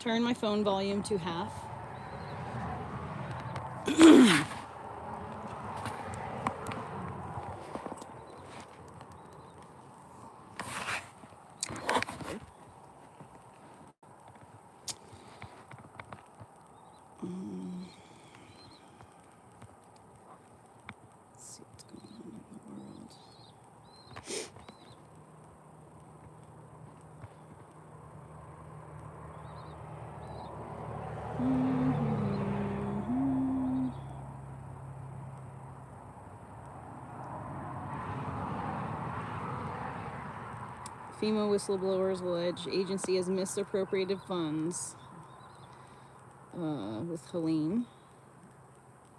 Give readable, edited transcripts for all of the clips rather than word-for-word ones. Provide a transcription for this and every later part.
Turn my phone volume to half. FEMA whistleblowers allege agency has misappropriated funds with Helene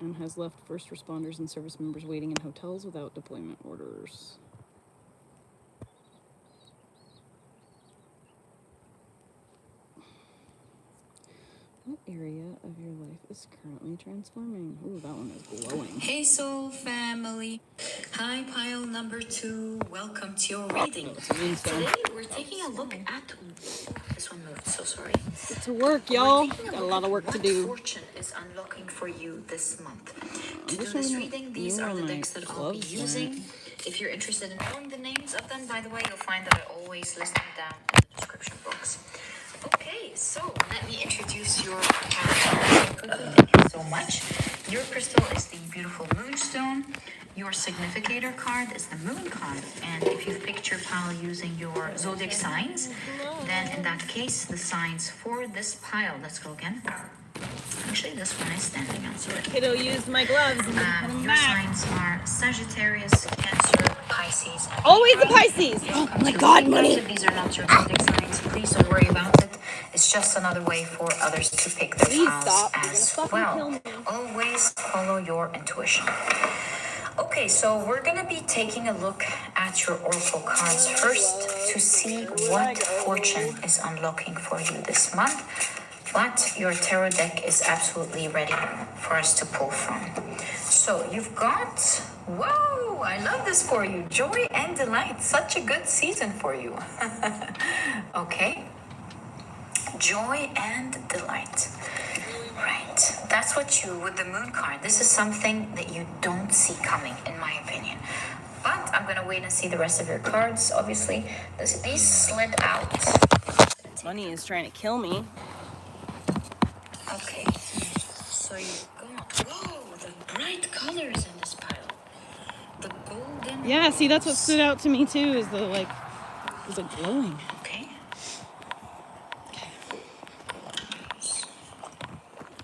and has left first responders and service members waiting in hotels without deployment orders. What area of your life is currently transforming? Ooh, that one is glowing. Hey Soul family. Hi pile number 2. Welcome to your reading. Today we're taking a look at... This one moved, so sorry. Get to work, y'all. Got a lot of work to do. What fortune is unlocking for you this month? To do this reading, these are the decks that I'll be using. If you're interested in knowing the names of them, by the way, you'll find that I always list them down in the description box. Okay, so let me introduce your character. Thank you so much. Your crystal is the beautiful moonstone. Your significator card is the moon card. And if you've picked your pile using your zodiac signs, then in that case, the signs for this pile, let's go again. Actually, this one is standing on, sorry. Kiddo used my gloves. Your signs are Sagittarius, Cancer, Pisces, and always the Pisces. Oh my God, money. If these are not your zodiac signs, please don't worry about it. It's just another way for others to pick their piles as well. Always follow your intuition. Okay, so we're going to be taking a look at your oracle cards first to see what fortune is unlocking for you this month. But your tarot deck is absolutely ready for us to pull from. So you've got, whoa, I love this for you. Joy and delight, such a good season for you. Okay. Joy and delight. Right. That's what you, with the moon card, this is something that you don't see coming, in my opinion. But I'm going to wait and see the rest of your cards, obviously. These slid out. Money is trying to kill me. Okay, so you've got, whoa, the bright colors in this pile. The golden. Yeah, see, that's what stood out to me too, is the like glowing. Okay.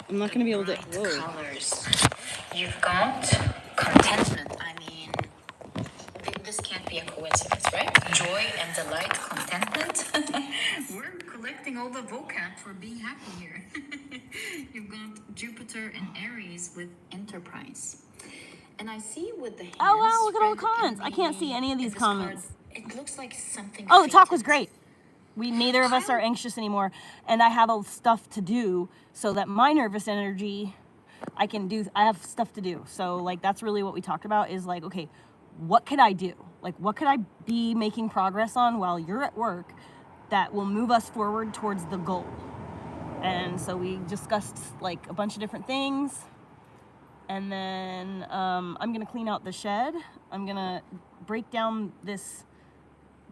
I'm not going to be able to. Bright colors. You've got contentment. I mean, this can't be a coincidence, right? Joy and delight, contentment. We're collecting all the vocab for being happy here. You've got Jupiter and Aries with enterprise. And I see with the hands... Oh, wow, look at all the comments. I can't see any of these comments. It looks like something... Oh, the talk was great. Neither of us are anxious anymore. And I have stuff to do so that my nervous energy, I have stuff to do. So, like, that's really what we talked about is, like, okay, what could I do? Like, what could I be making progress on while you're at work that will move us forward towards the goal? And so we discussed like a bunch of different things. And then I'm going to clean out the shed. I'm going to break down this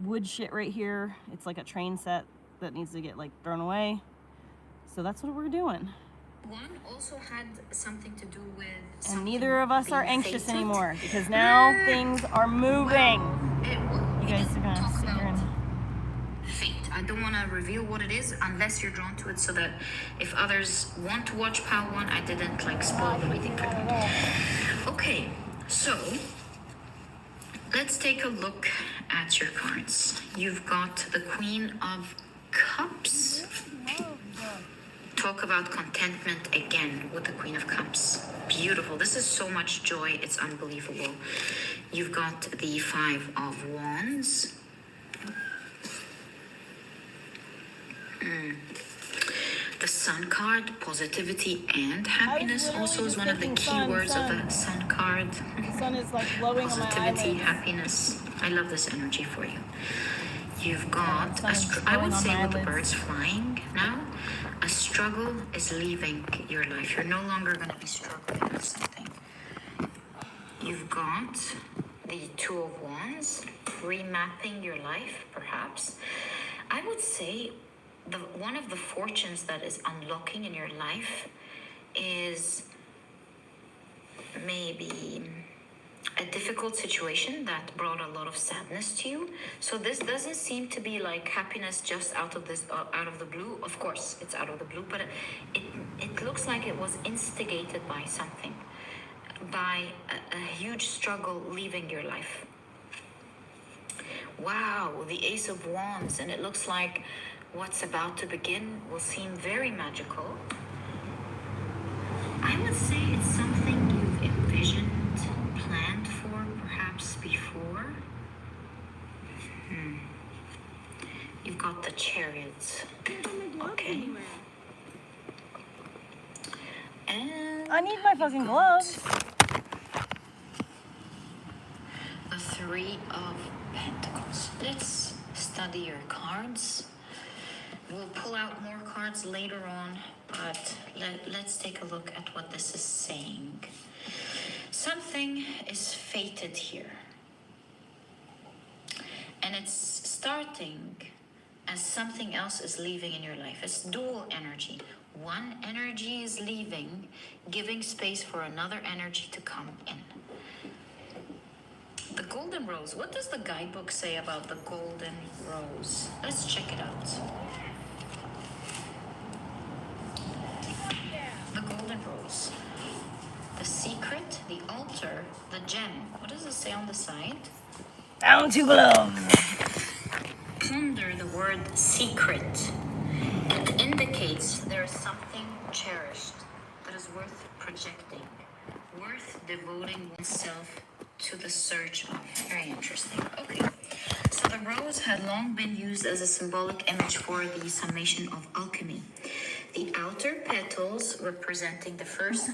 wood shit right here. It's like a train set that needs to get like thrown away. So that's what we're doing. One also had something to do with... And neither of us are anxious anymore because now things are moving. You guys are going to sit here and... Fate. I don't want to reveal what it is unless you're drawn to it so that if others want to watch Pile 1, I didn't like spoil the reading for them. Okay, so let's take a look at your cards. You've got the Queen of Cups. Talk about contentment again with the Queen of Cups. Beautiful. This is so much joy. It's unbelievable. You've got the Five of Wands. The Sun card, positivity and happiness, also is one of the keywords of the Sun card. The sun is like glowing on my Positivity, eyelids. happiness. I love this energy for you. You've got, I would say with the birds flying now, a struggle is leaving your life. You're no longer going to be struggling with something. You've got the Two of Wands, remapping your life, perhaps. I would say one of the fortunes that is unlocking in your life is maybe a difficult situation that brought a lot of sadness to you. So this doesn't seem to be like happiness just out of the blue. Of course, it's out of the blue, but it looks like it was instigated by something, by a huge struggle leaving your life. Wow, the Ace of Wands, and it looks like what's about to begin will seem very magical. I would say it's something you've envisioned, planned for, perhaps before. You've got the Chariots. Okay. And I need my fucking gloves. the Three of Pentacles. Let's study your cards. We'll pull out more cards later on, but let's take a look at what this is saying. Something is fated here. And it's starting as something else is leaving in your life. It's dual energy. One energy is leaving, giving space for another energy to come in. The Golden Rose. What does the guidebook say about the Golden Rose? Let's check it out. The Golden Rose. The secret, the altar, the gem. What does it say on the side? Down to gloves. Ponder the word secret. It indicates there is something cherished that is worth projecting, worth devoting oneself to the search of. Very interesting. Okay. So the rose had long been used as a symbolic image for the summation of alchemy. The outer petals representing the first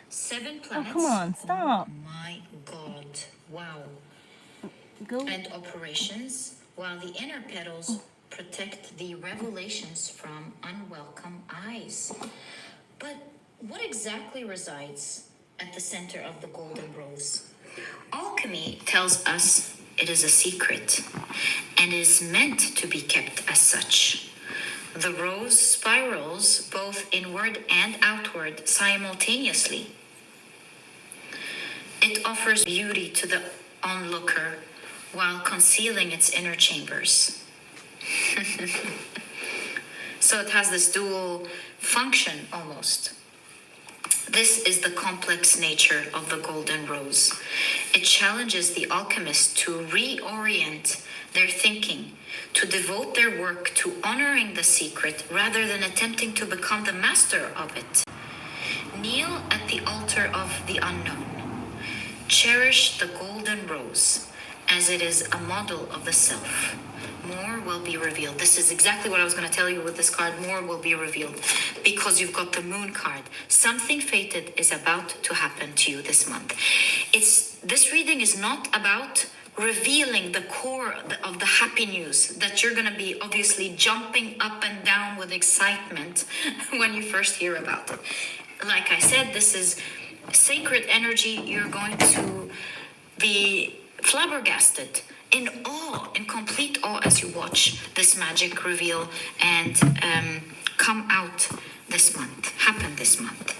7 planets. Oh, come on, stop. Oh my God. Wow. Go. And operations, while the inner petals protect the revelations from unwelcome eyes. But what exactly resides at the center of the Golden Rose? Alchemy tells us it is a secret and is meant to be kept as such. The rose spirals both inward and outward simultaneously. It offers beauty to the onlooker while concealing its inner chambers. So it has this dual function almost. This is the complex nature of the Golden Rose. It challenges the alchemist to reorient their thinking, to devote their work to honoring the secret rather than attempting to become the master of it. Kneel at the altar of the unknown. Cherish the Golden Rose, as it is a model of the self. More will be revealed. This is exactly what I was going to tell you with this card. More will be revealed because you've got the Moon card. Something fated is about to happen to you this month. This reading is not about revealing the core of the happy news that you're going to be obviously jumping up and down with excitement when you first hear about it. Like I said, this is sacred energy. You're going to be flabbergasted, in awe, in complete awe as you watch this magic reveal and come out this month, happen this month.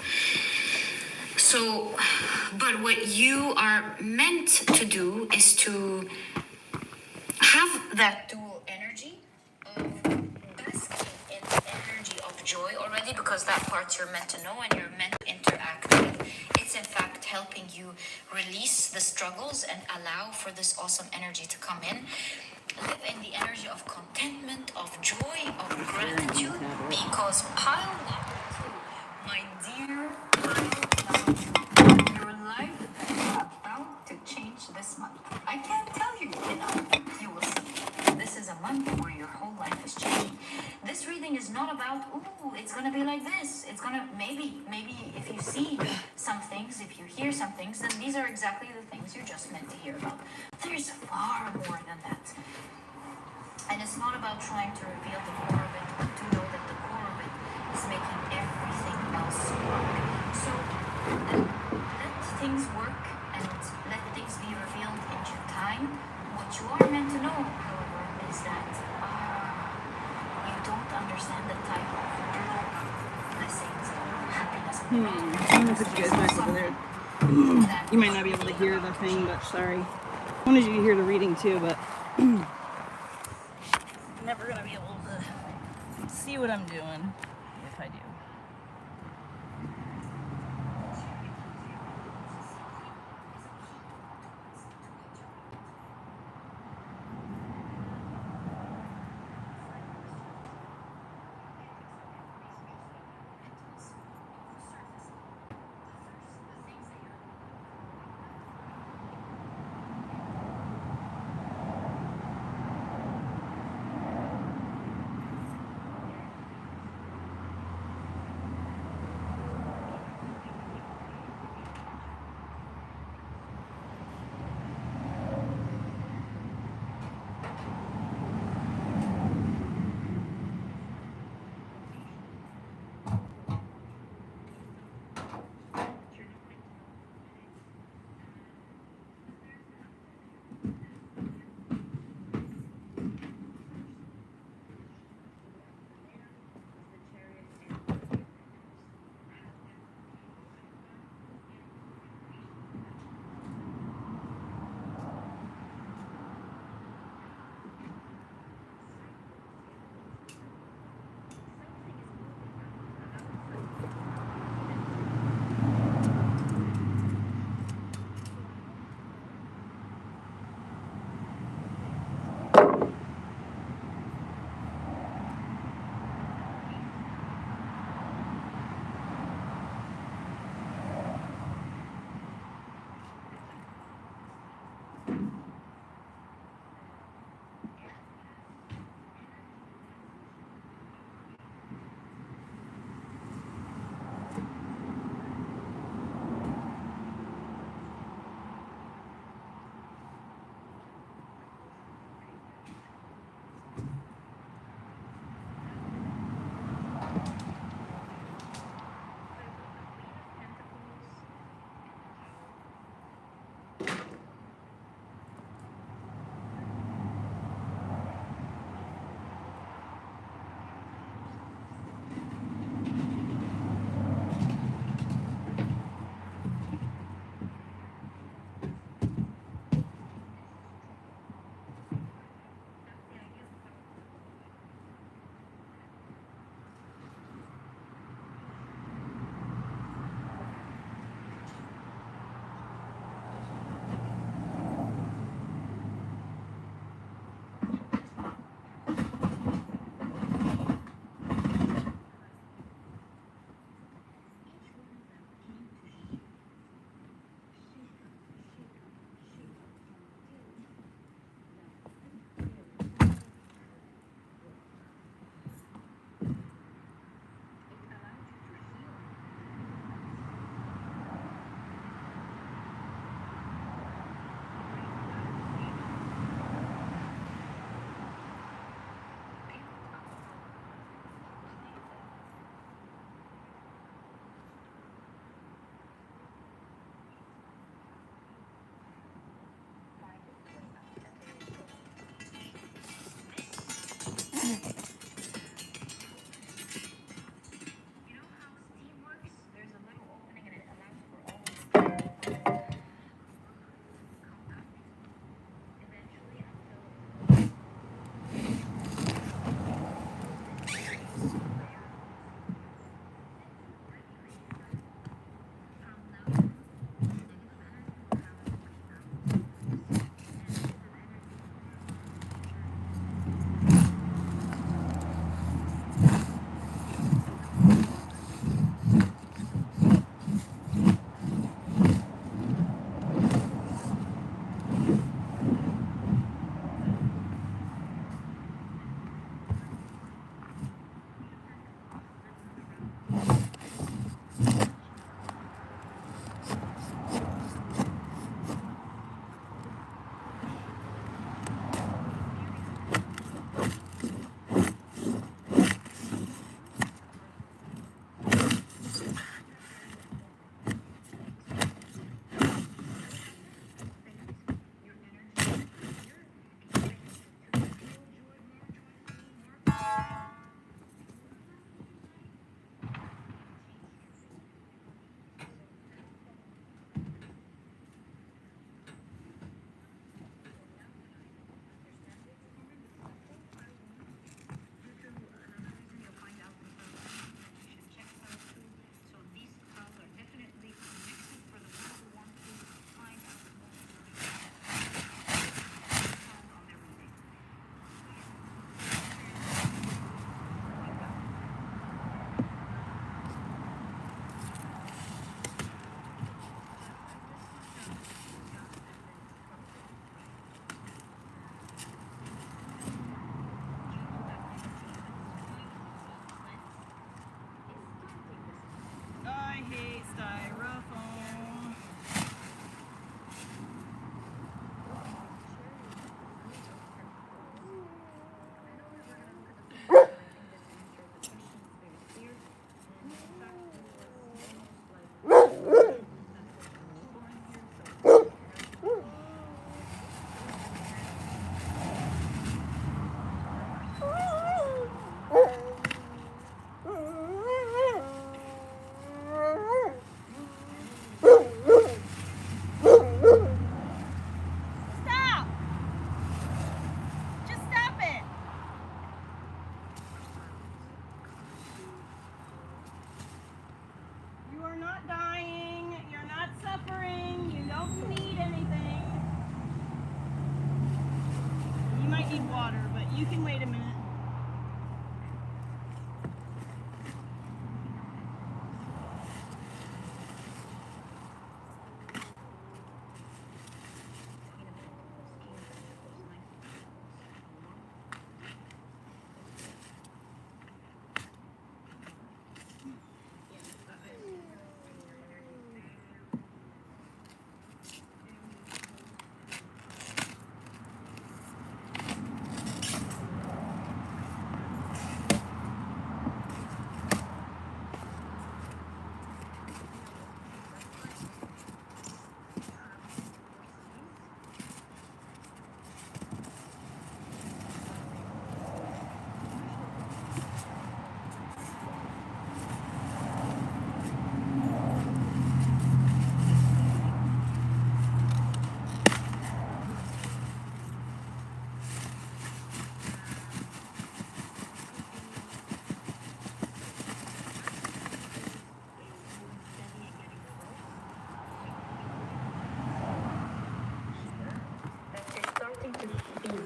So, but what you are meant to do is to have that dual energy of basking in the energy of joy already, because that part you're meant to know and you're meant to interact with. It's in fact helping you release the struggles and allow for this awesome energy to come in. Live in the energy of contentment, of joy, of gratitude, because pile number 2, my dear pile number 2, your life is about to change this month. I can't tell you enough. You will see. This is a month where your whole life is changing. This reading is not about, ooh, it's going to be like this. It's going to, maybe if you see some things, if you hear some things, then these are exactly the things you're just meant to hear about. There's far more than that. And it's not about trying to reveal the core of it, but to know that the core of it is making everything else work. So let things work and let things be revealed in due time. What you are meant to know, however, is that you don't understand the type of blessings, happiness, I'm gonna put you guys back over there. You might not be able to hear the thing, but sorry. I wanted you to hear the reading too, but I'm never gonna be able to see what I'm doing if I do.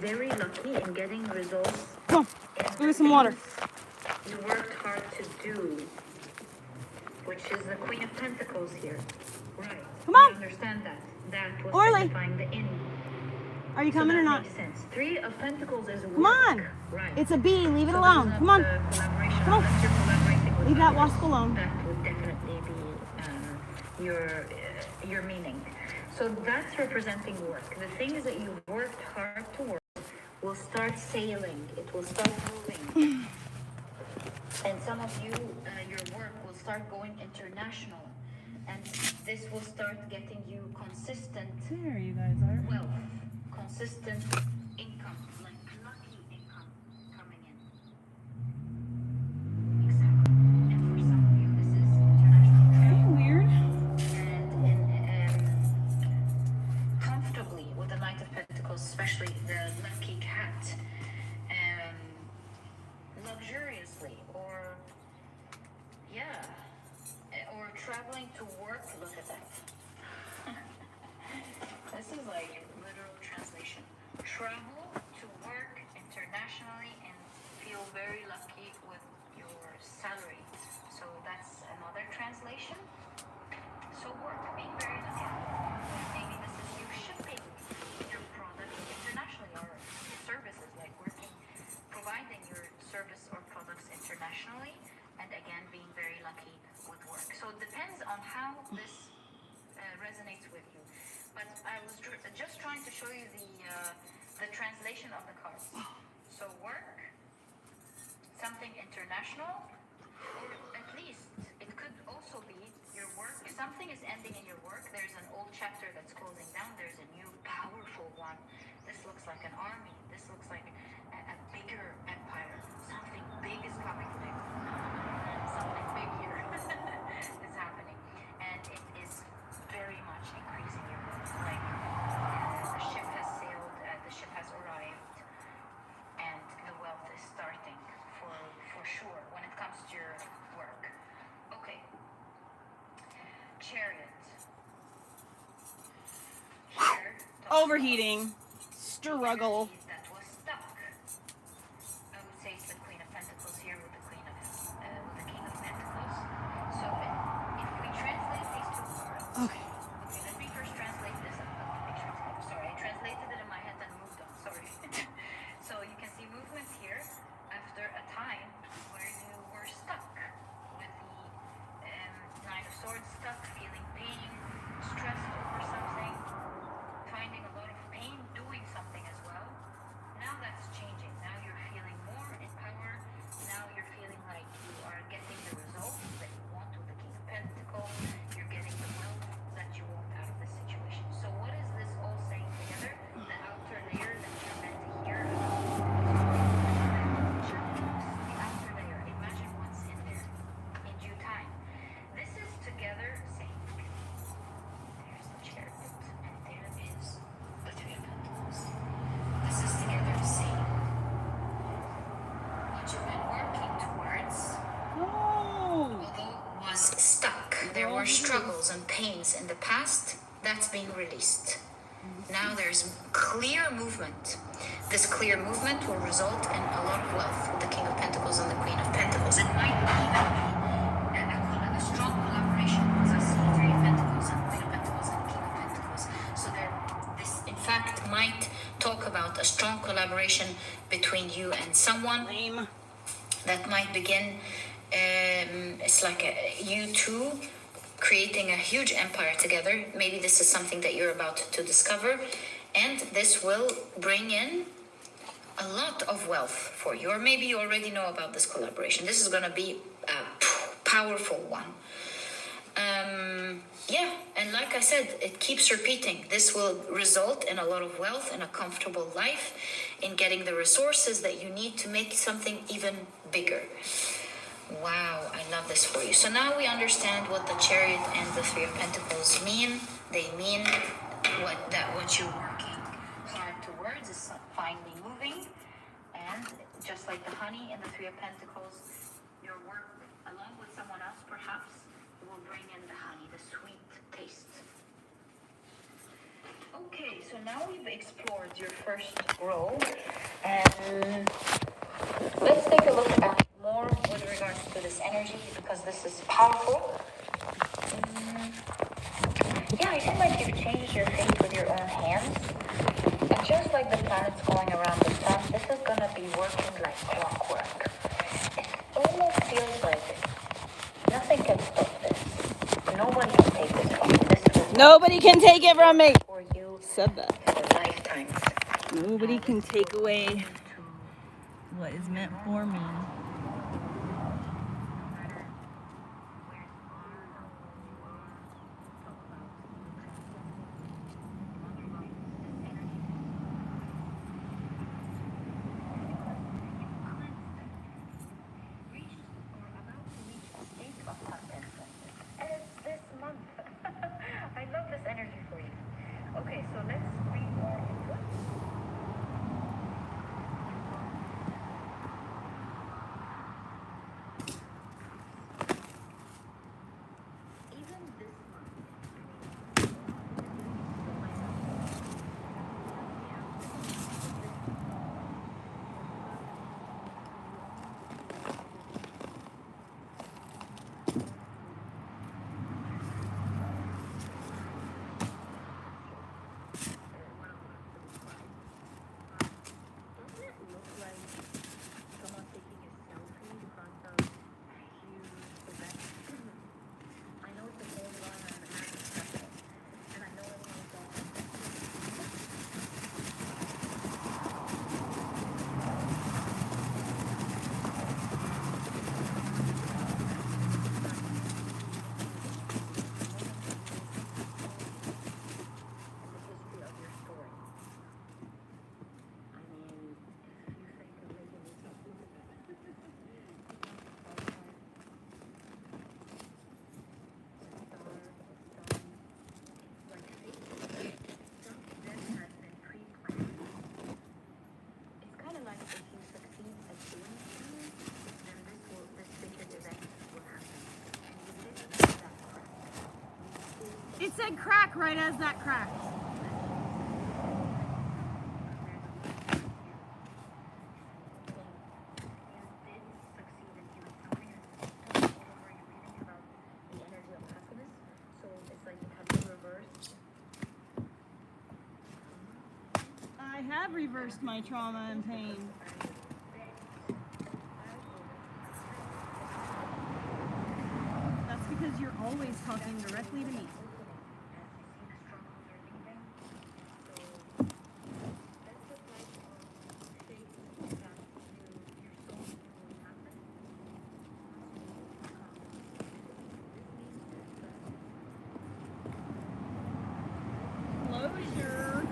very lucky in getting results. Come on, let's go get some water. You worked hard to do, which is the Queen of Pentacles here. Right. Come on. You understand that? That was Orly. signifying the in. Are you coming or not? Makes sense. Three of Pentacles is work. Come on. Right. It's a bee. Leave it alone. Come on. Come on. Leave that wasp alone. That would definitely be your meaning. So that's representing work. The things that you worked hard to work will start sailing. It will start moving. And some of you, your work will start going international. And this will start getting you consistent. There you guys are. Wealth, consistent income, like lucky income coming in. Exactly. And for some of you, this is international travel. Weird. And comfortably with the Knight of Pentacles, especially the lucky cat. Luxuriously, or traveling to work. Look at that. This is like literal translation. Travel to work internationally and feel very lucky with your salary. So that's another translation. So work, being very lucky. Maybe this is you shipping your product internationally, or services, like working, providing your service or products internationally, and again being very lucky with work. So it depends on how this resonates with you. But I was just trying to show you the translation of the cards. So work, something international, or at least it could also be your work. Something is ending in your work. There's an old chapter that's closing down. There's a new powerful one. This looks like an army. This looks like a bigger empire. Something big is coming to you. Something big here is happening. And it is very much increasing your wealth. Like the ship has sailed, the ship has arrived, and the wealth is starting for sure when it comes to your work. Okay. Chariot. Here, Overheating. Struggle. that was stuck. I would say it's the Queen of Pentacles here with the King of Pentacles. So if we translate these two cards, Okay. let me first translate this. Sorry, I translated it in my head and moved on. Sorry. So you can see movements here after a time where you were stuck with the Nine of Swords, stuck, feeling pain, stressed over something, finding a lot of pain doing something as well. Now that's changing. Now you're feeling more in power. Now you're feeling like you are getting the results that you want with the King of Pentacles. You're getting the wealth that you want out of this situation. So what is this all saying together? The outer layer that you're meant to hear about. The outer layer. Imagine what's in there in due time. This is together saying, there's the Chariot, and there is the Three of Pentacles. This is together saying what you've been working towards, Oh. although was stuck. There were struggles and pains in the past. That's being released. Now there's clear movement. This clear movement will result in a lot of wealth with the King of Pentacles and the Queen of Pentacles. It might even be a strong collaboration, because I see Three of Pentacles and Queen of Pentacles and King of Pentacles. So this in fact might talk about a strong collaboration between you and someone Lame. that might begin. It's like you two creating a huge empire together. Maybe this is something that you're about to discover, and this will bring in a lot of wealth for you. Or maybe you already know about this collaboration. This is going to be a powerful one. Yeah, and like I said, it keeps repeating. This will result in a lot of wealth and a comfortable life, in getting the resources that you need to make something even bigger. Wow, I love this for you. So now we understand what the Chariot and the Three of Pentacles mean. They mean what you're working hard towards is finally moving. And just like the honey and the Three of Pentacles, your work along with someone else perhaps will bring in the honey, the sweet taste. Okay, so now we've explored your first row, and let's take a look at more with regards to this energy because this is powerful. Yeah, I feel like you've changed your fate with your own hands. And just like the planets going around the sun, this is gonna be working like clockwork. It almost feels like nothing can stop this. Nobody can take this from you. This will Nobody can take it from me. for you Said that. for lifetimes. Nobody can take away what is meant for me. This month. I love this energy for you. Okay, so let's read more into it. Even this month. Doesn't it look like someone taking a selfie in front of a huge event? I know it's a whole lot and it has its purpose, and I know everyone's going in the history of your story. I mean, if you think of making yourself look at that. It's kind of like if you succeed at doing something, then this sacred event will happen. And you didn't know that crack. It said crack right as that cracked. I have reversed my trauma and pain. That's because you're always talking directly to me. Closure.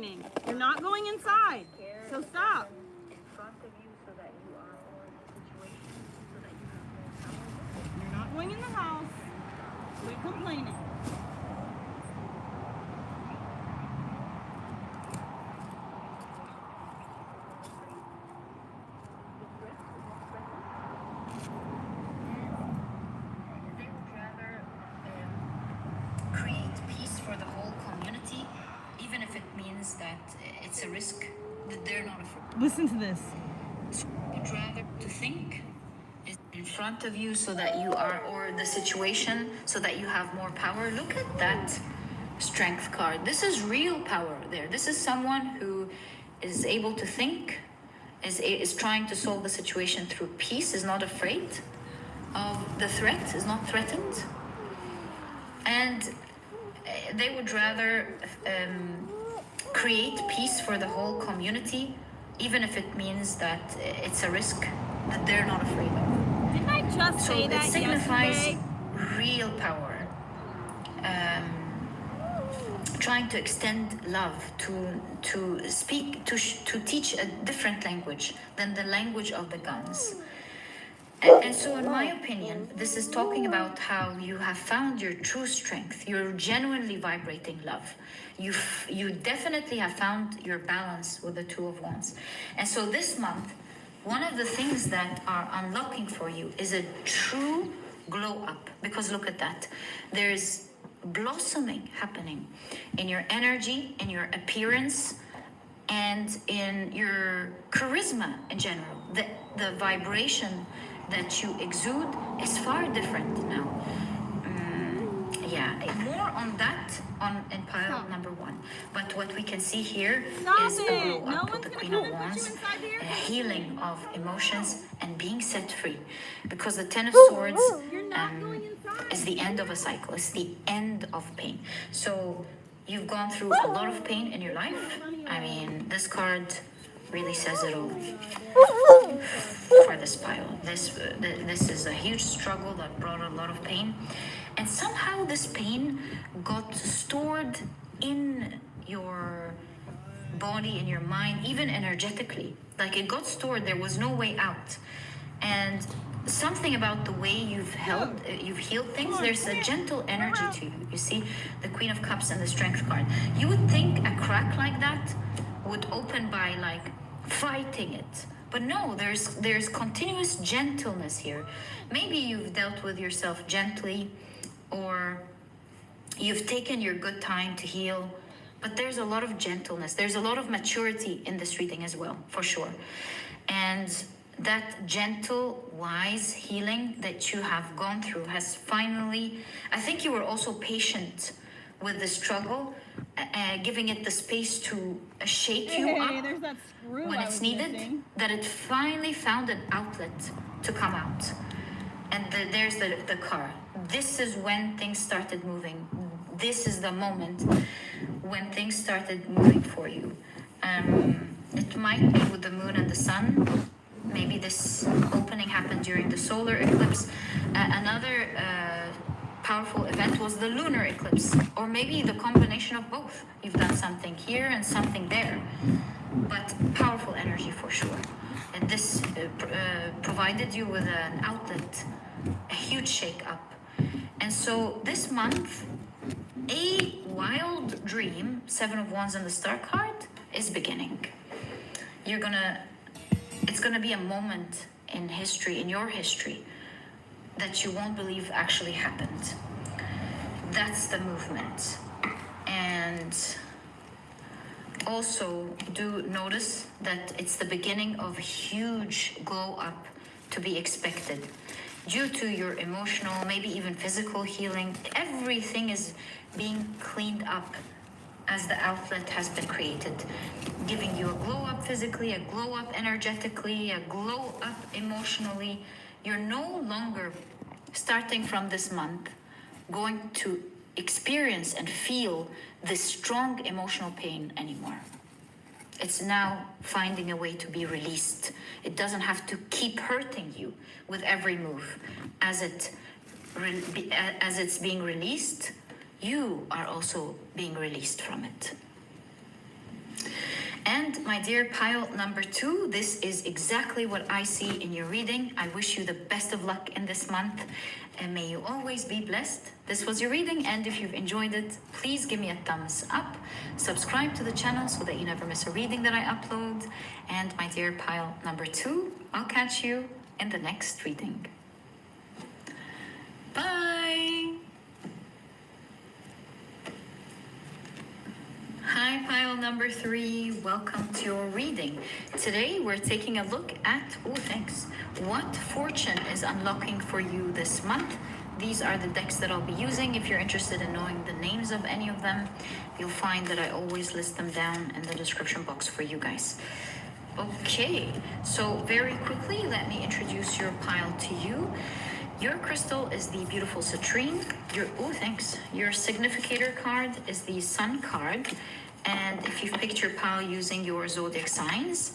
complaining. You're not going inside. So stop. In front of you so that you are more in the situation so that you have more power. You're not going in the house. Quit complaining. They would rather create peace for the whole community, even if it means that it's a risk that they're not afraid. Listen to this. Would rather to think is in front of you so that you are, or the situation so that you have more power. Look at that strength card. This is real power there. This is someone who is able to think, is trying to solve the situation through peace, is not afraid of the threat, is not threatened. And they would rather create peace for the whole community, even if it means that it's a risk that they're not afraid of. Didn't I just So say it that signifies yesterday? real power. Trying to extend love, to speak, to teach a different language than the language of the guns. And so, in my opinion, this is talking about how you have found your true strength. You're genuinely vibrating love. You definitely have found your balance with the Two of Wands. And so this month, one of the things that are unlocking for you is a true glow up. Because look at that. There's blossoming happening in your energy, in your appearance, and in your charisma in general. The vibration that you exude is far different now. More on that in pile number 1. But what we can see here is a glow up with the Queen of Wands, a healing of emotions and being set free. Because the Ten of Swords is the end of a cycle, it's the end of pain. So you've gone through a lot of pain in your life. I mean, this card really says it all for this pile. This is a huge struggle that brought a lot of pain, and somehow this pain got stored in your body, in your mind, even energetically. Like it got stored, there was no way out. And something about the way you've healed things, there's a gentle energy to you. You see the Queen of Cups and the Strength card. You would think a crack like that would open by like fighting it, but no, there's continuous gentleness here. Maybe you've dealt with yourself gently, or you've taken your good time to heal, but there's a lot of gentleness, there's a lot of maturity in this reading as well, for sure. And that gentle, wise healing that you have gone through has finally, I think you were also patient with the struggle, giving it the space to shake you up There's that screw when I it's was needed, missing. that it finally found an outlet to come out. And there's the car. This is when things started moving. This is the moment when things started moving for you. It might be with the moon and the sun. Maybe this opening happened during the solar eclipse. Another powerful event was the lunar eclipse, or maybe the combination of both. You've done something here and something there, but powerful energy for sure. And this provided you with an outlet, a huge shake up. And so this month, a wild dream, Seven of Wands and the Star card, is beginning. It's gonna be a moment in history, in your history, that you won't believe actually happened. That's the movement. And also do notice that it's the beginning of a huge glow up to be expected. Due to your emotional, maybe even physical healing, everything is being cleaned up as the outlet has been created, giving you a glow up physically, a glow up energetically, a glow up emotionally. You're no longer, starting from this month, going to experience and feel this strong emotional pain anymore. It's now finding a way to be released. It doesn't have to keep hurting you with every move. As it's being released, you are also being released from it. And my dear pile number 2, this is exactly what I see in your reading. I wish you the best of luck in this month, and may you always be blessed. This was your reading, and if you've enjoyed it, please give me a thumbs up. Subscribe to the channel so that you never miss a reading that I upload. And my dear pile number 2, I'll catch you in the next reading. Bye! Hi, pile number 3. Welcome to your reading. Today, we're taking a look at, what fortune is unlocking for you this month. These are the decks that I'll be using. If you're interested in knowing the names of any of them, you'll find that I always list them down in the description box for you guys. Okay, so very quickly, let me introduce your pile to you. Your crystal is the beautiful citrine. Your significator card is the sun card. And if you've picked your pile using your zodiac signs,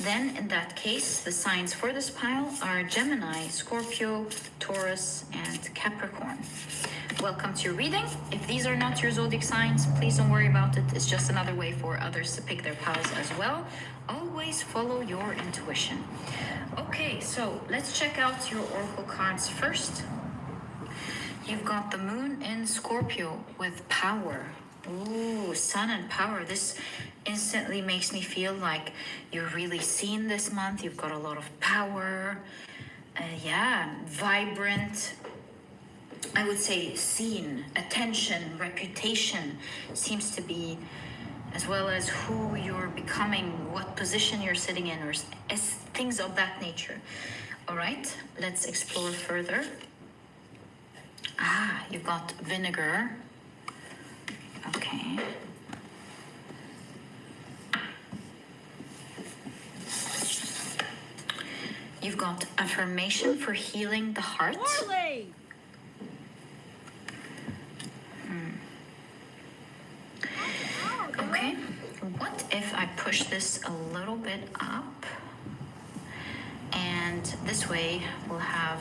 then in that case, the signs for this pile are Gemini, Scorpio, Taurus, and Capricorn. Welcome to your reading. If these are not your zodiac signs, please don't worry about it. It's just another way for others to pick their piles as well. Always follow your intuition. Okay, so let's check out your oracle cards first. You've got the moon in Scorpio with power. Ooh, sun and power. This instantly makes me feel like you're really seen this month. You've got a lot of power. Vibrant. I would say seen, attention, reputation seems to be, as well as who you're becoming, what position you're sitting in, or things of that nature. All right, let's explore further. You've got vinegar. Okay. You've got affirmation for healing the heart. Marley! Okay. What if I push this a little bit up? And this way we'll have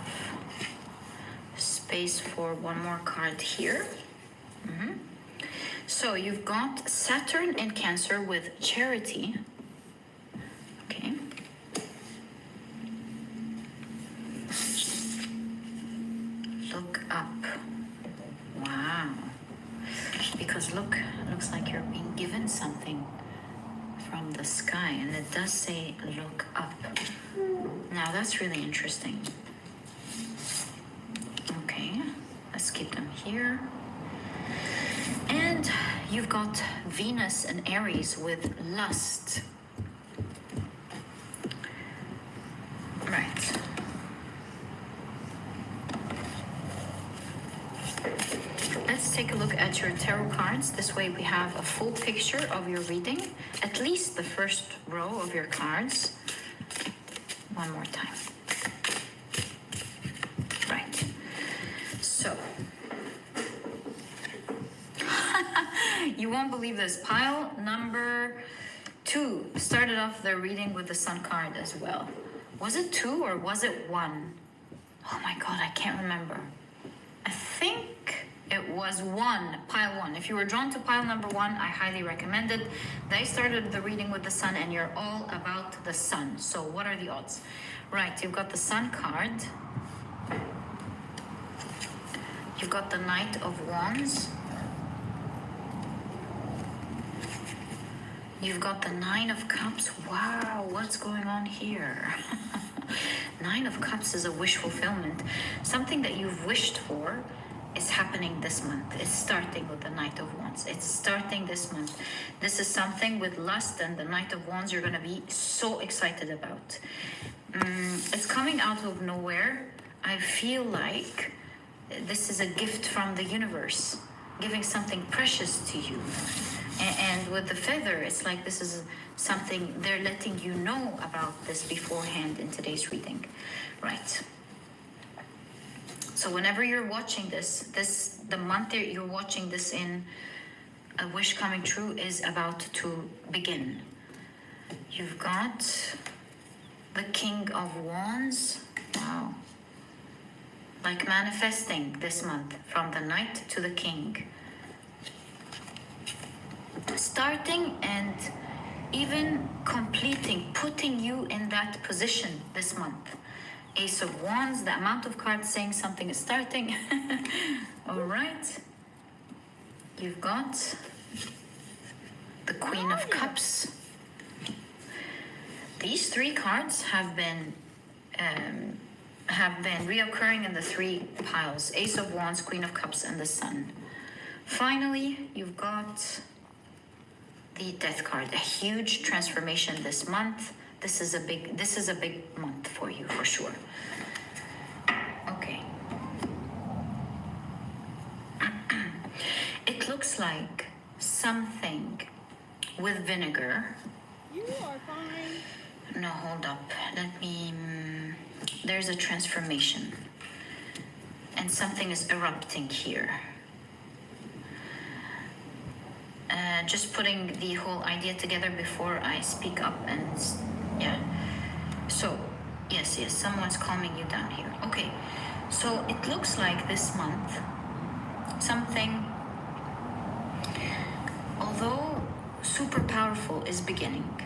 space for one more card here. So you've got Saturn in Cancer with charity. Okay. Look up. Wow. Because looks like you're being given something from the sky, and it does say look up. Now that's really interesting. Okay, let's keep them here. And you've got Venus and Aries with lust. Right. Let's take a look at your tarot cards. This way we have a full picture of your reading, at least the first row of your cards. One more time. Right. So, you won't believe this. Pile number 2 started off their reading with the sun card as well. Was it 2 or was it 1? Oh my God, I can't remember. I think it was 1, pile 1. If you were drawn to pile number 1, I highly recommend it. They started the reading with the sun, and you're all about the sun. So what are the odds? Right, you've got the sun card. You've got the Knight of Wands. You've got the Nine of Cups. Wow, what's going on here? Nine of Cups is a wish fulfillment. Something that you've wished for is happening this month. It's starting with the Knight of Wands. It's starting this month. This is something with lust and the Knight of Wands you're going to be so excited about. It's coming out of nowhere. I feel like this is a gift from the universe, giving something precious to you. And with the feather, it's like this is something they're letting you know about this beforehand in today's reading. Right. So whenever you're watching this, the month that you're watching this in, a wish coming true is about to begin. You've got the King of Wands. Wow. Like manifesting this month from the Knight to the King. Starting and even completing, putting you in that position this month. Ace of Wands, the amount of cards saying something is starting. All right. You've got the Queen of Cups. These three cards have been reoccurring in the three piles: Ace of Wands, Queen of Cups, and the Sun. Finally, you've got the Death card. A huge transformation this month. This is a big month for you for sure. Okay. It looks like something with vinegar. You are fine. No, hold up. Let me. There's a transformation, and something is erupting here. Just putting the whole idea together before I speak up, and yeah. So, yes, someone's calming you down here. Okay, so it looks like this month something, although super powerful, is beginning,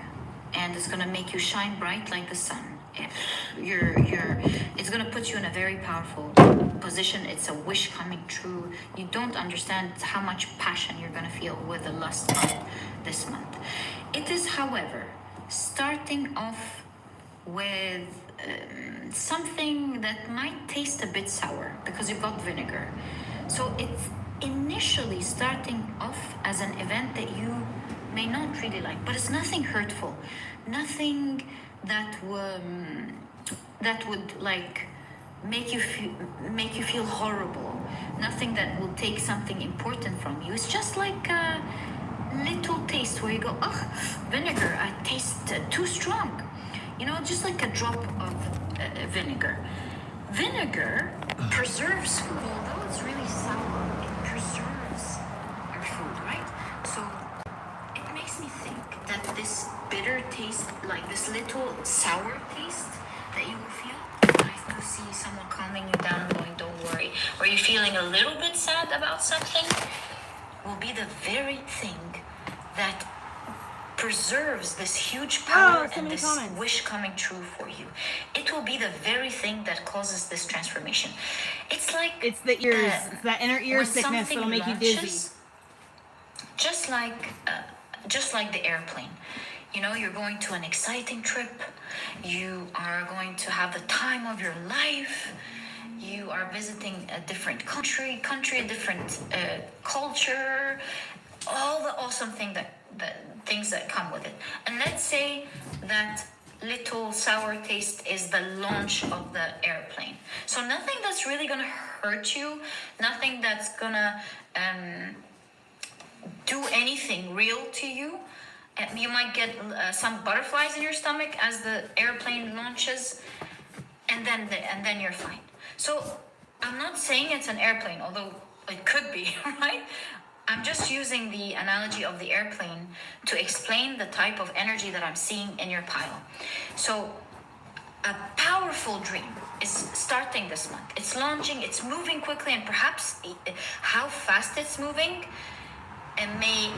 and it's gonna make you shine bright like the sun. It's gonna put you in a very powerful position. It's a wish coming true. You don't understand how much passion you're gonna feel with the lust month this month. It is, however, starting off with something that might taste a bit sour because you've got vinegar. So it's initially starting off as an event that you may not really like, but it's nothing hurtful, nothing that would like make you feel horrible, nothing that will take something important from you. It's just like a little taste where you go, oh, vinegar, I taste too strong, just like a drop of vinegar. Vinegar preserves food, although it's really sour. It preserves your food, right? So it makes me think that this bitter taste, like this little sour taste that you will feel, I do see someone calming you down and going, don't worry, or you're feeling a little bit sad about something, will be the very thing that preserves this huge power and this wish coming true for you. It will be the very thing that causes this transformation. It's like it's the ears, it's that inner ear sickness that'll make you dizzy. Just like the airplane. You're going to an exciting trip. You are going to have the time of your life. You are visiting a different country, a different culture, all the awesome things that come with it. And let's say that little sour taste is the launch of the airplane. So nothing that's really gonna hurt you, nothing that's gonna do anything real to you. You might get some butterflies in your stomach as the airplane launches, and then you're fine. So I'm not saying it's an airplane, although it could be, right? I'm just using the analogy of the airplane to explain the type of energy that I'm seeing in your pile. So a powerful dream is starting this month. It's launching, it's moving quickly, and perhaps how fast it's moving may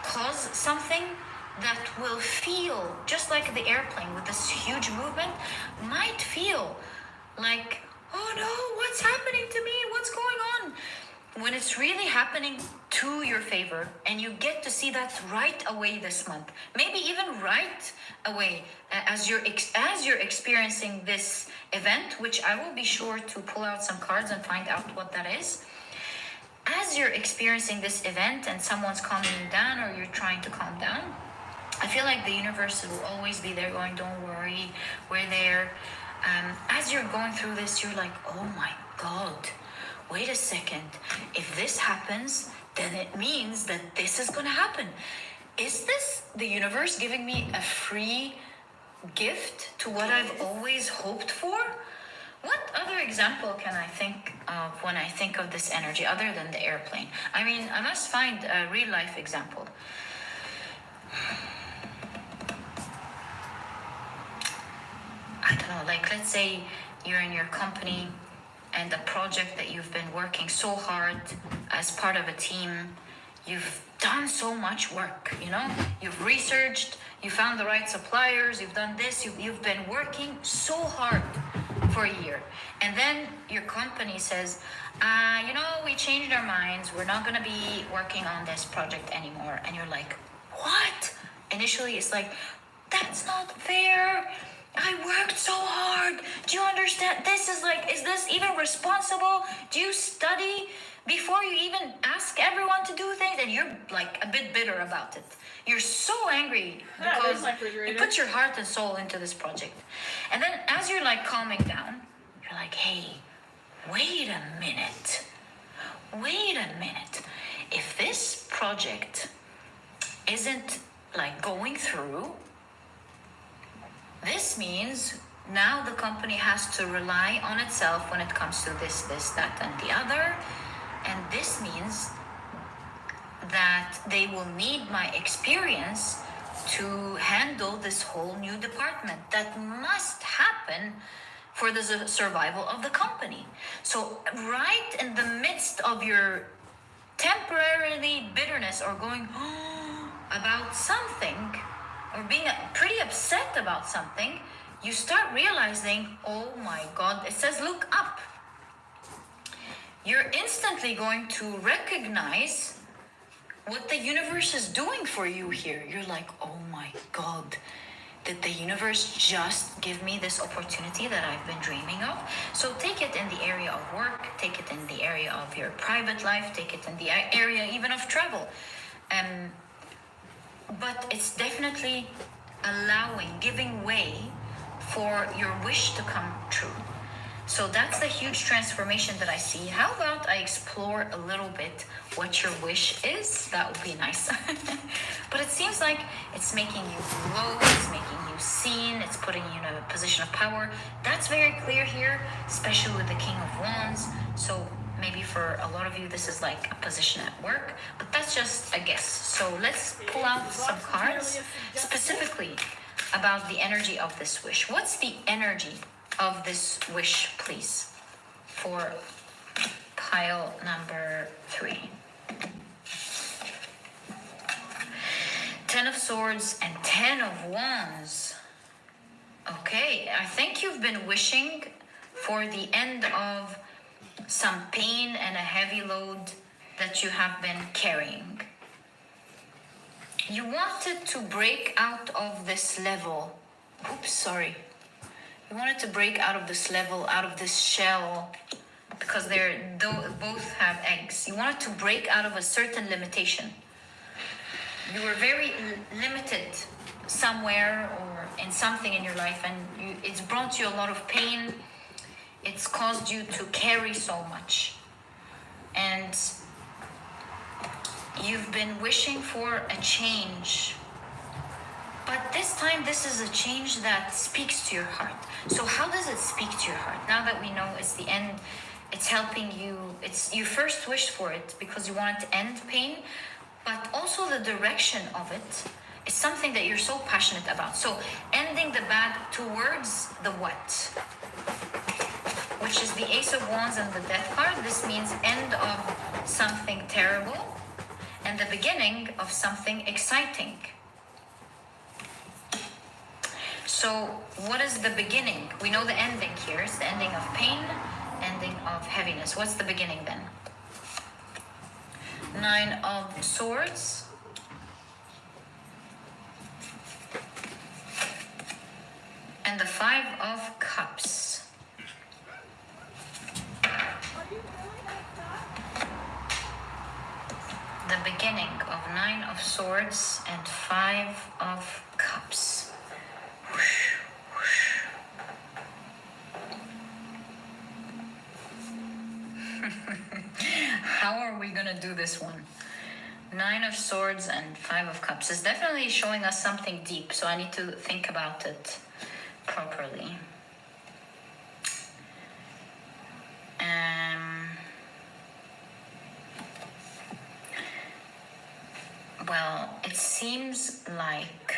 cause something that will feel just like the airplane with this huge movement might feel like, oh no, what's happening to me? What's going on? When it's really happening to your favor, and you get to see that right away this month, maybe even right away as you're experiencing this event, which I will be sure to pull out some cards and find out what that is. As you're experiencing this event and someone's calming you down, or you're trying to calm down, I feel like the universe will always be there going, don't worry, we're there. As you're going through this, you're like, oh my God, wait a second. If this happens, then it means that this is going to happen. Is this the universe giving me a free gift to what I've always hoped for? What other example can I think of when I think of this energy other than the airplane? I mean, I must find a real life example. I don't know, like let's say you're in your company and a project that you've been working so hard as part of a team, You've done so much work, you know? You've researched, you found the right suppliers, you've done this, you've been working so hard for a year. And then your company says, you know, we changed our minds. We're not going to be working on this project anymore. And you're like, what? Initially, it's like, that's not fair. I worked so hard. Do you understand? This is like, is this even responsible? Do you study before you even ask everyone to do things? And you're like a bit bitter about it. You're so angry because you put your heart and soul into this project. And then as you're like calming down, you're like, hey, wait a minute. Wait a minute. If this project isn't like going through, this means now the company has to rely on itself when it comes to this, that, and the other. And this means that they will need my experience to handle this whole new department that must happen for the survival of the company. So right in the midst of your temporarily bitterness or going about something or being pretty upset about something, you start realizing, oh my God, it says look up. You're instantly going to recognize what the universe is doing for you here. You're like, oh my God, did the universe just give me this opportunity that I've been dreaming of? So take it in the area of work, take it in the area of your private life, take it in the area even of travel. But it's definitely giving way for your wish to come true. So that's the huge transformation that I see. How about I explore a little bit what your wish is? That would be nice. But it seems like it's making you glow, it's making you seen, it's putting you in a position of power. That's very clear here, especially with the King of Wands. So maybe for a lot of you, this is like a position at work, but that's just a guess. So let's pull out some cards specifically about the energy of this wish. What's the energy of this wish, please, for pile number 3? 10 of Swords and 10 of Wands. Okay, I think you've been wishing for the end of some pain and a heavy load that you have been carrying. You wanted to break out of this level. You wanted to break out of this level, out of this shell, because both have eggs. You wanted to break out of a certain limitation. You were very limited somewhere or in something in your life, and it's brought you a lot of pain. It's caused you to carry so much. And you've been wishing for a change. But this time, this is a change that speaks to your heart. So how does it speak to your heart? Now that we know it's the end, it's helping you. You first wished for it because you wanted to end pain, but also the direction of it is something that you're so passionate about. So ending the bad towards the what? Which is the Ace of Wands and the Death card. This means end of something terrible and the beginning of something exciting. So what is the beginning? We know the ending here. It's the ending of pain, ending of heaviness. What's the beginning then? 9 of Swords. And the 5 of Cups. The beginning of 9 of Swords and 5 of Cups. Whoosh, whoosh. How are we gonna do this one? 9 of Swords and 5 of Cups is definitely showing us something deep, so I need to think about it properly. Well, it seems like...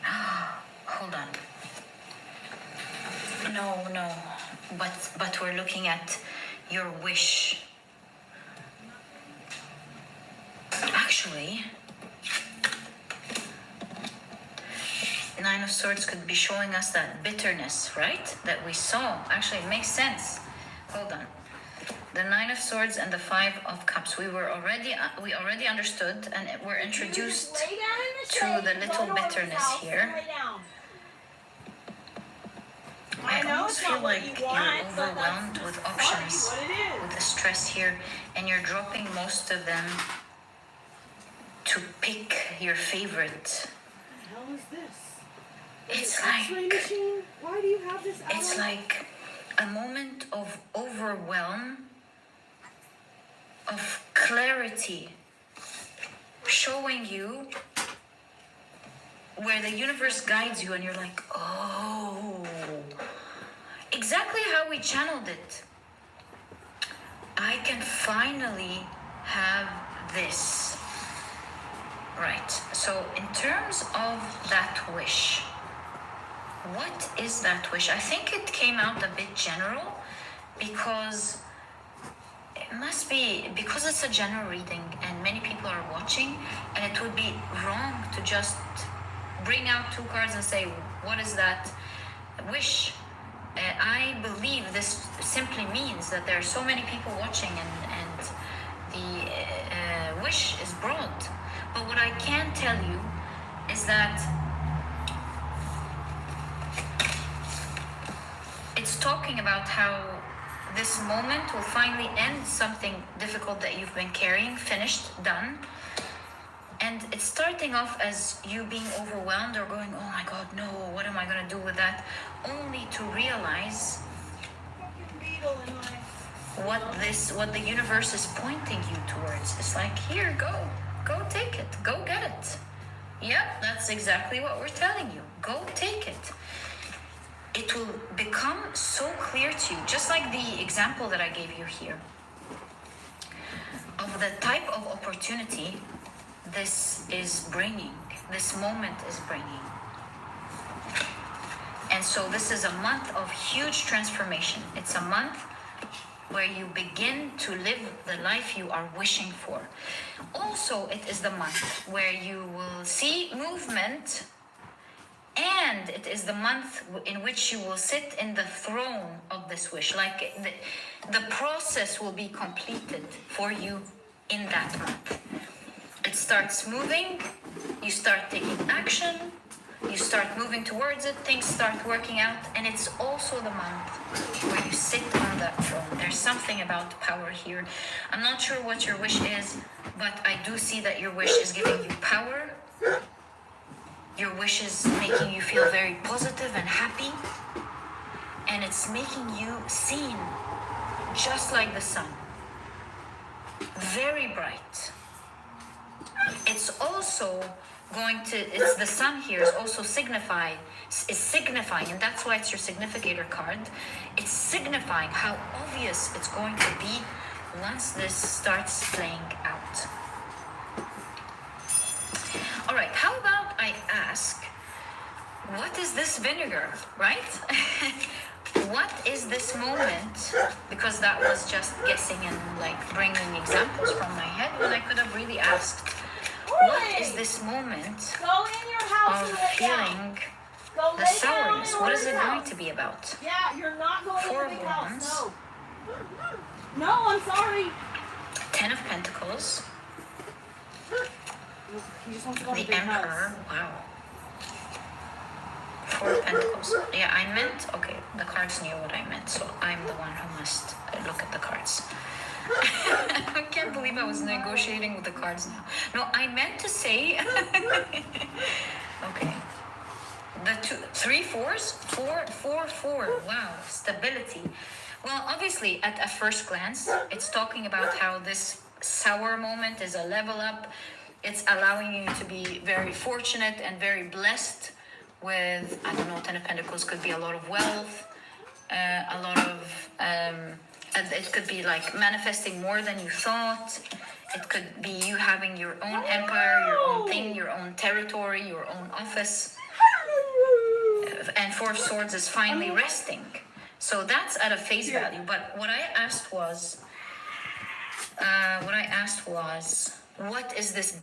Hold on. No. But we're looking at your wish. actually, Nine of Swords could be showing us that bitterness, right? That we saw. Actually, it makes sense. Hold on. The Nine of Swords and the Five of Cups. We already understood, and we're introduced to the little bitterness here. I almost feel like you're overwhelmed with options, with the stress here, and you're dropping most of them to pick your favorite. What the hell is this? It's X-ray like machine? Why do you have this out? it's like a moment of overwhelm, of clarity, showing you where the universe guides you, and you're like, oh, exactly how we channeled it. I can finally have this. Right. So in terms of that wish, what is that wish? I think it came out a bit general because it must be, because it's a general reading and many people are watching, and it would be wrong to just bring out two cards and say, what is that wish? I believe this simply means that there are so many people watching, and the wish is broad. But what I can tell you is that it's talking about how this moment will finally end something difficult that you've been carrying, finished, done. And it's starting off as you being overwhelmed or going, oh my God, no, what am I going to do with that? Only to realize what the universe is pointing you towards. It's like, here, go take it, go get it. Yeah, that's exactly what we're telling you. Go take it. It will become so clear to you, just like the example that I gave you here, of the type of opportunity this is bringing, this moment is bringing. And so this is a month of huge transformation. It's a month where you begin to live the life you are wishing for. Also, it is the month where you will see movement, and it is the month in which you will sit in the throne of this wish. Like the process will be completed for you in that month. It starts moving, you start taking action, you start moving towards it, things start working out, and it's also the month where you sit on that throne. There's something about power here. I'm not sure what your wish is, but I do see that your wish is giving you power. Your wish is making you feel very positive and happy, and it's making you seen just like the sun. Very bright. It's also it's the sun here is also signifying, and that's why it's your significator card. It's signifying how obvious it's going to be once this starts playing out. All right, how about I ask, what is this vinegar, right? What is this moment? Because that was just guessing and like bringing examples from my head when I could have really asked, what is this moment of feeling the sourness? What is it going to be about? Yeah, you're not going Four to the of big house. Wands. No, I'm sorry. 10 of Pentacles. He just wants to go to the The big Emperor. house. Wow. 4 of Pentacles. Yeah, I meant, okay, the cards knew what I meant, so I'm the one who must look at the cards. I can't believe I was negotiating with the cards now. No, I meant to say, okay, the 3 4s, 4. Wow, stability. Well, obviously, at a first glance, it's talking about how this sour moment is a level up. It's allowing you to be very fortunate and very blessed with, I don't know, 10 of Pentacles could be a lot of wealth, a lot of, it could be like manifesting more than you thought. It could be you having your own empire, your own thing, your own territory, your own office. And 4 of Swords is finally resting. So that's at a face value. But what I asked was, what is this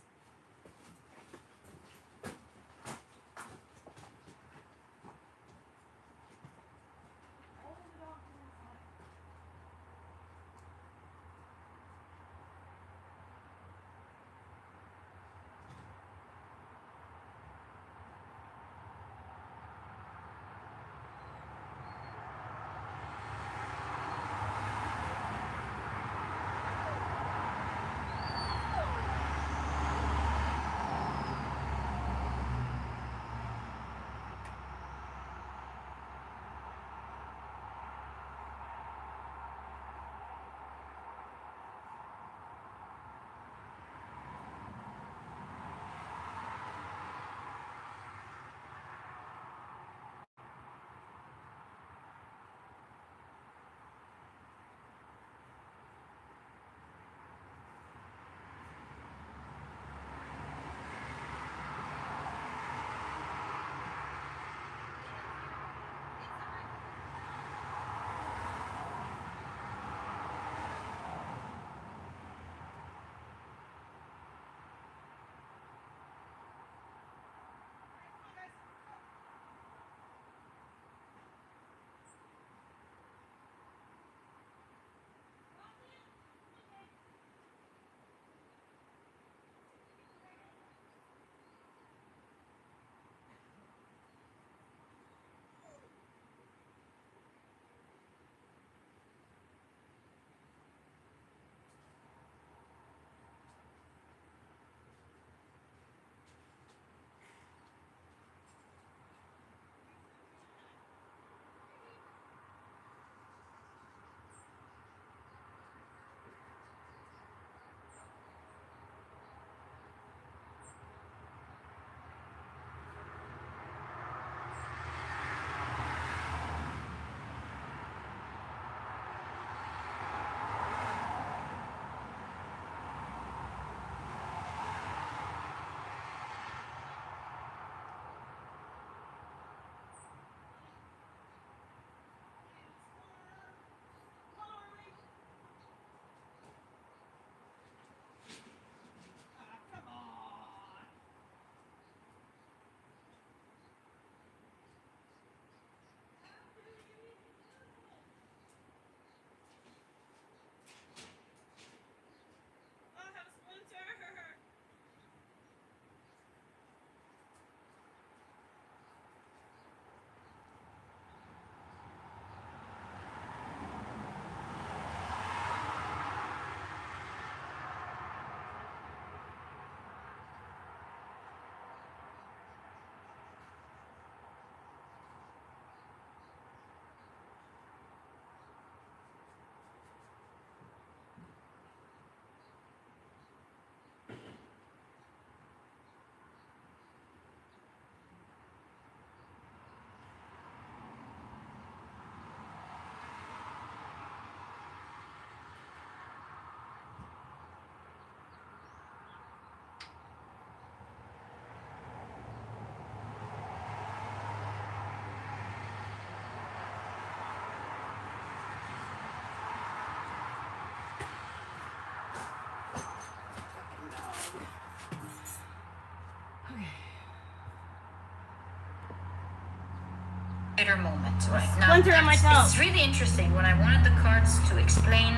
better moment, right? Now, Splinter in my toe. it's really interesting. When I wanted the cards to explain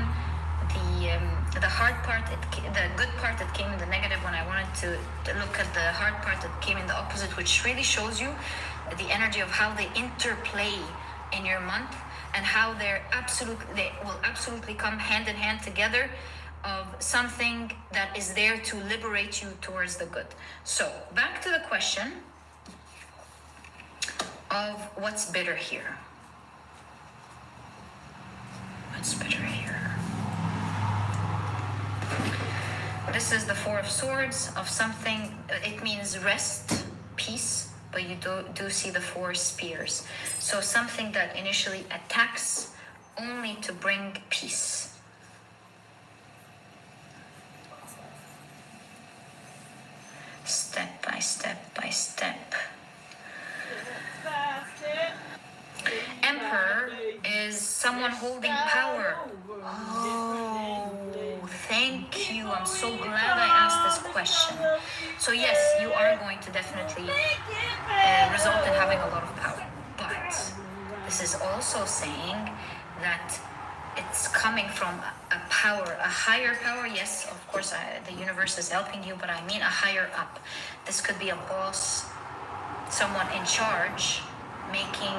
the hard part, the good part that came in the negative, when I wanted to look at the hard part that came in the opposite, which really shows you the energy of how they interplay in your month and how they will absolutely come hand in hand together of something that is there to liberate you towards the good. So back to the question of what's bitter here. What's bitter here? This is the Four of Swords of something. It means rest, peace, but you do see the four spears. So something that initially attacks only to bring peace. Step by step by step. Emperor is someone holding power. Oh, thank you. I'm so glad I asked this question. So yes, you are going to definitely result in having a lot of power. But this is also saying that it's coming from a power, a higher power. Yes, of course, the universe is helping you, but I mean a higher up. This could be a boss, someone in charge, making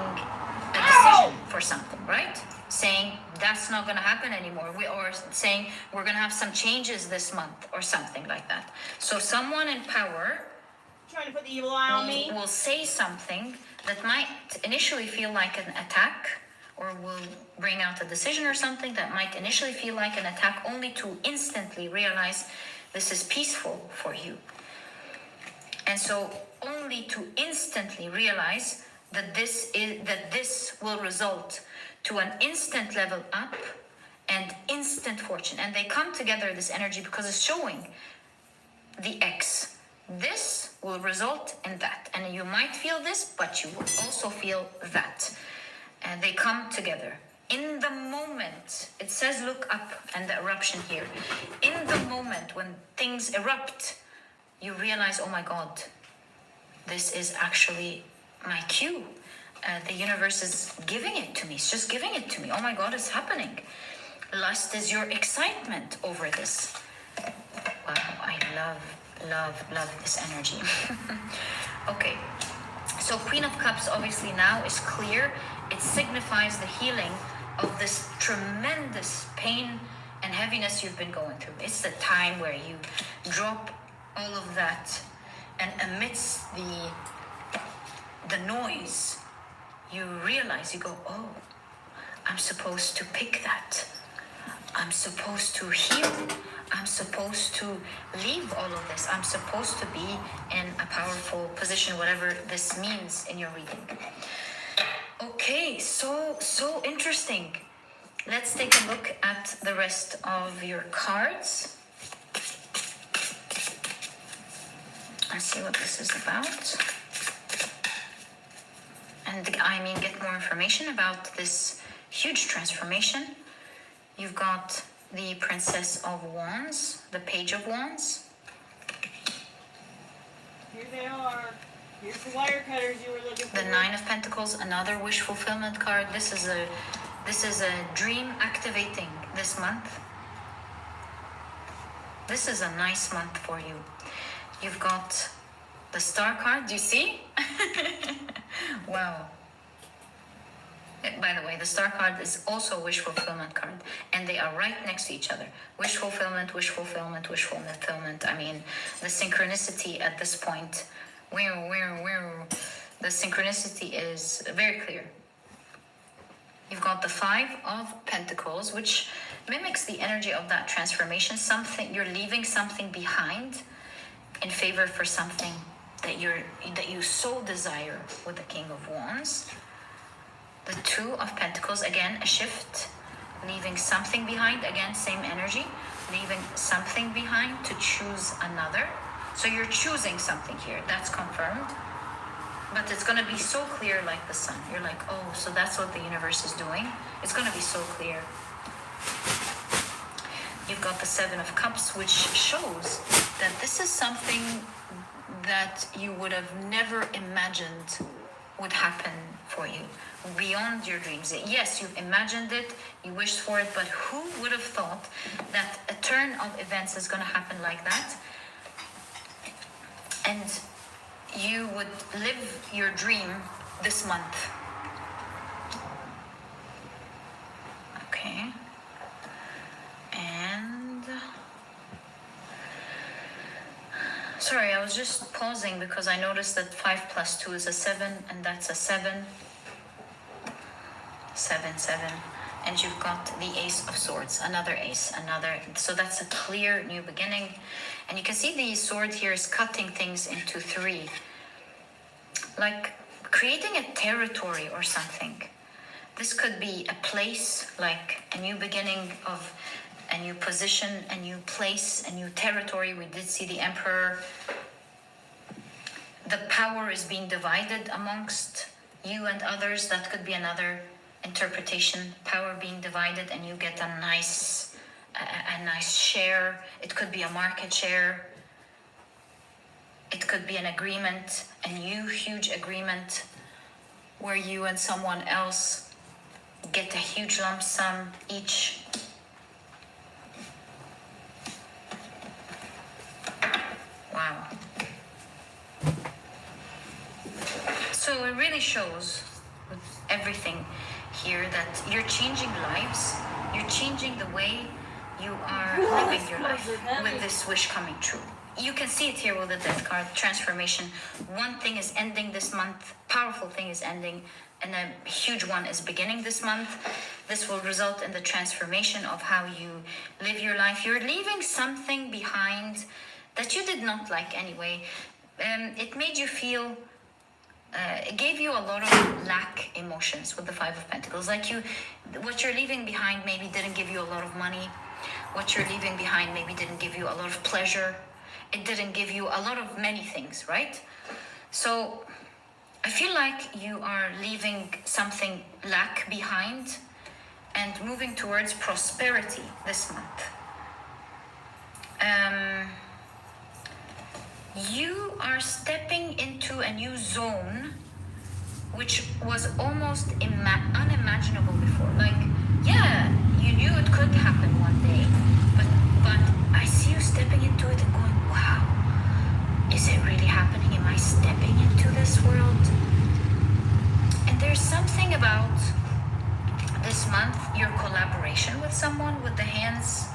a decision for something, right? Saying that's not going to happen anymore, or saying we're going to have some changes this month or something like that. So someone in power Trying to put the evil eye on me. will say something that might initially feel like an attack, or will bring out a decision or something that might initially feel like an attack, only to instantly realize this is peaceful for you. And so only to instantly realize that this will result to an instant level up and instant fortune. And they come together, this energy, because it's showing the X. This will result in that. And you might feel this, but you will also feel that. And they come together. In the moment, it says look up, and the eruption here. In the moment when things erupt, you realize, oh my God, this is actually my cue. The universe is giving it to me. It's just giving it to me. Oh my God, it's happening. Lust is your excitement over this. Wow, I love this energy. Okay, so Queen of Cups obviously now is clear. It signifies the healing of this tremendous pain and heaviness you've been going through. It's the time where you drop all of that, and amidst the noise, you realize, you go, oh, I'm supposed to pick that. I'm supposed to heal. I'm supposed to leave all of this. I'm supposed to be in a powerful position, whatever this means in your reading. Okay, so interesting. Let's take a look at the rest of your cards and see what this is about. And get more information about this huge transformation. You've got the Princess of Wands, the Page of Wands. Here they are. Here's the wire cutters you were looking for. The Nine of Pentacles, another wish fulfillment card. This is a dream activating this month. This is a nice month for you. You've got the Star card. Do you see? Wow. By the way, the Star card is also a wish fulfillment card, and they are right next to each other. Wish fulfillment, wish fulfillment, wish fulfillment. I mean, the synchronicity at this point, the synchronicity is very clear. You've got the Five of Pentacles, which mimics the energy of that transformation. Something, you're leaving something behind in favor for something that you so desire with the King of Wands. The Two of Pentacles, again, a shift, leaving something behind, again, same energy, leaving something behind to choose another. So you're choosing something here, that's confirmed. But it's going to be so clear like the sun. You're like, oh, so that's what the universe is doing. It's going to be so clear. You've got the Seven of Cups, which shows that this is something that you would have never imagined would happen for you beyond your dreams. Yes, you've imagined it, you wished for it, but who would have thought that a turn of events is going to happen like that? And you would live your dream this month. Okay. And sorry, I was just pausing because I noticed that 5 plus 2 is a 7, and that's a 7. 7, 7. And you've got the Ace of Swords, another ace, another. So that's a clear new beginning. And you can see the sword here is cutting things into 3. Like creating a territory or something. This could be a place, like a new beginning of a new position, a new place, a new territory. We did see the Emperor. The power is being divided amongst you and others. That could be another interpretation. Power being divided, and you get a nice share. It could be a market share. It could be an agreement, a new huge agreement where you and someone else get a huge lump sum each. Wow. So it really shows with everything here that you're changing lives. You're changing the way you are living your life with this wish coming true. You can see it here with the Death card, transformation. One thing is ending this month, powerful thing is ending, and a huge one is beginning this month. This will result in the transformation of how you live your life. You're leaving something behind that you did not like anyway. It made you feel, it gave you a lot of lack emotions with the 5 of Pentacles. Like what you're leaving behind maybe didn't give you a lot of money. What you're leaving behind maybe didn't give you a lot of pleasure. It didn't give you a lot of many things, right? So I feel like you are leaving something lack behind and moving towards prosperity this month. You are stepping into a new zone which was almost unimaginable before. Like, yeah, you knew it could happen one day, but I see you stepping into it and going, wow, is it really happening? Am I stepping into this world? And there's something about this month, your collaboration with someone with the hands.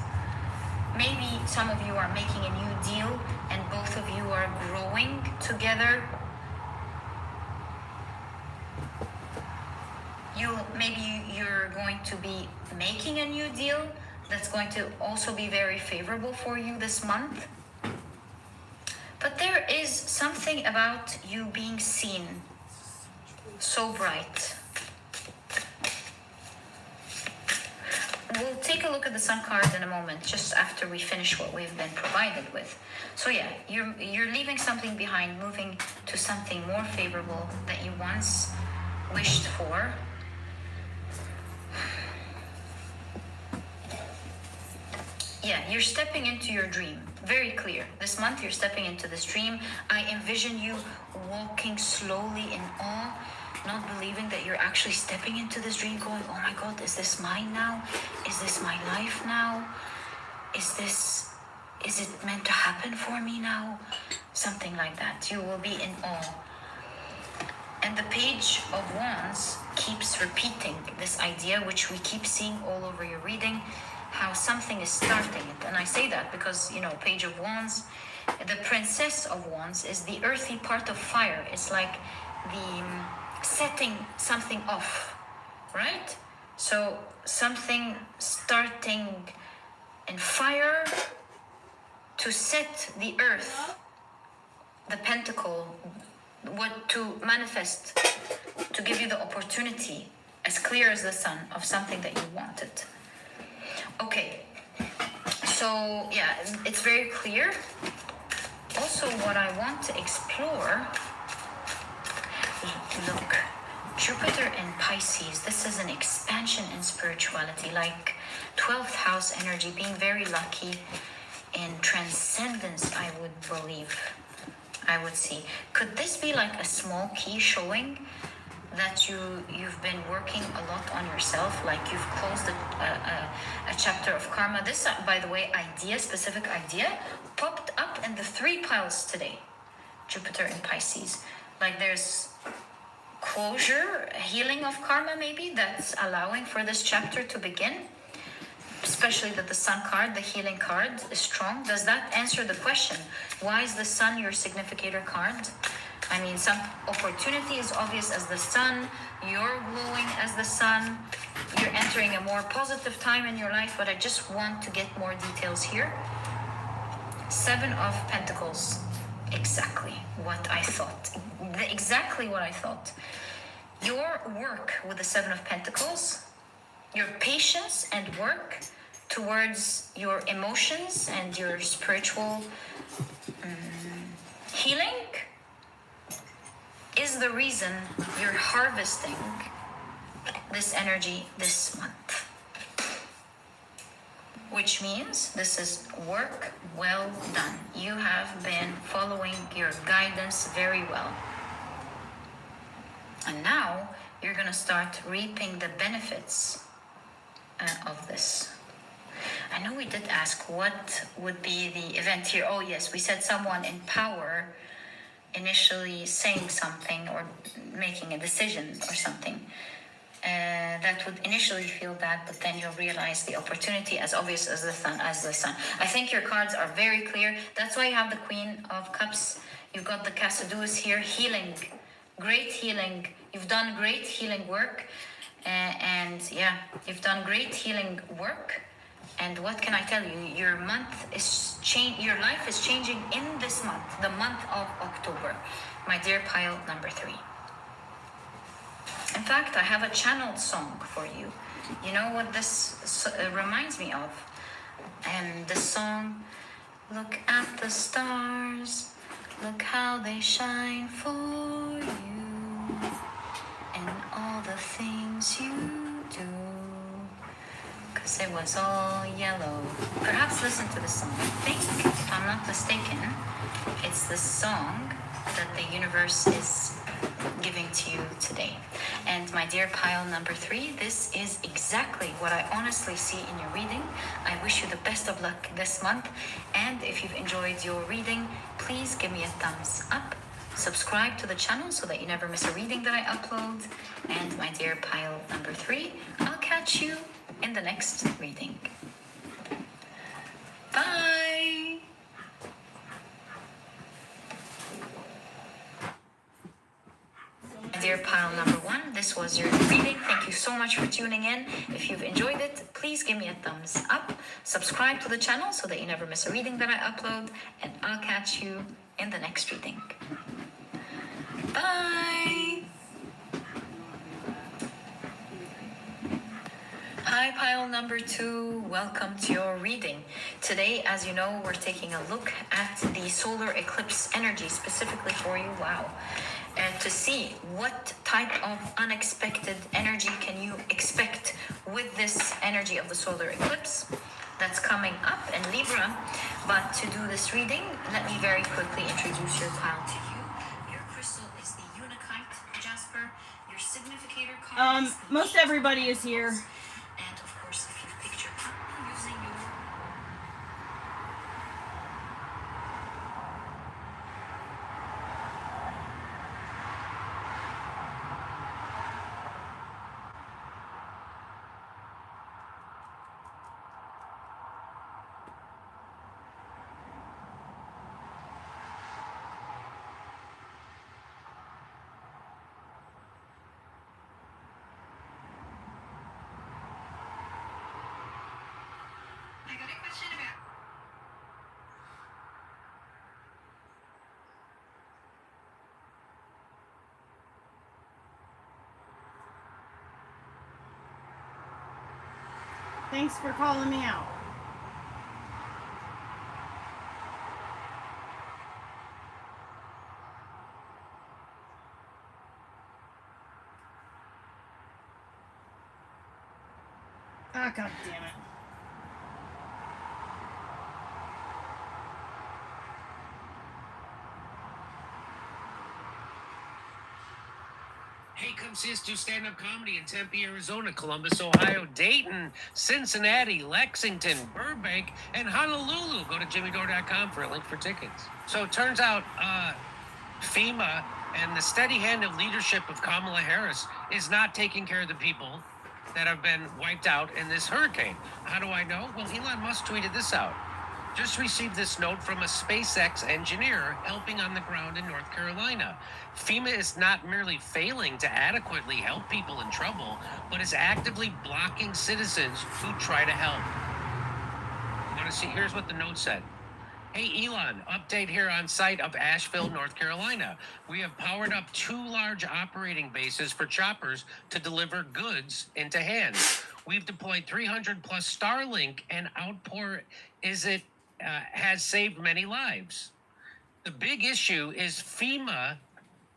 Maybe some of you are making a new deal and both of you are growing together. Maybe you're going to be making a new deal that's going to also be very favorable for you this month. But there is something about you being seen so bright. We'll take a look at the Sun card in a moment, just after we finish what we've been provided with. So yeah, you're leaving something behind, moving to something more favorable that you once wished for. Yeah, you're stepping into your dream. Very clear. This month you're stepping into this dream. I envision you walking slowly in awe, not believing that you're actually stepping into this dream, going, oh my God, is this mine now? Is this my life now? Is it meant to happen for me now? Something like that. You will be in awe. And the Page of Wands keeps repeating this idea, which we keep seeing all over your reading, how something is starting it. And I say that because, Page of Wands, the Princess of Wands is the earthy part of fire. It's like the setting something off, right? So something starting in fire to set the earth, the pentacle, what to manifest, to give you the opportunity, as clear as the sun, of something that you wanted. Okay, so yeah, it's very clear. Also, what I want to explore, look, Jupiter in Pisces, this is an expansion in spirituality, like 12th house energy, being very lucky in transcendence, I would believe, I would see. Could this be like a small key showing that you've been working a lot on yourself, like you've closed a chapter of karma. This, by the way, specific idea, popped up in the 3 piles today. Jupiter in Pisces. Like there's closure, healing of karma maybe, that's allowing for this chapter to begin. Especially that the Sun card, the healing card, is strong. Does that answer the question? Why is the Sun your significator card? I mean, some opportunity is obvious as the Sun. You're glowing as the Sun. You're entering a more positive time in your life, but I just want to get more details here. 7 of Pentacles. Exactly what I thought. Exactly what I thought. Your work with the 7 of Pentacles, your patience and work towards your emotions and your spiritual healing is the reason you're harvesting this energy this month. Which means this is work well done. You have been following your guidance very well. And now you're going to start reaping the benefits of this. I know we did ask what would be the event here. Oh yes, we said someone in power initially saying something or making a decision or something. That would initially feel bad, but then you'll realize the opportunity as obvious as the sun. I think your cards are very clear. That's why you have the Queen of Cups. You've got the Casadous here, healing, great healing. You've done great healing work, and yeah, you've done great healing work. And what can I tell you? Your month is your life is changing in this month, the month of October, my dear pile number 3. In fact, I have a channeled song for you. You know what this reminds me of? And the song, look at the stars, look how they shine for you, and all the things you do. Because it was all yellow. Perhaps listen to the song. I think, if I'm not mistaken, it's the song that the universe is giving to you today. And my dear pile number 3, this is exactly what I honestly see in your reading. I wish you the best of luck this month. And if you've enjoyed your reading, please give me a thumbs up. Subscribe to the channel so that you never miss a reading that I upload. And my dear pile number 3, I'll catch you in the next reading. Bye! Dear pile number 1, this was your reading. Thank you so much for tuning in. If you've enjoyed it, please give me a thumbs up. Subscribe to the channel so that you never miss a reading that I upload. And I'll catch you in the next reading. Bye! Hi, pile number 2. Welcome to your reading. Today, as you know, we're taking a look at the solar eclipse energy specifically for you. Wow. And to see what type of unexpected energy can you expect with this energy of the solar eclipse that's coming up in Libra. But to do this reading, let me very quickly introduce your pile to you. Your crystal is the Unakite Jasper. Your significator card is the Most everybody is here. And of course, if you've picked your partner using your Thanks for calling me out. Ah, God damn it. Hey, come see us do stand-up comedy in Tempe, Arizona, Columbus, Ohio, Dayton, Cincinnati, Lexington, Burbank, and Honolulu. Go to jimmydore.com for a link for tickets. So it turns out FEMA and the steady hand of leadership of Kamala Harris is not taking care of the people that have been wiped out in this hurricane. How do I know? Well, Elon Musk tweeted this out. Just received this note from a SpaceX engineer helping on the ground in North Carolina. FEMA is not merely failing to adequately help people in trouble, but is actively blocking citizens who try to help. You want to see? Here's what the note said. Hey, Elon, update here on site of Asheville, North Carolina. We have powered up 2 large operating bases for choppers to deliver goods into hands. We've deployed 300 plus Starlink, and outpour has saved many lives. The big issue is FEMA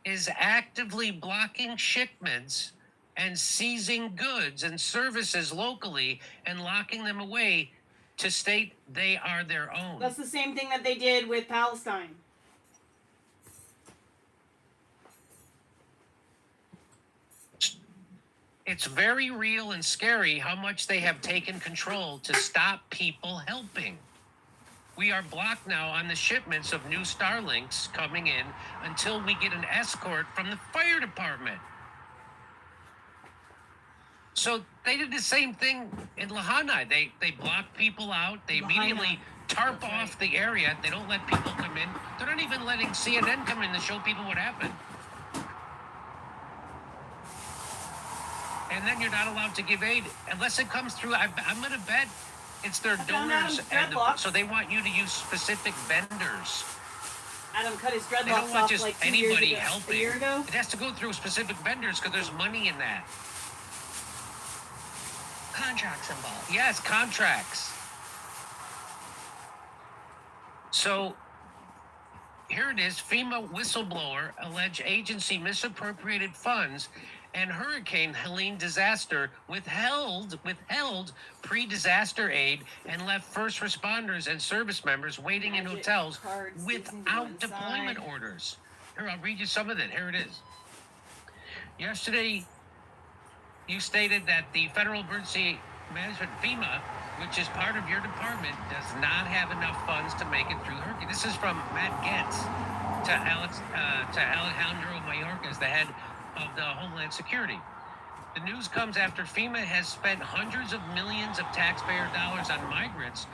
is actively blocking shipments and seizing goods and services locally and locking them away to state they are their own. That's the same thing that they did with Palestine. It's very real and scary how much they have taken control to stop people helping. We are blocked now on the shipments of new Starlinks coming in until we get an escort from the fire department. So they did the same thing in Lahaina. They block people out. They immediately tarp off the area. They don't let people come in. They're not even letting CNN come in to show people what happened. And then you're not allowed to give aid unless it comes through. I'm going to bet it's their donors. So they want you to use specific vendors. Adam cut his dreadlocks They don't want off just like 2 anybody years ago. helping. A year ago? It has to go through specific vendors because there's money in that. Contracts involved. Yes, contracts. So here it is. FEMA whistleblower allege agency misappropriated funds and Hurricane Helene disaster withheld pre-disaster aid and left first responders and service members waiting in hotels without deployment orders. Here, I'll read you some of it. Here it is. Yesterday, you stated that the Federal Emergency Management, FEMA, which is part of your department, does not have enough funds to make it through the hurricane. This is from Matt Getz to Alejandro Mayorkas, the head of the Homeland Security. The news comes after FEMA has spent hundreds of millions of taxpayer dollars on migrants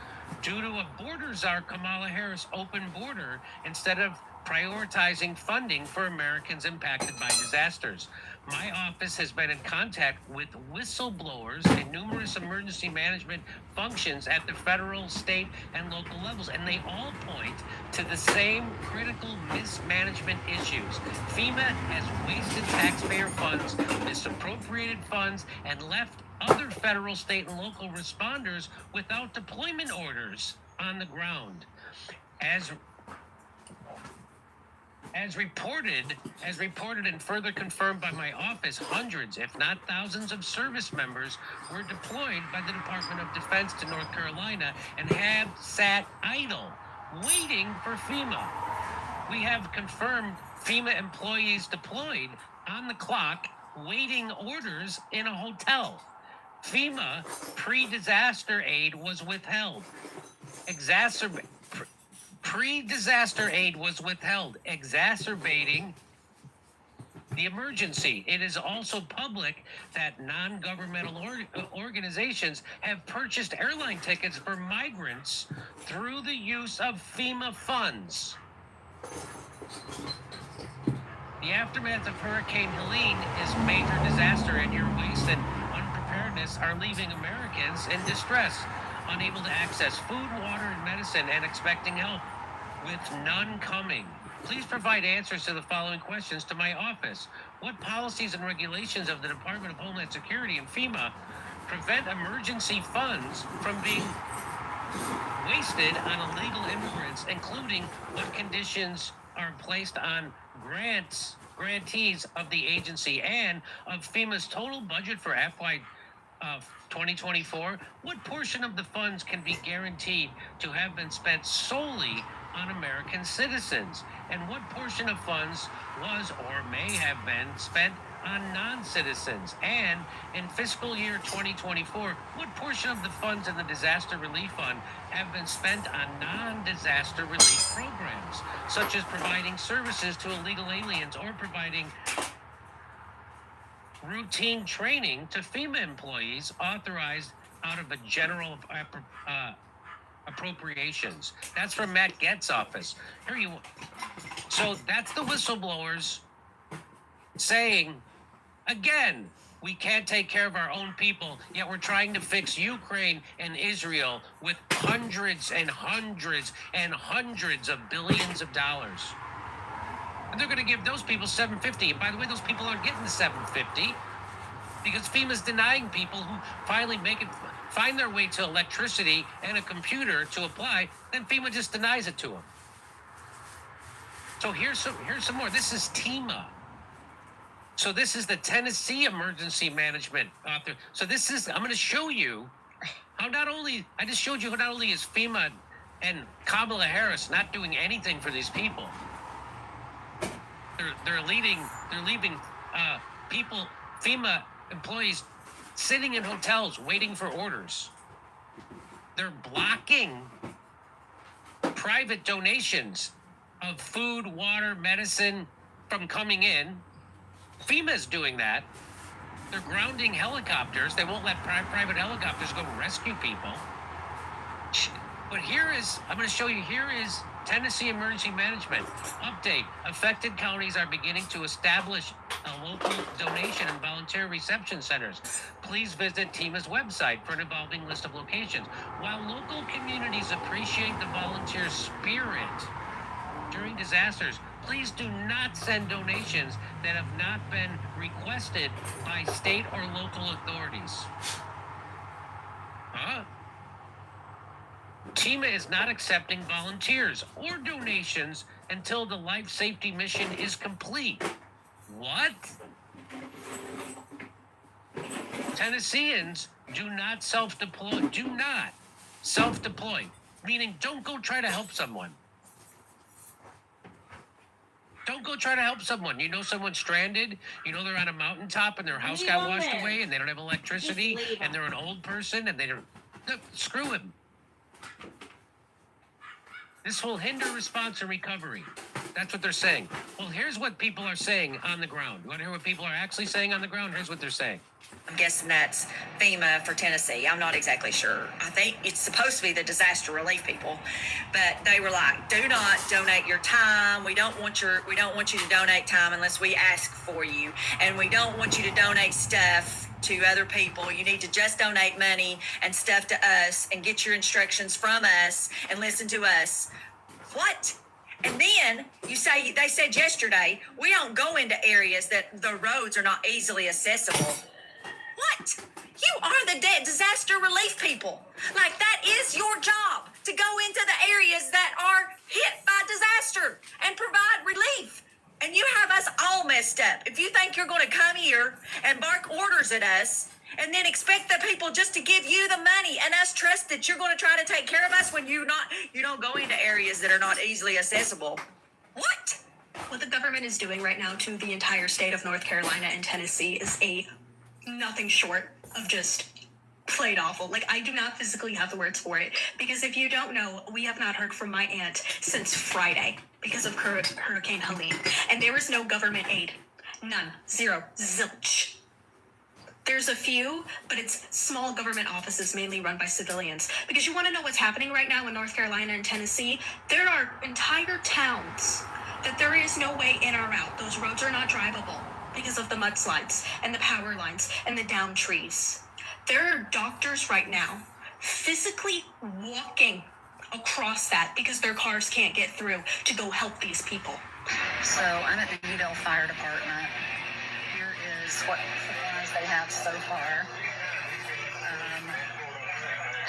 due to a border czar Kamala Harris open border instead of prioritizing funding for Americans impacted by disasters. My office has been in contact with whistleblowers in numerous emergency management functions at the federal, state, and local levels, and they all point to the same critical mismanagement issues. FEMA has wasted taxpayer funds, misappropriated funds, and left other federal, state, and local responders without deployment orders on the ground. As reported and further confirmed by my office, hundreds, if not thousands of service members were deployed by the Department of Defense to North Carolina and have sat idle, waiting for FEMA. We have confirmed FEMA employees deployed on the clock, waiting orders in a hotel. FEMA pre-disaster aid was withheld. Pre-disaster aid was withheld, exacerbating the emergency. It is also public that non-governmental organizations have purchased airline tickets for migrants through the use of FEMA funds. The aftermath of Hurricane Helene is major disaster, and your waste and unpreparedness are leaving Americans in distress, unable to access food, water, and medicine, and expecting help, with none coming. Please provide answers to the following questions to my office. What policies and regulations of the Department of Homeland Security and FEMA prevent emergency funds from being wasted on illegal immigrants, including what conditions are placed on grantees of the agency and of FEMA's total budget for FY 2024? What portion of the funds can be guaranteed to have been spent solely on American citizens? And what portion of funds was or may have been spent on non-citizens? And in fiscal year 2024, what portion of the funds in the Disaster Relief Fund have been spent on non-disaster relief programs, such as providing services to illegal aliens or providing routine training to FEMA employees authorized out of a general appropriations? That's from Matt Getz's office. So that's the whistleblowers saying, again, we can't take care of our own people, yet we're trying to fix Ukraine and Israel with hundreds and hundreds and hundreds of billions of dollars. And they're going to give those people $750. And by the way, those people aren't getting the $750 because FEMA's denying people who finally find their way to electricity and a computer to apply. Then FEMA just denies it to them. So here's some more. This is TEMA. So this is the Tennessee Emergency Management Author. So I'm going to show you how I just showed you how not only is FEMA and Kamala Harris not doing anything for these people. They're leaving FEMA employees sitting in hotels waiting for orders. They're blocking private donations of food, water, medicine from coming in. FEMA's doing that. They're grounding helicopters. They won't let private helicopters go rescue people. But I'm going to show you, here is Tennessee Emergency Management update. Affected counties are beginning to establish a local donation and volunteer reception centers. Please visit TEMA's website for an evolving list of locations. While local communities appreciate the volunteer spirit during disasters, please do not send donations that have not been requested by state or local authorities. TEMA is not accepting volunteers or donations until the life safety mission is complete. What? Tennesseans do not self-deploy. Do not self-deploy. Meaning, don't go try to help someone. Don't go try to help someone. You know someone's stranded. You know they're on a mountaintop and their house got washed away and they don't have electricity and they're an old person and they don't. Screw him. This will hinder response and recovery. That's what they're saying. Well, here's what people are saying on the ground. You want to hear what people are actually saying on the ground? Here's what they're saying. I'm guessing that's FEMA for Tennessee. I'm not exactly sure. I think it's supposed to be the disaster relief people, but they were like, "Do not donate your time. We don't want you to donate time unless we ask for you, and we don't want you to donate stuff to other people. You need to just donate money and stuff to us and get your instructions from us and listen to us." What? And then they said yesterday, we don't go into areas that the roads are not easily accessible. What? You are the disaster relief people. Like, that is your job, to go into the areas that are hit by disaster and provide relief. And you have us all messed up. If you think you're going to come here and bark orders at us and then expect the people just to give you the money and us trust that you're going to try to take care of us when you don't go into areas that are not easily accessible. What? What the government is doing right now to the entire state of North Carolina and Tennessee is nothing short of just played awful. Like, I do not physically have the words for it, because if you don't know, we have not heard from my aunt since Friday because of Hurricane Helene, and there is no government aid. None. Zero. Zilch. There's a few, but it's small government offices mainly run by civilians. Because you want to know what's happening right now in North Carolina and Tennessee? There are entire towns that there is no way in or out. Those roads are not drivable because of the mudslides and the power lines and the downed trees. There are doctors right now physically walking across that because their cars can't get through to go help these people. So I'm at the Udall Fire Department. Here is what supplies they have so far.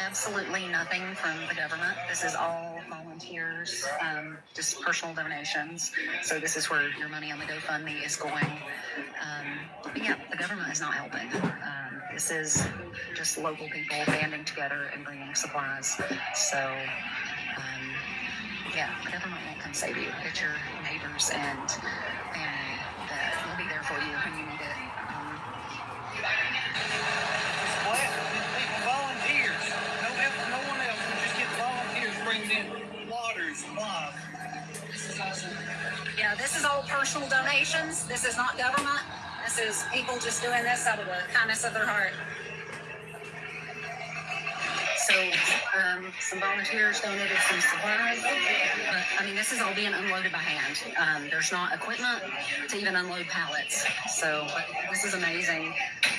Absolutely nothing from the government. This is all volunteers, just personal donations. So this is where your money on the GoFundMe is going. But yeah, the government is not helping. This is just local people banding together and bringing supplies. So yeah, the government won't come save you. It's your neighbors and family that will be there for you when you need it. personal donations. This is not government. This is people just doing this out of the kindness of their heart. So some volunteers donated some supplies. But, I mean, this is all being unloaded by hand. There's not equipment to even unload pallets. So this is amazing.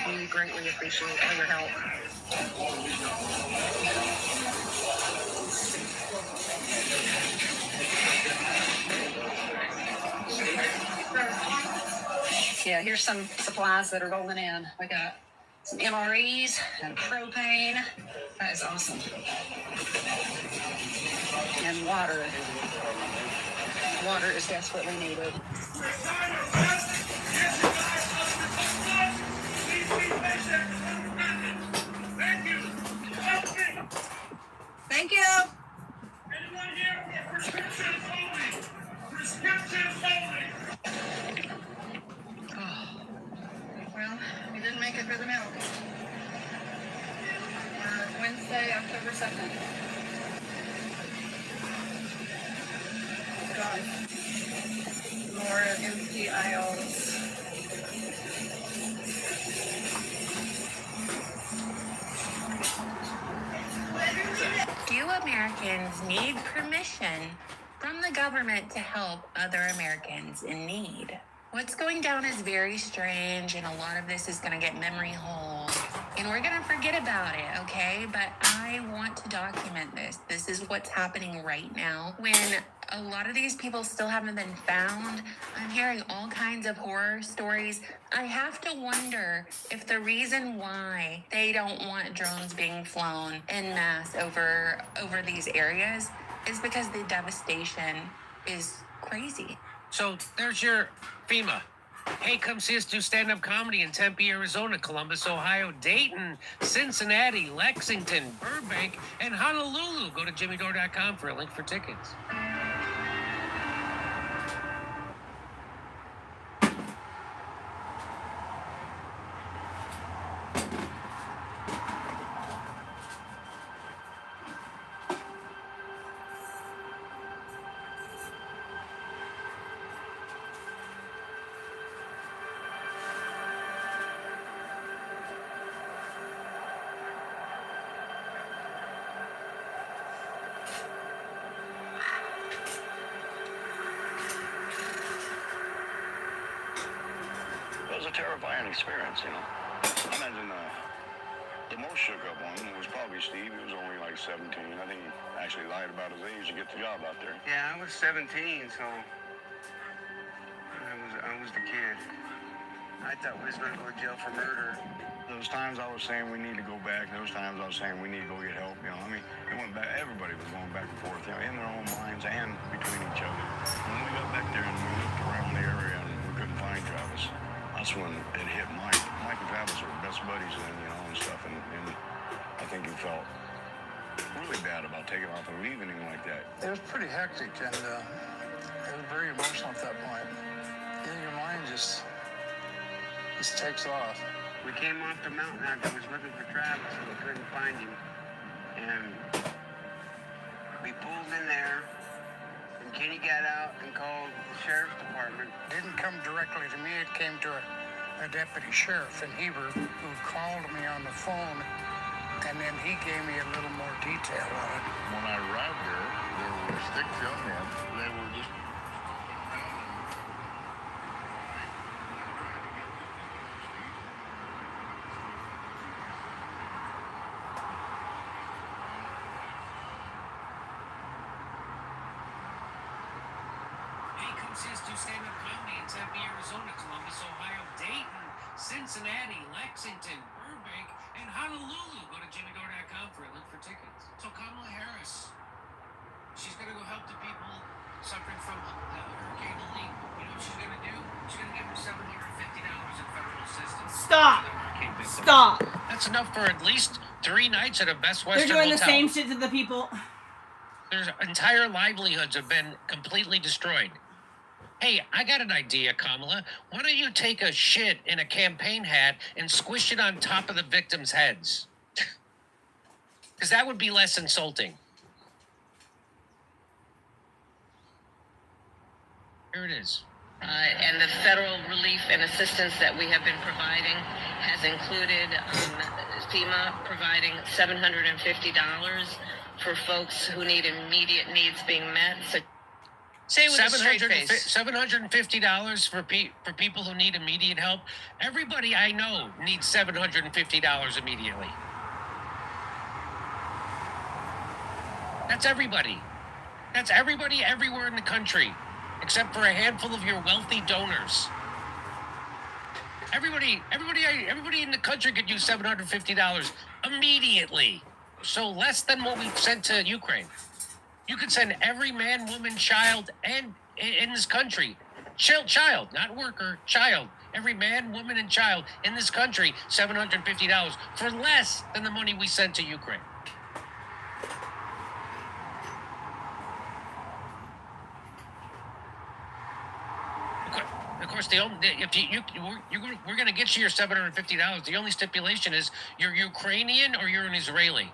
We greatly appreciate all your help. Yeah, here's some supplies that are rolling in. We got some MREs and propane. That is awesome. And water. Water is desperately needed. Thank you. Anyone here for prescriptions only? Prescriptions only. Well, we didn't make it for the milk. Wednesday, October 2nd. God. More empty aisles. Do Americans need permission from the government to help other Americans in need? What's going down is very strange, and a lot of this is going to get memory hole, and we're going to forget about it, okay? But I want to document this. This is what's happening right now. When a lot of these people still haven't been found, I'm hearing all kinds of horror stories. I have to wonder if the reason why they don't want drones being flown en masse over these areas is because the devastation is crazy. So there's your FEMA. Hey, come see us do stand-up comedy in Tempe, Arizona, Columbus, Ohio, Dayton, Cincinnati, Lexington, Burbank, and Honolulu. Go to jimmydore.com for a link for tickets. It was a terrifying experience, you know. I imagine the most shook up one was probably Steve. He was only like 17. I think he actually lied about his age to get the job out there. Yeah, I was 17, so I was the kid. I thought we was going to go to jail for murder. Those times I was saying we need to go back. Those times I was saying we need to go get help. You know, I mean, it went back. Everybody was going back and forth, you know, in their own minds and between each other. When we got back there and we looked around the area and we couldn't find Travis, that's when it hit Mike. Mike and Travis were best buddies then, you know, and stuff. And I think he felt really bad about taking off and leaving him like that. It was pretty hectic, and it was very emotional at that point. Then your mind just takes off. We came off the mountain after we was looking for Travis and we couldn't find him. And we pulled in there and Kenny got out and called the sheriff's department. It didn't come directly to me, it came to a deputy sheriff in Heber who called me on the phone, and then he gave me a little more detail on it. When I arrived there were 6 young men. They were just... Hey, come see us do stand-up comedy in Tempe, Arizona, Columbus, Ohio, Dayton, Cincinnati, Lexington, Burbank, and Honolulu. Go to jimmydore.com for a link for tickets. So Kamala Harris, she's going to go help the people suffering from Hurricane Helene. You know what she's going to do? She's going to give them $750 in federal assistance. Stop. Hurricane victims. Stop. That's enough for at least 3 nights at a Best Western They're doing the hotel. same shit to the people. Their entire livelihoods have been completely destroyed. Hey, I got an idea, Kamala. Why don't you take a shit in a campaign hat and squish it on top of the victims' heads? Because that would be less insulting. Here it is. And the federal relief and assistance that we have been providing has included FEMA providing $750 for folks who need immediate needs being met. So Say it with a straight face. $750 for people who need immediate help. Everybody I know needs $750 immediately. That's everybody. That's everybody everywhere in the country, except for a handful of your wealthy donors. Everybody in the country could use $750 immediately. So less than what we've sent to Ukraine. You could send every man, woman, child, and in this country, child, not worker, child, every man, woman, and child in this country, $750 for less than the money we sent to Ukraine. Of course, we're going to get you your $750. The only stipulation is you're Ukrainian or you're an Israeli.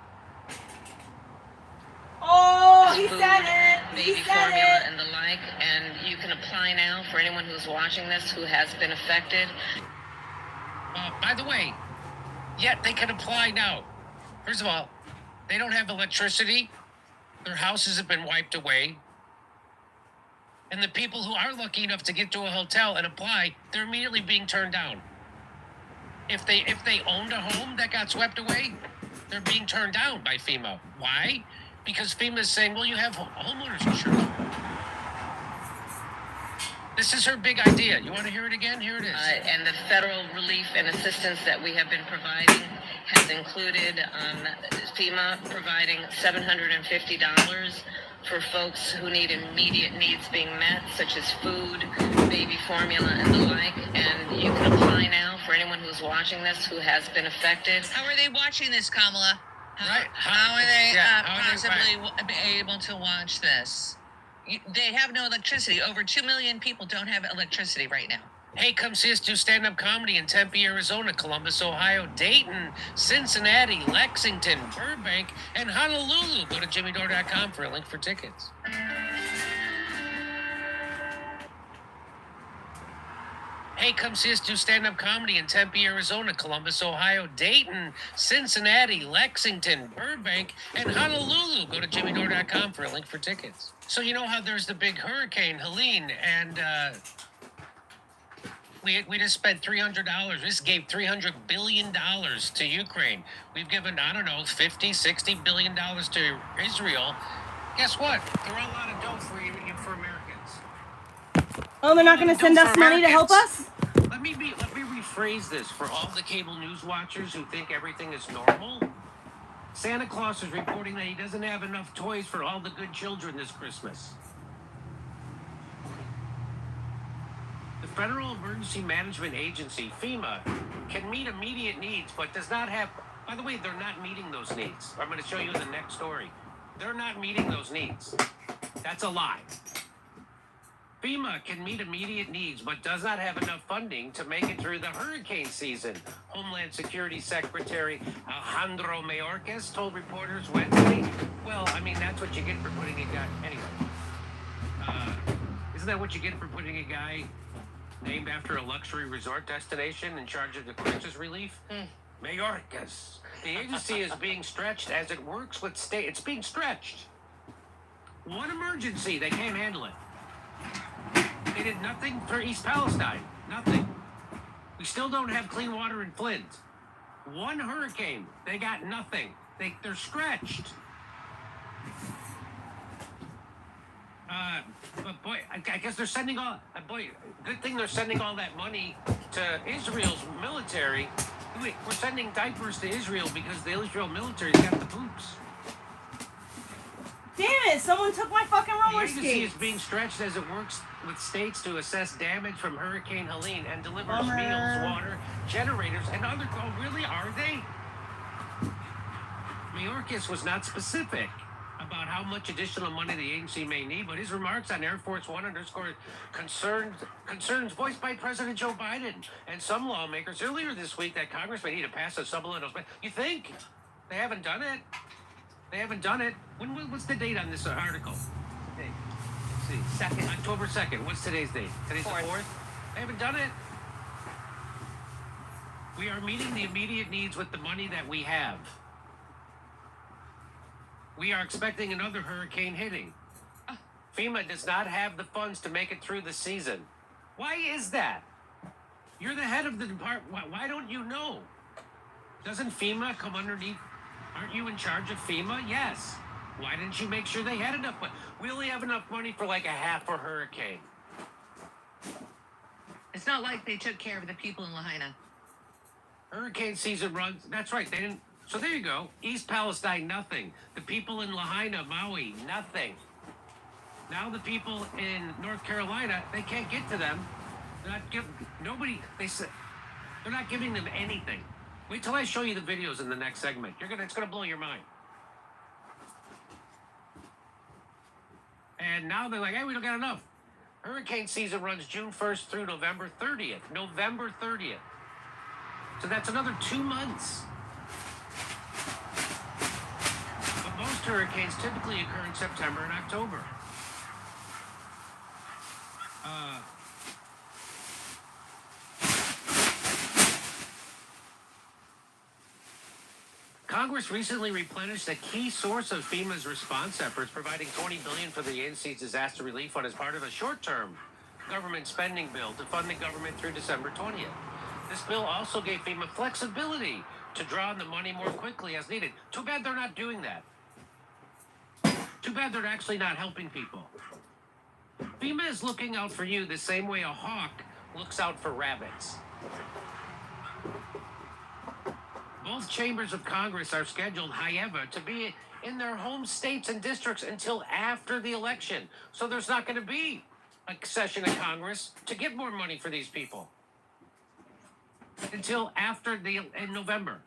Oh, he food, said it. He baby said formula, it. and the like. And you can apply now for anyone who's watching this who has been affected. By the way, yet they can apply now. First of all, they don't have electricity. Their houses have been wiped away. And the people who are lucky enough to get to a hotel and apply, they're immediately being turned down. If they owned a home that got swept away, they're being turned down by FEMA. Why? Because FEMA is saying, well, you have homeowners insurance. This is her big idea. You want to hear it again? Here it is. And the federal relief and assistance that we have been providing has included FEMA providing $750 for folks who need immediate needs being met, such as food, baby formula, and the like. And you can apply now for anyone who's watching this who has been affected. How are they watching this, Kamala? Right. How are they How are they able to watch this? They have no electricity. Over 2 million people don't have electricity right now. Hey, come see us do stand-up comedy in Tempe, Arizona, Columbus, Ohio, Dayton, Cincinnati, Lexington, Burbank, and Honolulu. Go to jimmydore.com for a link for tickets. Hey, come see us do stand-up comedy in Tempe, Arizona, Columbus, Ohio, Dayton, Cincinnati, Lexington, Burbank, and Honolulu. Go to jimmydore.com for a link for tickets. So you know how there's the big hurricane, Helene, and we just spent $300. We just gave $300 billion to Ukraine. We've given, I don't know, $50-60 billion to Israel. Guess what? Throw a lot of dough for Americans. Oh, they're not going to send us money to help us? Let me rephrase this for all the cable news watchers who think everything is normal. Santa Claus is reporting that he doesn't have enough toys for all the good children this Christmas. The Federal Emergency Management Agency, FEMA, can meet immediate needs, but does not have... By the way, they're not meeting those needs. I'm going to show you in the next story. They're not meeting those needs. That's a lie. FEMA can meet immediate needs, but does not have enough funding to make it through the hurricane season. Homeland Security Secretary Alejandro Mayorkas told reporters Wednesday. Well, I mean, that's what you get for putting a guy... Anyway. Isn't that what you get for putting a guy named after a luxury resort destination in charge of the crisis relief? Mayorkas. The agency is being stretched as it works with state. It's being stretched. One emergency, they can't handle it. They did nothing for East Palestine. Nothing. We still don't have clean water in Flint. One hurricane, they got nothing. They're stretched. But boy, I guess they're sending all... good thing they're sending all that money to Israel's military. Wait, we're sending diapers to Israel because the Israel military's got the poops. Damn it, someone took my fucking roller skates. The agency is being stretched as it works with states to assess damage from Hurricane Helene and delivers meals, water, generators, and other... Oh, really? Are they? Mayorkas was not specific about how much additional money the agency may need, but his remarks on Air Force One underscored concerns voiced by President Joe Biden and some lawmakers earlier this week that Congress may need to pass a supplemental... You think? They haven't done it? They haven't done it. What's the date on this article? see. October 2nd. What's today's date? Today's the 4th? They haven't done it. We are meeting the immediate needs with the money that we have. We are expecting another hurricane hitting. FEMA does not have the funds to make it through the season. Why is that? You're the head of the department. Why don't you know? Doesn't FEMA come underneath? Aren't you in charge of FEMA? Yes. Why didn't you make sure they had enough money? We only have enough money for like a half a hurricane. It's not like they took care of the people in Lahaina. Hurricane season runs. That's right. They didn't. So there you go. East Palestine, nothing. The people in Lahaina, Maui, nothing. Now the people in North Carolina, they can't get to them. Nobody. They said they're not giving them anything. Wait till I show you the videos in the next segment. It's gonna blow your mind. And now they're like, hey, we don't got enough. Hurricane season runs June 1st through November 30th. November 30th. So that's another 2 months. But most hurricanes typically occur in September and October. Congress recently replenished a key source of FEMA's response efforts, providing $20 billion for the agency's disaster relief fund as part of a short-term government spending bill to fund the government through December 20th. This bill also gave FEMA flexibility to draw on the money more quickly as needed. Too bad they're not doing that. Too bad they're actually not helping people. FEMA is looking out for you the same way a hawk looks out for rabbits. Both chambers of Congress are scheduled, however, to be in their home states and districts until after the election. So there's not going to be a session of Congress to get more money for these people until after in November.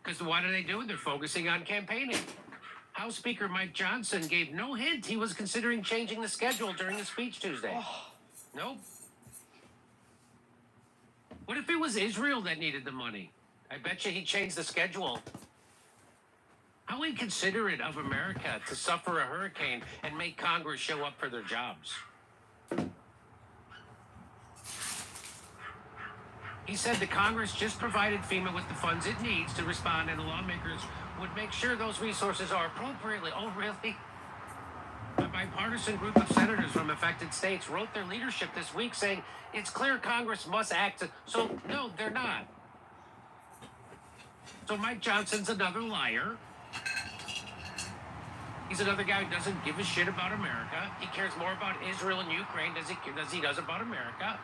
Because what do? They're focusing on campaigning. House Speaker Mike Johnson gave no hint he was considering changing the schedule during the speech Tuesday. Nope. What if it was Israel that needed the money? I bet you he'd change the schedule. How inconsiderate of America to suffer a hurricane and make Congress show up for their jobs. He said the Congress just provided FEMA with the funds it needs to respond, and the lawmakers would make sure those resources are appropriately. Oh, really? A bipartisan group of senators from affected states wrote their leadership this week saying it's clear Congress must act. So, no, they're not. So Mike Johnson's another liar. He's another guy who doesn't give a shit about America. He cares more about Israel and Ukraine as he does about America.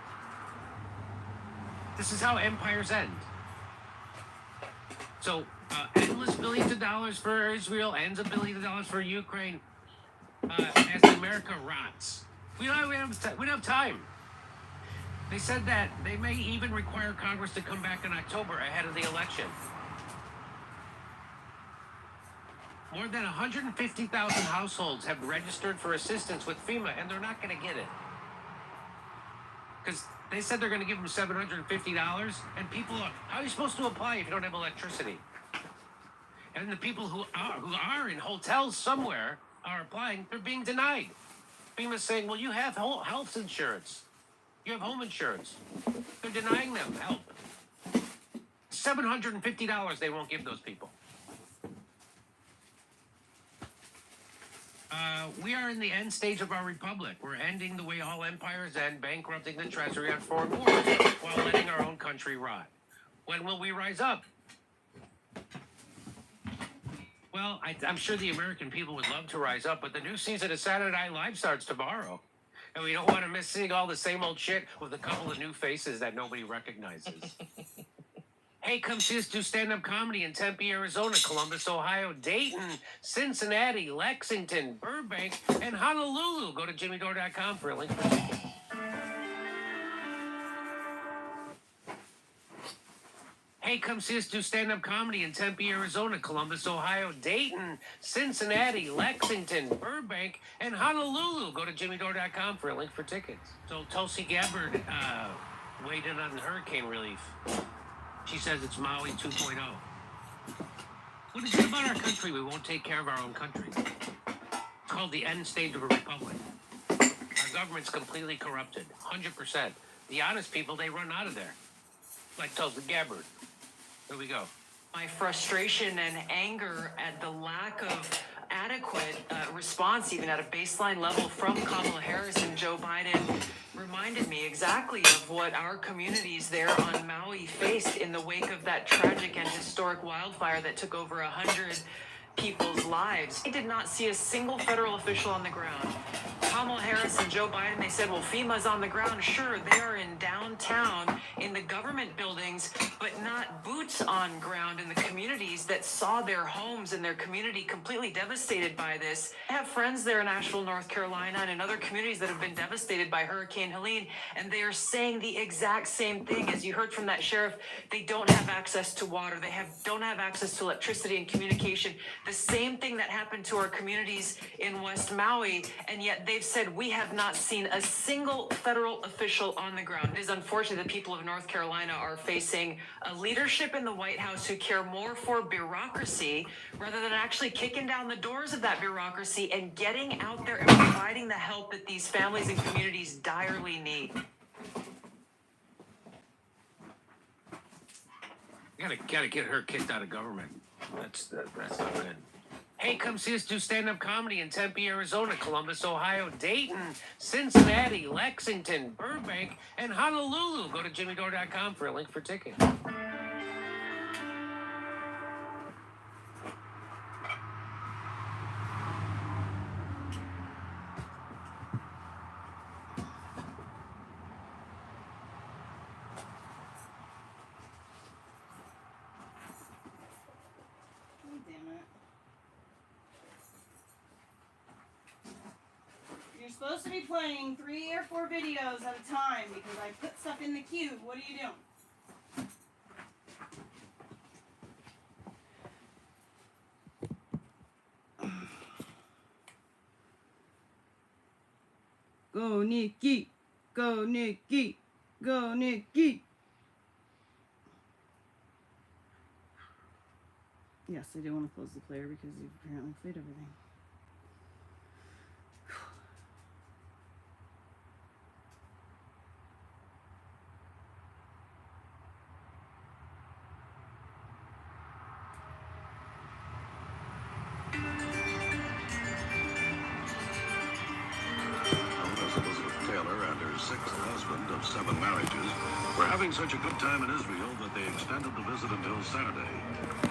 This is how empires end. So, endless billions of dollars for Israel, ends of billions of dollars for Ukraine, as America rots. We don't have time. They said that they may even require Congress to come back in October ahead of the election. More than 150,000 households have registered for assistance with FEMA, and they're not going to get it. Because they said they're going to give them $750, and people are, how are you supposed to apply if you don't have electricity? And the people who are in hotels somewhere are applying, they're being denied. FEMA's saying, well, you have health insurance. You have home insurance. They're denying them help. $750 they won't give those people. We are in the end stage of our republic. We're ending the way all empires end, bankrupting the treasury on foreign wars while letting our own country rot. When will we rise up? Well, I'm sure the American people would love to rise up, but the new season of Saturday Night Live starts tomorrow. And we don't want to miss seeing all the same old shit with a couple of new faces that nobody recognizes. Hey, come see us do stand-up comedy in Tempe, Arizona, Columbus, Ohio, Dayton, Cincinnati, Lexington, Burbank, and Honolulu. Go to jimmydore.com for a link for tickets. Hey, come see us do stand-up comedy in Tempe, Arizona, Columbus, Ohio, Dayton, Cincinnati, Lexington, Burbank, and Honolulu. Go to jimmydore.com for a link for tickets. So Tulsi Gabbard weighed in on hurricane relief. She says it's Maui 2.0. What is it about our country we won't take care of our own country? called the end state of a republic. Our government's completely corrupted, 100%. The honest people, they run out of there. Like Tulsi Gabbard. Here we go. My frustration and anger at the lack of adequate response, even at a baseline level, from Kamala Harris and Joe Biden reminded me exactly of what our communities there on Maui faced in the wake of that tragic and historic wildfire that took over 100 people's lives. I did not see a single federal official on the ground. Kamala Harris and Joe Biden, they said, well, FEMA's on the ground. Sure, they are in downtown in the government buildings, but not boots on ground in the communities that saw their homes and their community completely devastated by this. I have friends there in Asheville, North Carolina, and in other communities that have been devastated by Hurricane Helene, and they are saying the exact same thing. As you heard from that sheriff, they don't have access to water. They don't have access to electricity and communication. The same thing that happened to our communities in West Maui, and yet they've said we have not seen a single federal official on the ground. It is unfortunate that people of North Carolina are facing a leadership in the White House who care more for bureaucracy rather than actually kicking down the doors of that bureaucracy and getting out there and providing the help that these families and communities direly need. Gotta get her kicked out of government. That's not good. Hey, come see us do stand-up comedy in Tempe, Arizona, Columbus, Ohio, Dayton, Cincinnati, Lexington, Burbank, and Honolulu. Go to jimmydore.com for a link for tickets. You're supposed to be playing 3 or 4 videos at a time because I put stuff in the queue. What are you doing? Go, Nikki. Go, Nikki. Go, Nikki. Yes, I do want to close the player because you've apparently played everything. Sixth husband of 7 marriages, were having such a good time in Israel that they extended the visit until Saturday.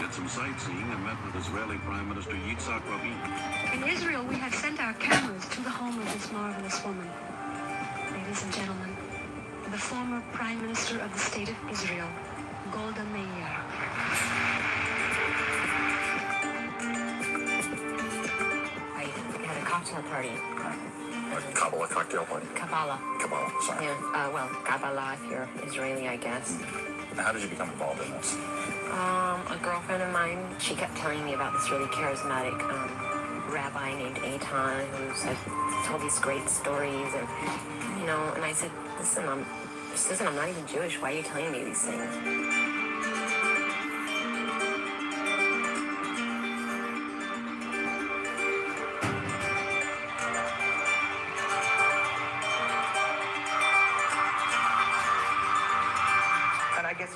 Did some sightseeing and met with Israeli Prime Minister Yitzhak Rabin. In Israel, we have sent our cameras to the home of this marvelous woman. Ladies and gentlemen, the former Prime Minister of the State of Israel, Golda Meir. I had a cocktail party. A Kabbalah cocktail party? Kabbalah. Kabbalah, sorry. Yeah, well, Kabbalah if you're Israeli, I guess. How did you become involved in this? A girlfriend of mine, she kept telling me about this really charismatic rabbi named Eitan who told these great stories, and and I said, listen, I'm not even Jewish. Why are you telling me these things?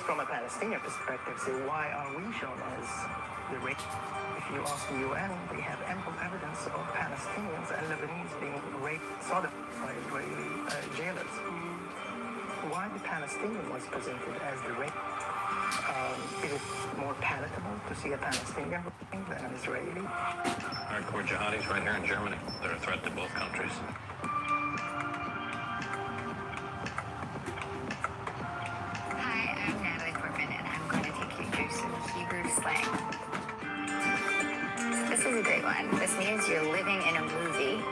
From a Palestinian perspective, say, why are we shown as the rich? If you ask the UN, they have ample evidence of Palestinians and Lebanese being raped, sodomised by Israeli jailers. Why the Palestinian was presented as the rape? Is it more palatable to see a Palestinian than an Israeli? Hardcore jihadis right here in Germany. They're a threat to both countries. This is a big one. This means you're living in a movie.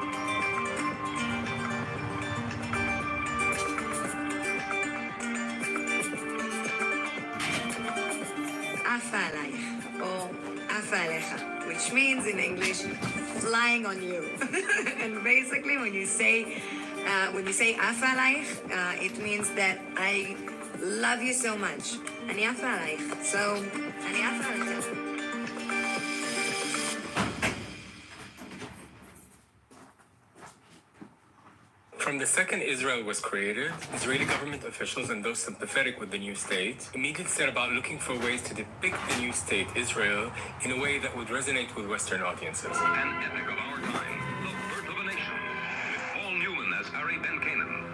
Afa alayich, or afa alecha, which means in English, flying on you. And basically, when you say afa alayich, it means that I love you so much. Ani afa alayich. So, ani afa alecha. From the second Israel was created, Israeli government officials and those sympathetic with the new state immediately set about looking for ways to depict the new state, Israel, in a way that would resonate with Western audiences. An epic of our time, The Birth of a Nation, with Paul Newman as Ari Ben Canaan,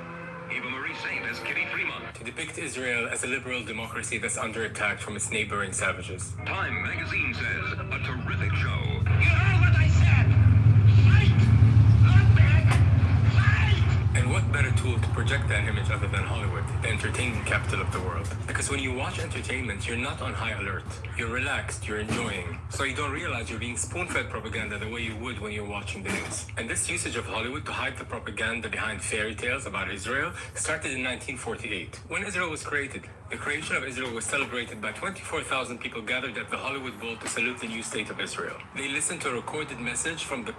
Eva Marie Saint as Kitty Fremont. To depict Israel as a liberal democracy that's under attack from its neighboring savages. Time magazine says, a terrific show. You heard what I said! Fight! Not beg! Fight! And what better tool to project that image other than Hollywood, the entertainment capital of the world? Because when you watch entertainment, you're not on high alert. You're relaxed, you're enjoying. So you don't realize you're being spoon-fed propaganda the way you would when you're watching the news. And this usage of Hollywood to hide the propaganda behind fairy tales about Israel started in 1948. When Israel was created, the creation of Israel was celebrated by 24,000 people gathered at the Hollywood Bowl to salute the new state of Israel. They listened to a recorded message from the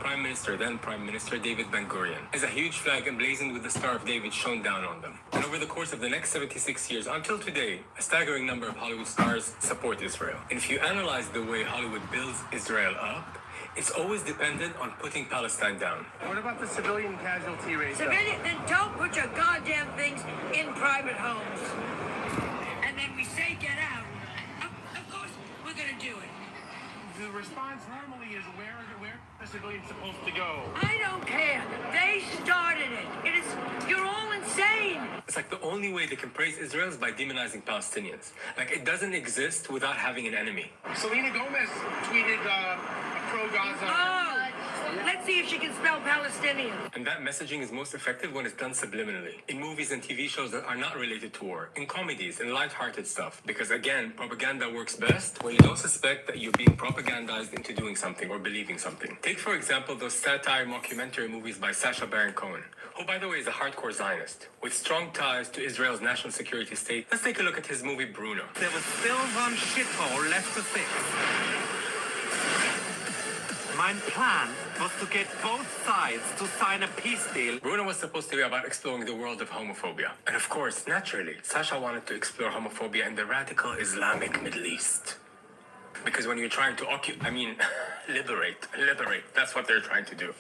then Prime Minister David Ben-Gurion, as a huge flag emblazoned with the Star of David shone down on them. And over the course of the next 76 years, until today, a staggering number of Hollywood stars support Israel. And if you analyze the way Hollywood builds Israel up, it's always dependent on putting Palestine down. What about the civilian casualty rate? Civilian, then don't put your goddamn things in private homes. And then we say get out. Of course, we're gonna do it. The response normally is where the civilian's supposed to go. I don't care. They started it. You're all insane. It's like the only way they can praise Israel is by demonizing Palestinians. Like, it doesn't exist without having an enemy. Selena Gomez tweeted a pro-Gaza. Oh, let's see if she can spell Palestinian. And that messaging is most effective when it's done subliminally. In movies and TV shows that are not related to war. In comedies and lighthearted stuff. Because again, propaganda works best when you don't suspect that you're being propagandized into doing something or believing something. Take, for example, those satire mockumentary movies by Sacha Baron Cohen, who, by the way, is a hardcore Zionist, with strong ties to Israel's national security state. Let's take a look at his movie Bruno. There was still one shithole left to fix. My plan was to get both sides to sign a peace deal. Bruno was supposed to be about exploring the world of homophobia. And of course, naturally, Sasha wanted to explore homophobia in the radical Islamic Middle East. Because when you're trying to liberate, that's what they're trying to do.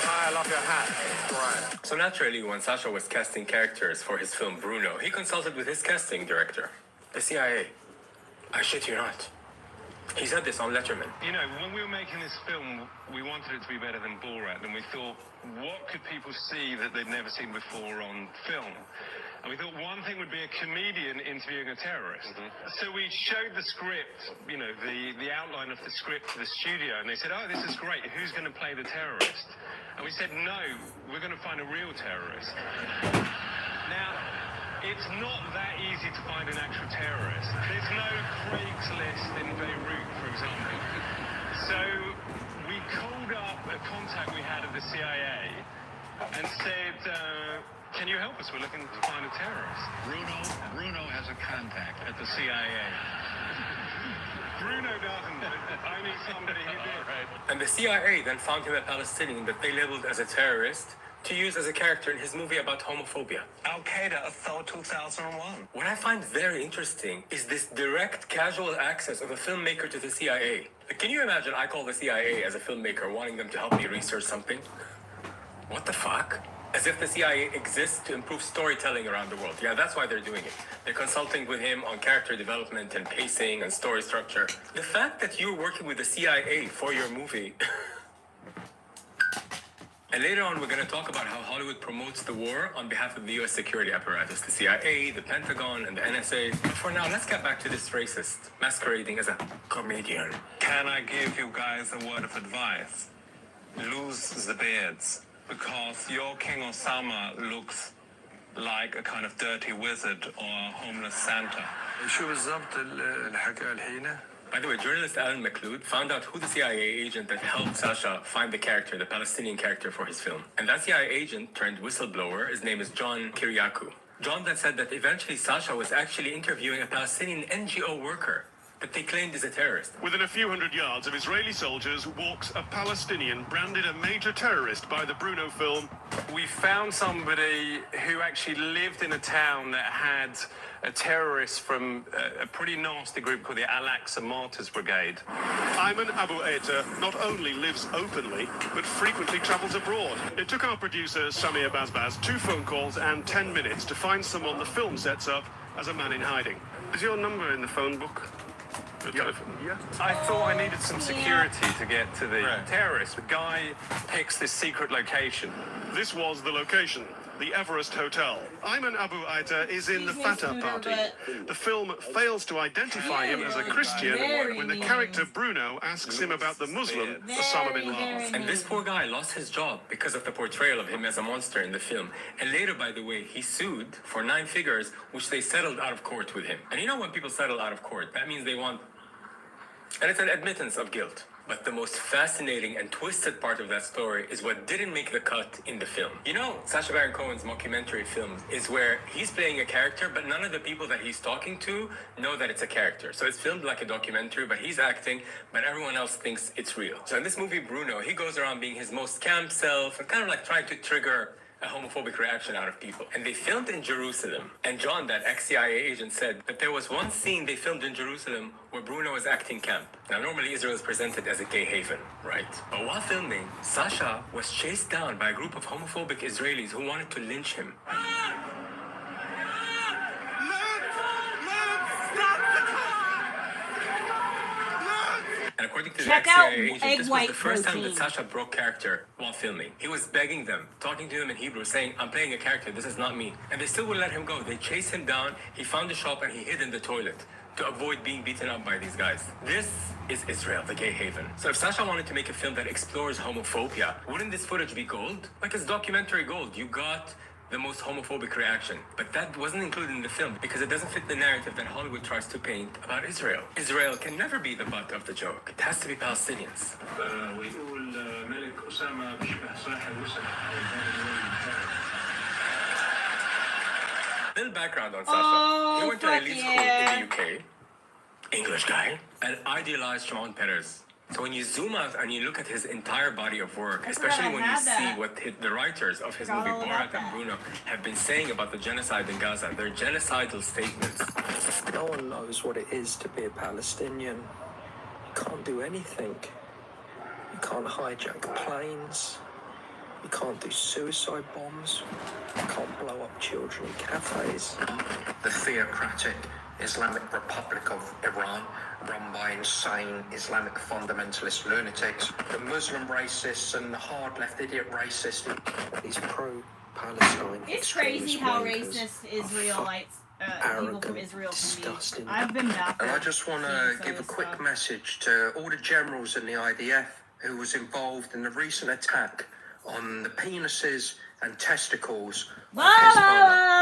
I love your hat. Right. So naturally, when Sasha was casting characters for his film Bruno, he consulted with his casting director, the CIA. I shit you not. He said this on Letterman. You know, when we were making this film, we wanted it to be better than Borat, and we thought, what could people see that they'd never seen before on film? And we thought one thing would be a comedian interviewing a terrorist. So we showed the script, you know, the outline of the script to the studio, and they said, oh, this is great, who's going to play the terrorist? And we said, no, we're going to find a real terrorist. Now, it's not that easy to find an actual terrorist. There's no Craigslist in Beirut, for example. So we called up a contact we had at the CIA and said, can you help us? We're looking to find a terrorist. Bruno has a contact at the CIA. Bruno doesn't. I need somebody who did. And the CIA then found him a Palestinian that they labeled as a terrorist to use as a character in his movie about homophobia. Al-Qaeda Assault 2001. What I find very interesting is this direct, casual access of a filmmaker to the CIA. Like, can you imagine I call the CIA as a filmmaker wanting them to help me research something? What the fuck? As if the CIA exists to improve storytelling around the world. Yeah, that's why they're doing it. They're consulting with him on character development and pacing and story structure. The fact that you're working with the CIA for your movie... And later on, we're going to talk about how Hollywood promotes the war on behalf of the U.S. security apparatus, the CIA, the Pentagon, and the NSA. But for now, let's get back to this racist, masquerading as a comedian. Can I give you guys a word of advice? Lose the beards, because your King Osama looks like a kind of dirty wizard or a homeless Santa. شو بالضبط الحكاية الحين؟ By the way, journalist Alan McLeod found out who the CIA agent that helped Sasha find the character, the Palestinian character for his film. And that CIA agent turned whistleblower, his name is John Kiriakou. John then said that eventually Sasha was actually interviewing a Palestinian NGO worker that they claimed is a terrorist. Within a few hundred yards of Israeli soldiers walks a Palestinian branded a major terrorist by the Bruno film. We found somebody who actually lived in a town that had a terrorist from a pretty nasty group called the Al-Aqsa Martyrs Brigade. Ayman Abu Aita not only lives openly, but frequently travels abroad. It took our producer, Samir Bazbaz, 2 phone calls and 10 minutes to find someone the film sets up as a man in hiding. Is your number in the phone book? Yeah. I thought I needed some security to get to the terrorist. The guy picks this secret location. This was the location, the Everest Hotel. Ayman Abu Aita is in the Fatah party. The film fails to identify him as a Christian when the character Bruno asks him about the Muslim Osama bin Laden. And this poor guy lost his job because of the portrayal of him as a monster in the film. And later, by the way, he sued for 9 figures, which they settled out of court with him. And you know when people settle out of court, that means they want... And it's an admittance of guilt. But the most fascinating and twisted part of that story is what didn't make the cut in the film. You know, Sacha Baron Cohen's mockumentary film is where he's playing a character, but none of the people that he's talking to know that it's a character. So it's filmed like a documentary, but he's acting, but everyone else thinks it's real. So in this movie, Bruno, he goes around being his most camp self and kind of like trying to trigger a homophobic reaction out of people. And they filmed in Jerusalem. And John, that ex-CIA agent, said that there was one scene they filmed in Jerusalem where Bruno was acting camp. Now, normally Israel is presented as a gay haven, right? But while filming, Sasha was chased down by a group of homophobic Israelis who wanted to lynch him. And according to the ex-CIA agent, this was the first time that Sasha broke character while filming. He was begging them, talking to them in Hebrew, saying, I'm playing a character, this is not me. And they still wouldn't let him go. They chased him down, he found a shop, and he hid in the toilet to avoid being beaten up by these guys. This is Israel, the gay haven. So if Sasha wanted to make a film that explores homophobia, wouldn't this footage be gold? Like it's documentary gold. You got the most homophobic reaction. But that wasn't included in the film because it doesn't fit the narrative that Hollywood tries to paint about Israel. Israel can never be the butt of the joke. It has to be Palestinians. Little background on Sasha. He went to an elite school in the UK, English guy, and idealized Shimon Peres. So when you zoom out and you look at his entire body of work, especially when you see what the writers of his movie Borat and Bruno have been saying about the genocide in Gaza, they're genocidal statements. No one knows what it is to be a Palestinian. You can't do anything. You can't hijack planes. You can't do suicide bombs. You can't blow up children in cafes. The theocratic Islamic Republic of Iran, run by insane Islamic fundamentalist lunatics, the Muslim racists and the hard left idiot racists. These pro-Palestine It's crazy how racist Israelites, people from Israel can be. I've been baffled. And I just want to give a quick message to all the generals in the IDF who was involved in the recent attack on the penises and testicles of Hezbollah.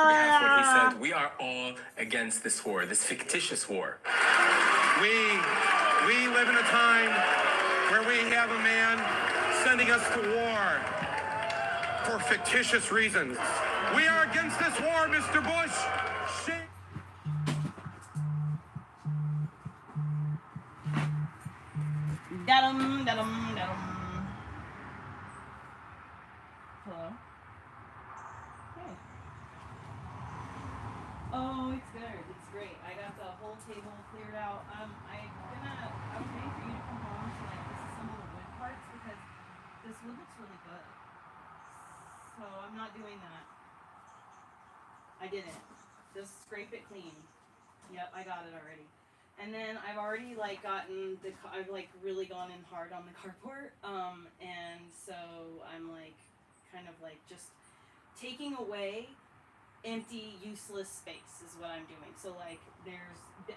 That's what he said. We are all against this war, this fictitious war. We live in a time where we have a man sending us to war for fictitious reasons. We are against this war, Mr. Bush. Da-dum, da-dum, da-dum. Hello? Hey. Oh, it's good. It's great. I got the whole table cleared out. I was waiting for you to come home to like disassemble the wood parts because this wood looks really good. So I'm not doing that. I didn't. Just scrape it clean. Yep, I got it already. And then I've already like gotten I've like really gone in hard on the carport. And so I'm like kind of like just taking away empty, useless space is what I'm doing. So like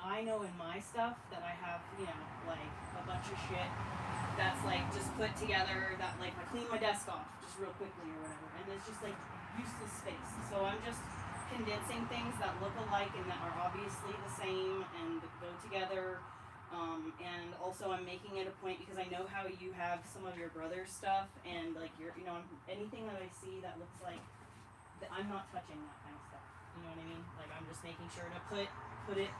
I know in my stuff that I have, you know, like a bunch of shit that's like just put together that like I clean my desk off just real quickly or whatever. And it's just like useless space. So I'm just condensing things that look alike and that are obviously the same and go together. And also I'm making it a point because I know how you have some of your brother's stuff and like anything that I see that looks like I'm not touching that kind of stuff. You know what I mean? Like I'm just making sure to put it.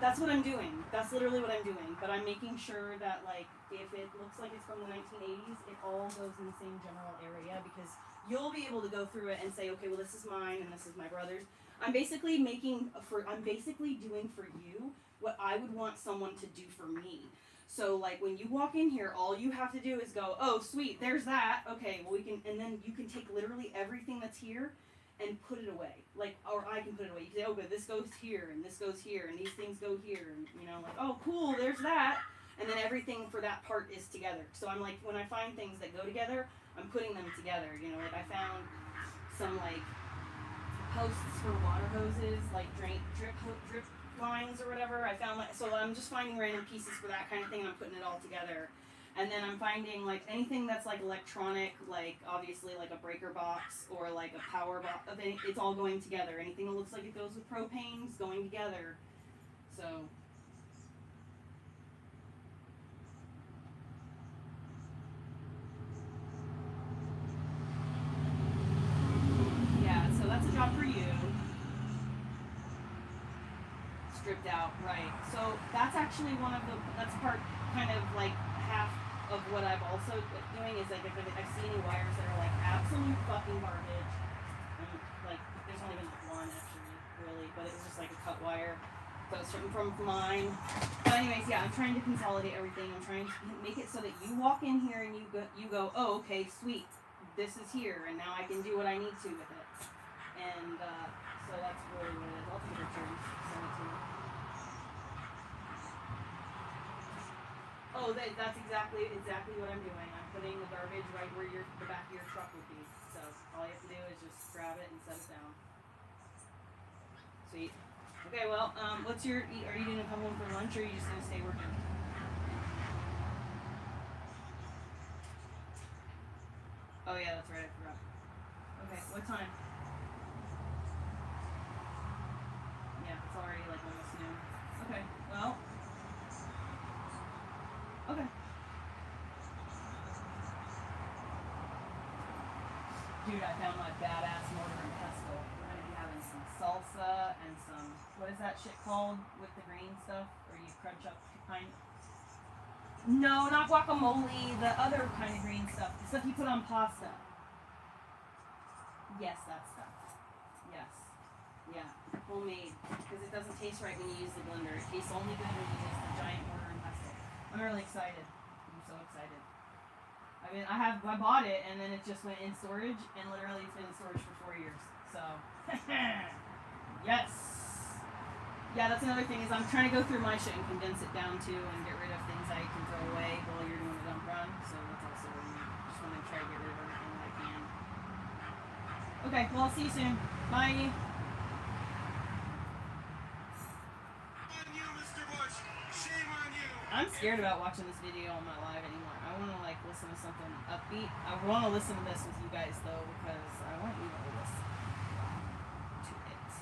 That's what I'm doing. That's literally what I'm doing. But I'm making sure that like if it looks like it's from the 1980s, it all goes in the same general area because you'll be able to go through it and say, okay, well, this is mine and this is my brother's. I'm basically doing for you what I would want someone to do for me. So like when you walk in here, all you have to do is go, oh sweet, there's that. Okay, well and then you can take literally everything that's here and put it away. Like, or I can put it away. You can say, oh, but this goes here and this goes here and these things go here, and you know, like, oh cool, there's that. And then everything for that part is together. So I'm like, when I find things that go together, I'm putting them together. You know, like I found some like posts for water hoses, like drip lines or whatever. I found like, so I'm just finding random pieces for that kind of thing, and I'm putting it all together. And then I'm finding like anything that's like electronic, like obviously like a breaker box or like a power box. It's all going together. Anything that looks like it goes with propane is going together. So. Yeah, so that's a job for you. Stripped out, right. So that's actually that's part kind of like half of what I'm also doing is like if I see any wires that are like absolute fucking garbage, and like there's only been like one actually, really, but it was just like a cut wire. So it's from mine. But anyways, yeah, I'm trying to consolidate everything. I'm trying to make it so that you walk in here and you go, oh, okay, sweet. This is here, and now I can do what I need to with it. And so that's really what it is. I'll take pictures, send it to you. Oh, that's exactly what I'm doing. I'm putting the garbage right where the back of your truck would be. So all you have to do is just grab it and set it down. Sweet. Okay, well, are you gonna come home for lunch, or are you just gonna stay working? Oh yeah, that's right, I forgot. Okay, what time? Yeah, it's already like almost noon. Okay, well. Okay. Dude, I found my badass mortar and pestle. We're gonna be having some salsa and some, what is that shit called with the green stuff? Or you crunch up kind? No, not guacamole, the other kind of green stuff. The stuff you put on pasta. Yes, that stuff. Yes. Yeah, homemade. Because it doesn't taste right when you use the blender. It tastes only good when you use the giant mortar and pestle. I'm really excited. I'm so excited. I mean, I bought it and then it just went in storage, and literally it's been in storage for 4 years. So, yes. Yeah, that's another thing is I'm trying to go through my shit and condense it down too, and get rid of things I can throw away while you're doing the dump run. So that's also just want to try to get rid of everything that I can. Okay, well I'll see you soon. Bye. I'm scared about watching this video on my live anymore. I want to like listen to something upbeat. I want to listen to this with you guys though, because I want you to listen to it.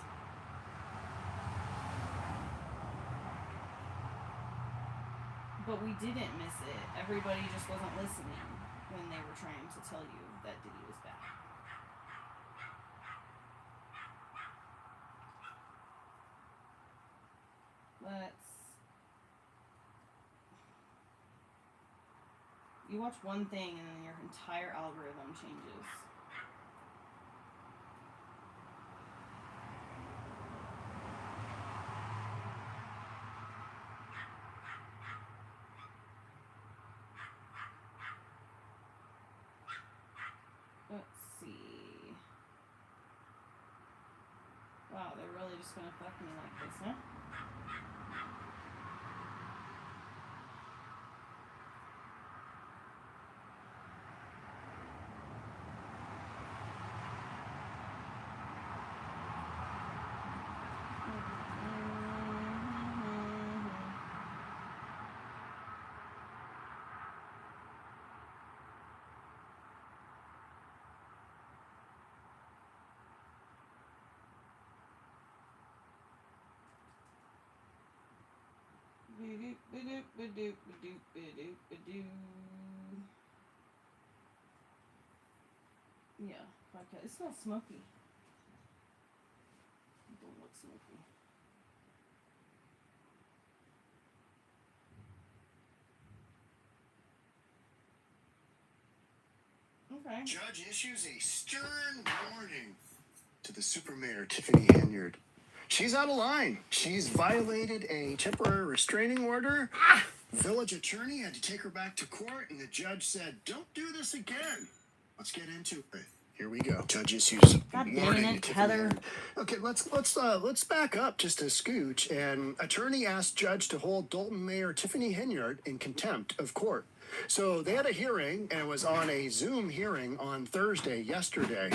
But we didn't miss it. Everybody just wasn't listening when they were trying to tell you that Diddy was back. You watch one thing and then your entire algorithm changes. Let's see. Wow, they're really just gonna fuck me like this, huh? Yeah, podcast. It smells smoky. It don't look smoky. Okay. Judge issues a stern warning to the super mayor, Tiffany Henyard. She's out of line. She's violated a temporary restraining order. Village attorney had to take her back to court, and the judge said, "Don't do this again." Let's get into it. Here we go. Judge issues God warning dang it, to Tiffany Heather. Henyard. Okay, let's back up just a scooch. And attorney asked judge to hold Dalton Mayor Tiffany Henyard in contempt of court. So they had a hearing, and it was on a Zoom hearing on Thursday, yesterday.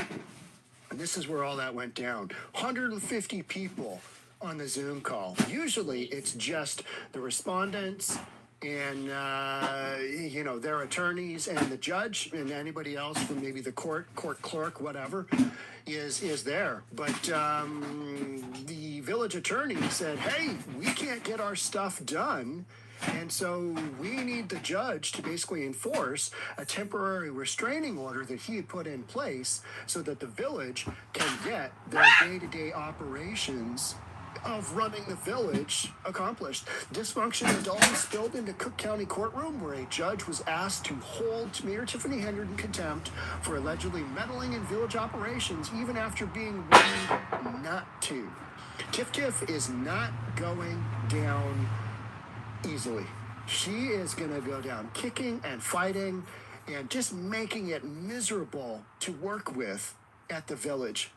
And this is where all that went down. 150 people on the Zoom call. Usually it's just the respondents and, their attorneys and the judge and anybody else from maybe the court clerk, whatever, is there. But the village attorney said, hey, we can't get our stuff done. And so we need the judge to basically enforce a temporary restraining order that he had put in place so that the village can get their day-to-day operations of running the village accomplished. Dysfunction in Dalton spilled into Cook County courtroom where a judge was asked to hold Mayor Tiffany Henyard in contempt for allegedly meddling in village operations even after being warned not to. Tiff is not going down easily. She is going to go down kicking and fighting and just making it miserable to work with at the village.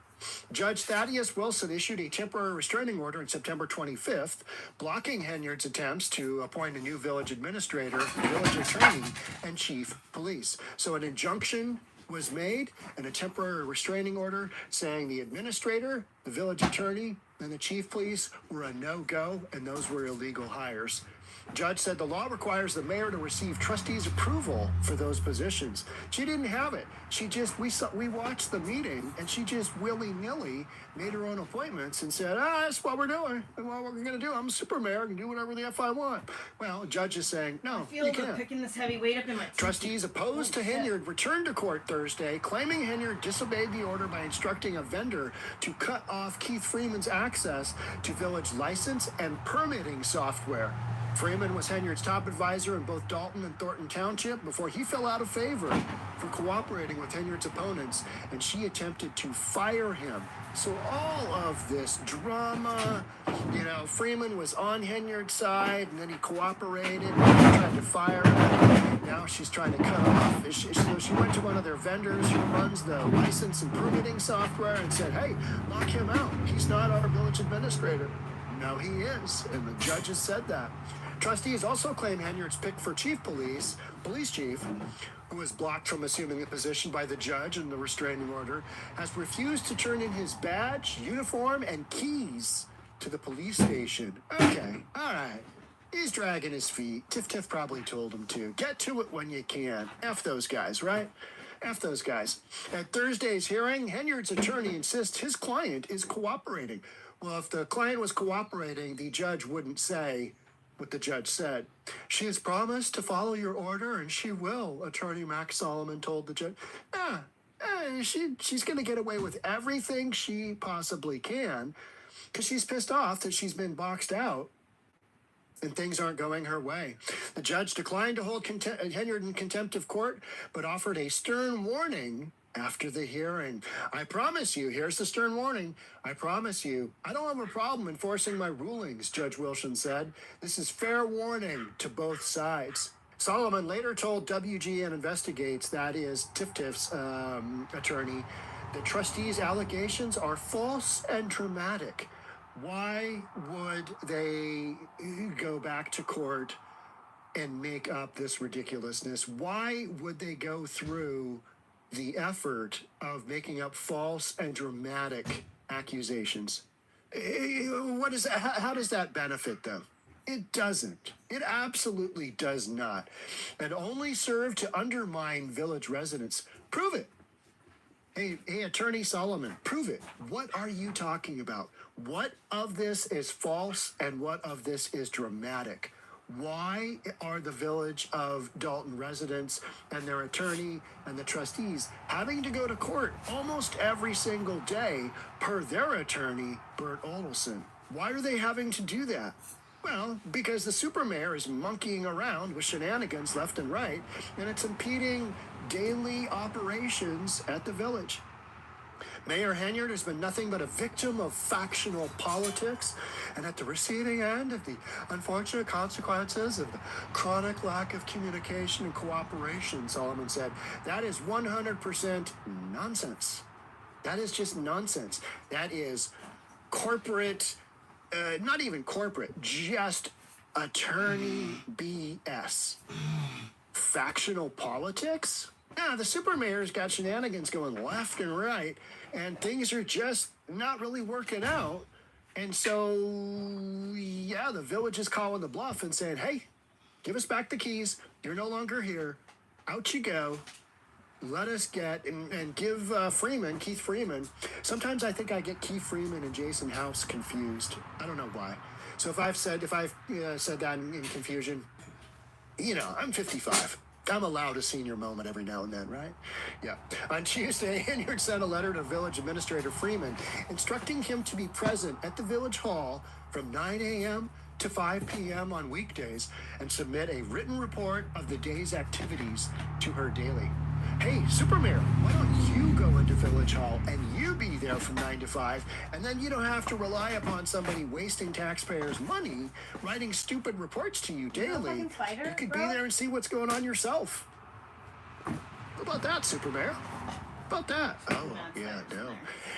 Judge Thaddeus Wilson issued a temporary restraining order on September 25th, blocking Henyard's attempts to appoint a new village administrator, village attorney, and chief police. So an injunction was made and a temporary restraining order saying the administrator, the village attorney, and the chief police were a no-go, and those were illegal hires. Judge said the law requires the mayor to receive trustees' approval for those positions. She didn't have it. We watched the meeting, and she just willy-nilly made her own appointments and said, that's what we're doing, and what we're going to do. I'm a super mayor, I can do whatever the F I want. Well, the judge is saying, no, you can't. Picking this heavy weight up in my teeth. Trustees opposed to Henyard returned to court Thursday, claiming Henyard disobeyed the order by instructing a vendor to cut off Keith Freeman's access to village license and permitting software. Freeman was Henyard's top advisor in both Dalton and Thornton Township before he fell out of favor for cooperating with Henyard's opponents, and she attempted to fire him. So all of this drama, Freeman was on Henyard's side, and then he cooperated, and tried to fire him. Now she's trying to cut off. So she went to one of their vendors who runs the license and permitting software and said, hey, lock him out. He's not our village administrator. No, he is, and the judge has said that. Trustees also claim Henyard's pick for police chief, who was blocked from assuming the position by the judge in the restraining order, has refused to turn in his badge, uniform, and keys to the police station. Okay, all right. He's dragging his feet. Tiff probably told him to. Get to it when you can. F those guys, right? F those guys. At Thursday's hearing, Henyard's attorney insists his client is cooperating. Well, if the client was cooperating, the judge wouldn't say what the judge said. She has promised to follow your order, and she will, Attorney Max Solomon told the judge. She's going to get away with everything she possibly can because she's pissed off that she's been boxed out and things aren't going her way. The judge declined to hold Henyard in contempt of court, but offered a stern warning after the hearing. I promise you, here's the stern warning, I promise you, I don't have a problem enforcing my rulings, Judge Wilson said. This is fair warning to both sides. Solomon later told WGN Investigates, that is Tiff's attorney, the trustees' allegations are false and dramatic. Why would they go back to court and make up this ridiculousness? Why would they go through the effort of making up false and dramatic accusations? What is that? How does that benefit them? It doesn't. It absolutely does not. And only serve to undermine village residents. Prove it. Hey, Attorney Solomon, prove it. What are you talking about? What of this is false and what of this is dramatic? Why are the village of Dalton residents and their attorney and the trustees having to go to court almost every single day per their attorney, Bert Olson? Why are they having to do that? Well, because the super mayor is monkeying around with shenanigans left and right, and it's impeding daily operations at the village. Mayor Henyard has been nothing but a victim of factional politics, and at the receiving end of the unfortunate consequences of the chronic lack of communication and cooperation, Solomon said. That is 100% nonsense. That is just nonsense. That is corporate, not even corporate, just attorney BS. Factional politics? Yeah, the super mayor's got shenanigans going left and right, and things are just not really working out. And so, yeah, the village is calling the bluff and saying, hey, give us back the keys. You're no longer here. Out you go. Let us get, and give Keith Freeman. Sometimes I think I get Keith Freeman and Jason House confused. I don't know why. So if I've said that in confusion, I'm 55. I'm allowed a senior moment every now and then, right? Yeah. On Tuesday, Henyard sent a letter to Village Administrator Freeman instructing him to be present at the Village Hall from 9 a.m. to 5 p.m. on weekdays and submit a written report of the day's activities to her daily. Hey, Supermayor, why don't you go into Village Hall and you be there from 9 to 5, and then you don't have to rely upon somebody wasting taxpayers' money writing stupid reports to you daily. You could be there and see what's going on yourself. How about that, Supermayor? About that? Oh, yeah, no.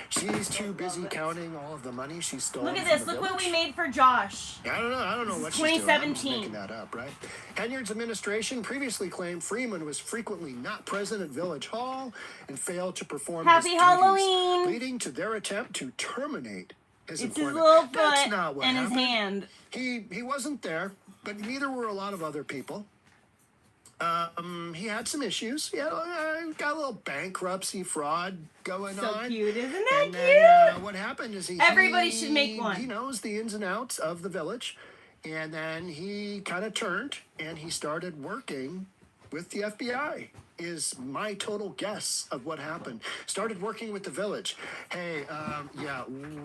She's too busy counting all of the money she stole. Look at this. Look what we made for Josh. I don't know what she's doing. 2017. I'm making that up, right? Henyard's administration previously claimed Freeman was frequently not present at Village Hall and failed to perform his duties, Halloween, leading to their attempt to terminate his employment. His little foot That's not what and happened. his hand. He wasn't there, but neither were a lot of other people. He had some issues. He had, got a little bankruptcy fraud going on. So cute, isn't that and cute? Then, what happened is everybody should make one. He knows the ins and outs of the village, and then he kind of turned and he started working with the FBI. Is my total guess of what happened. Started working with the village. Hey,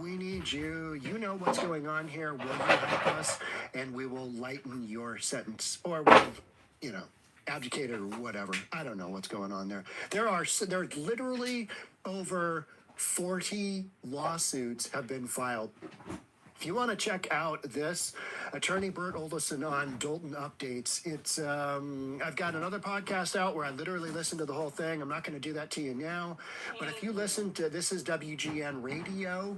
we need you. You know what's going on here. Will you help us? And we will lighten your sentence, or we'll, abdicate it or whatever. I don't know what's going on there. There are literally over 40 lawsuits have been filed. If you want to check out this, Attorney Bert Oldeson on Dalton Updates, it's I've got another podcast out where I literally listen to the whole thing. I'm not going to do that to you now, but if you listen to, this is WGN Radio.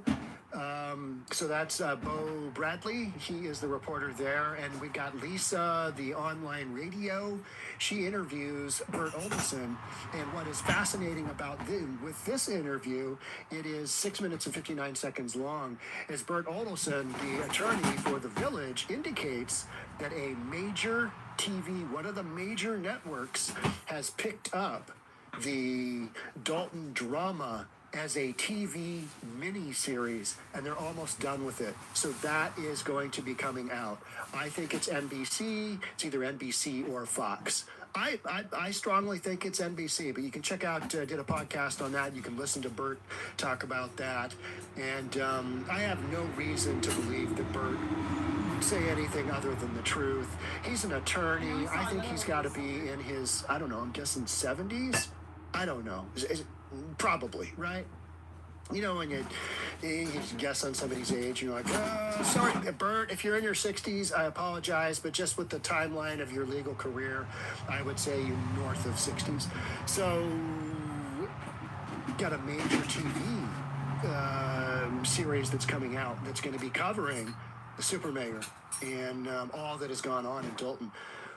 So that's Bo Bradley. He is the reporter there. And we've got Lisa, the online radio. She interviews Bert Oldeson. And what is fascinating about with this interview, it is 6 minutes and 59 seconds long, is Bert Oldeson, the attorney for the village, indicates that a major TV, one of the major networks, has picked up the Dalton drama as a TV mini-series, and they're almost done with it. So that is going to be coming out. I think it's NBC. It's either NBC or Fox. I strongly think it's NBC, but you can check out, did a podcast on that. You can listen to Bert talk about that. And I have no reason to believe that Bert would say anything other than the truth. He's an attorney. I think he's got to be in his, I don't know, I'm guessing 70s? I don't know. Probably, right? When you guess on somebody's age, you're like, sorry, Bert, if you're in your 60s, I apologize, but just with the timeline of your legal career, I would say you're north of 60s. So, got a major TV series that's coming out that's going to be covering the super mayor and all that has gone on in Dalton.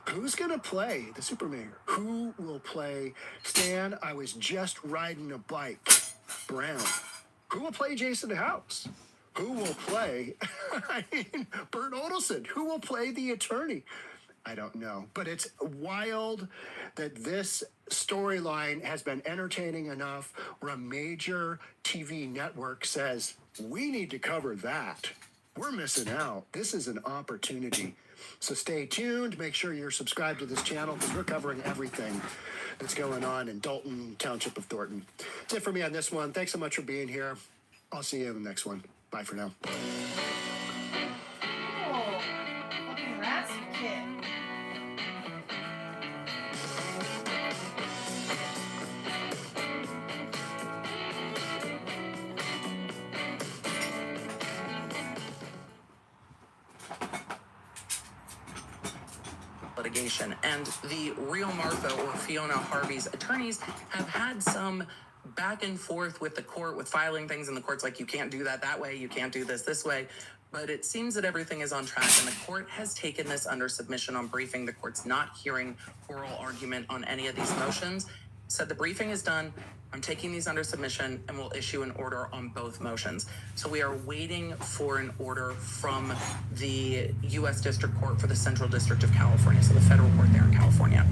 Who's going to play the super mayor? Who will play Stan? I was just riding a bike, Brown. Who will play Jason House? Who will play Bert Oldeson? Who will play the attorney? I don't know. But it's wild that this storyline has been entertaining enough where a major TV network says, we need to cover that. We're missing out. This is an opportunity. So stay tuned. Make sure you're subscribed to this channel because we're covering everything that's going on in Dalton, Township of Thornton. That's it for me on this one. Thanks so much for being here. I'll see you in the next one. Bye for now. litigation. And the real Martha, or Fiona Harvey's attorneys, have had some back and forth with the court, with filing things in the courts like, you can't do that way, you can't do this way. But it seems that everything is on track, and the court has taken this under submission on briefing. The court's not hearing oral argument on any of these motions. Said the briefing is done. I'm taking these under submission, and we'll issue an order on both motions. So we are waiting for an order from the U.S. District Court for the Central District of California, so the federal court there in California.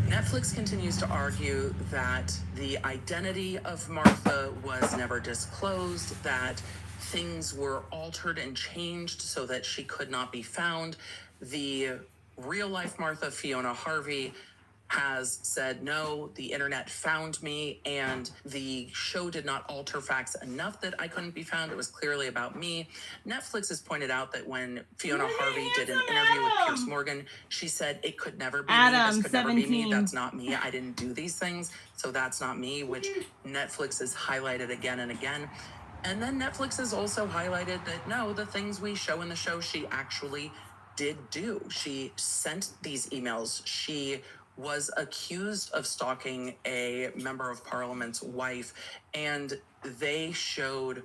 Netflix continues to argue that the identity of Martha was never disclosed, that things were altered and changed so that she could not be found. The real-life Martha, Fiona Harvey, has said, no, the internet found me, and the show did not alter facts enough that I couldn't be found. It was clearly about me. Netflix has pointed out that when Fiona Harvey did an interview with Piers Morgan, she said, it could never be me. This could never be me. That's not me. I didn't do these things, so that's not me, which Netflix has highlighted again and again. And then Netflix has also highlighted that, no, the things we show in the show, she actually did do. She sent these emails. She was accused of stalking a member of Parliament's wife, and they showed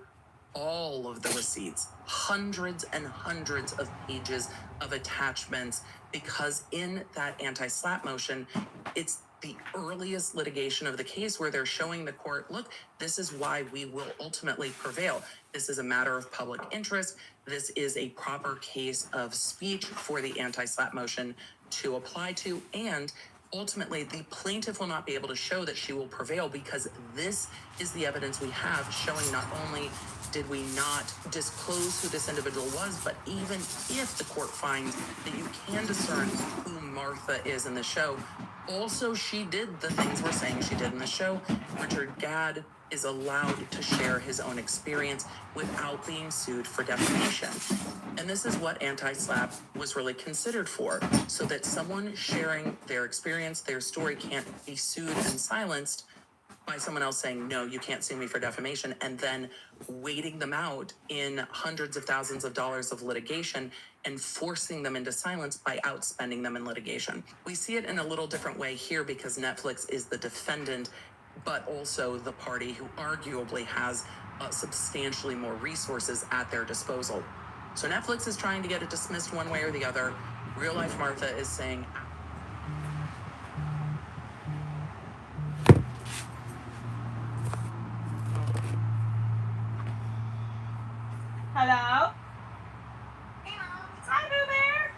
all of the receipts, hundreds and hundreds of pages of attachments, because in that anti-SLAPP motion, it's the earliest litigation of the case where they're showing the court, look, this is why we will ultimately prevail. This is a matter of public interest. This is a proper case of speech for the anti-SLAPP motion to apply to, and ultimately, the plaintiff will not be able to show that she will prevail, because this is the evidence we have showing not only did we not disclose who this individual was, but even if the court finds that you can discern who Martha is in the show, also she did the things we're saying she did in the show. Richard Gadd is allowed to share his own experience without being sued for defamation. And this is what anti-SLAPP was really considered for, so that someone sharing their experience, their story, can't be sued and silenced by someone else saying, no, you can't sue me for defamation, and then waiting them out in hundreds of thousands of dollars of litigation and forcing them into silence by outspending them in litigation. We see it in a little different way here because Netflix is the defendant, but also the party who arguably has substantially more resources at their disposal. So Netflix is trying to get it dismissed one way or the other. Real Life Martha is saying, Hello? Hi, Boo Bear.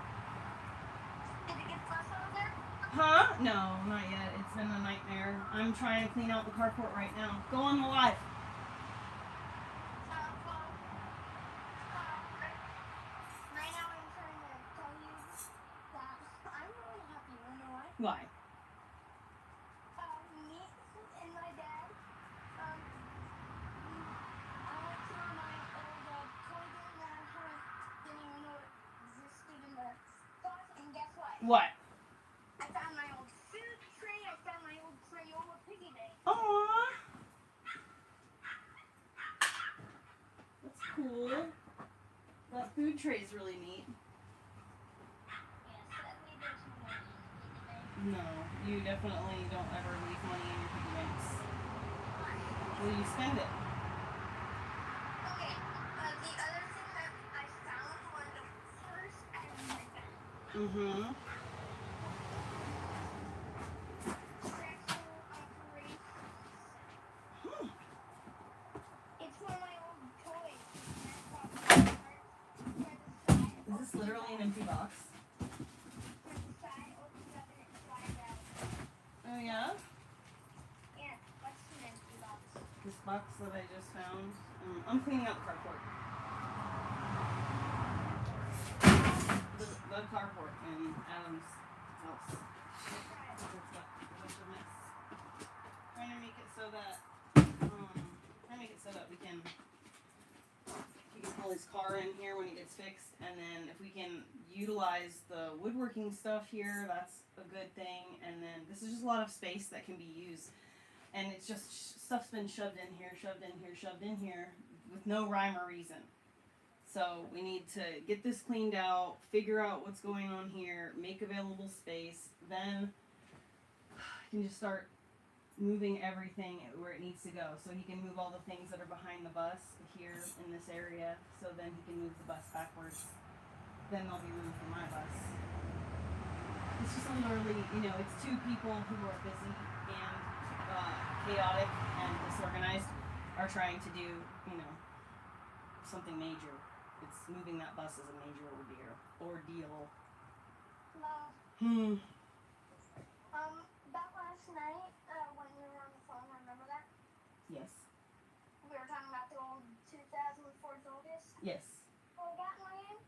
Huh? No, not yet. It's been a nightmare. I'm trying to clean out the carport right now. Go on the live. Why? Me and my dad, I went through my old clothing that I didn't even know existed in the closet, and guess what? What? I found my old food tray, I found my old Crayola piggy bank. Aww. That's cool. That food tray is really neat. No, you definitely don't ever leave money in your piggy banks. Will you spend it? Okay, the other thing that I found was the first ever Mm-hmm. sexual operation. It's one of my old toys. Is this literally an empty box? Oh yeah? Yeah, that's an empty box. This box that I just found. I'm cleaning out the carport. The carport in Adam's house. It's got a bunch of mess. Trying to make it so that we can pull his car in here when it gets fixed, and then if we can utilize the woodworking stuff here, that's a good thing. And then this is just a lot of space that can be used, and it's just stuff's been shoved in here with no rhyme or reason. So we need to get this cleaned out, figure out what's going on here, make available space, then he can just start moving everything where it needs to go. So he can move all the things that are behind the bus here in this area, so then he can move the bus backwards. Then they'll be moved from my bus. It's just literally, it's two people who are busy and chaotic and disorganized are trying to do, something major. It's moving that bus is a major ordeal. Mom, that last night when we were on the phone, remember that? Yes. We were talking about the old 2004 August. Yes. Well, we got in my end.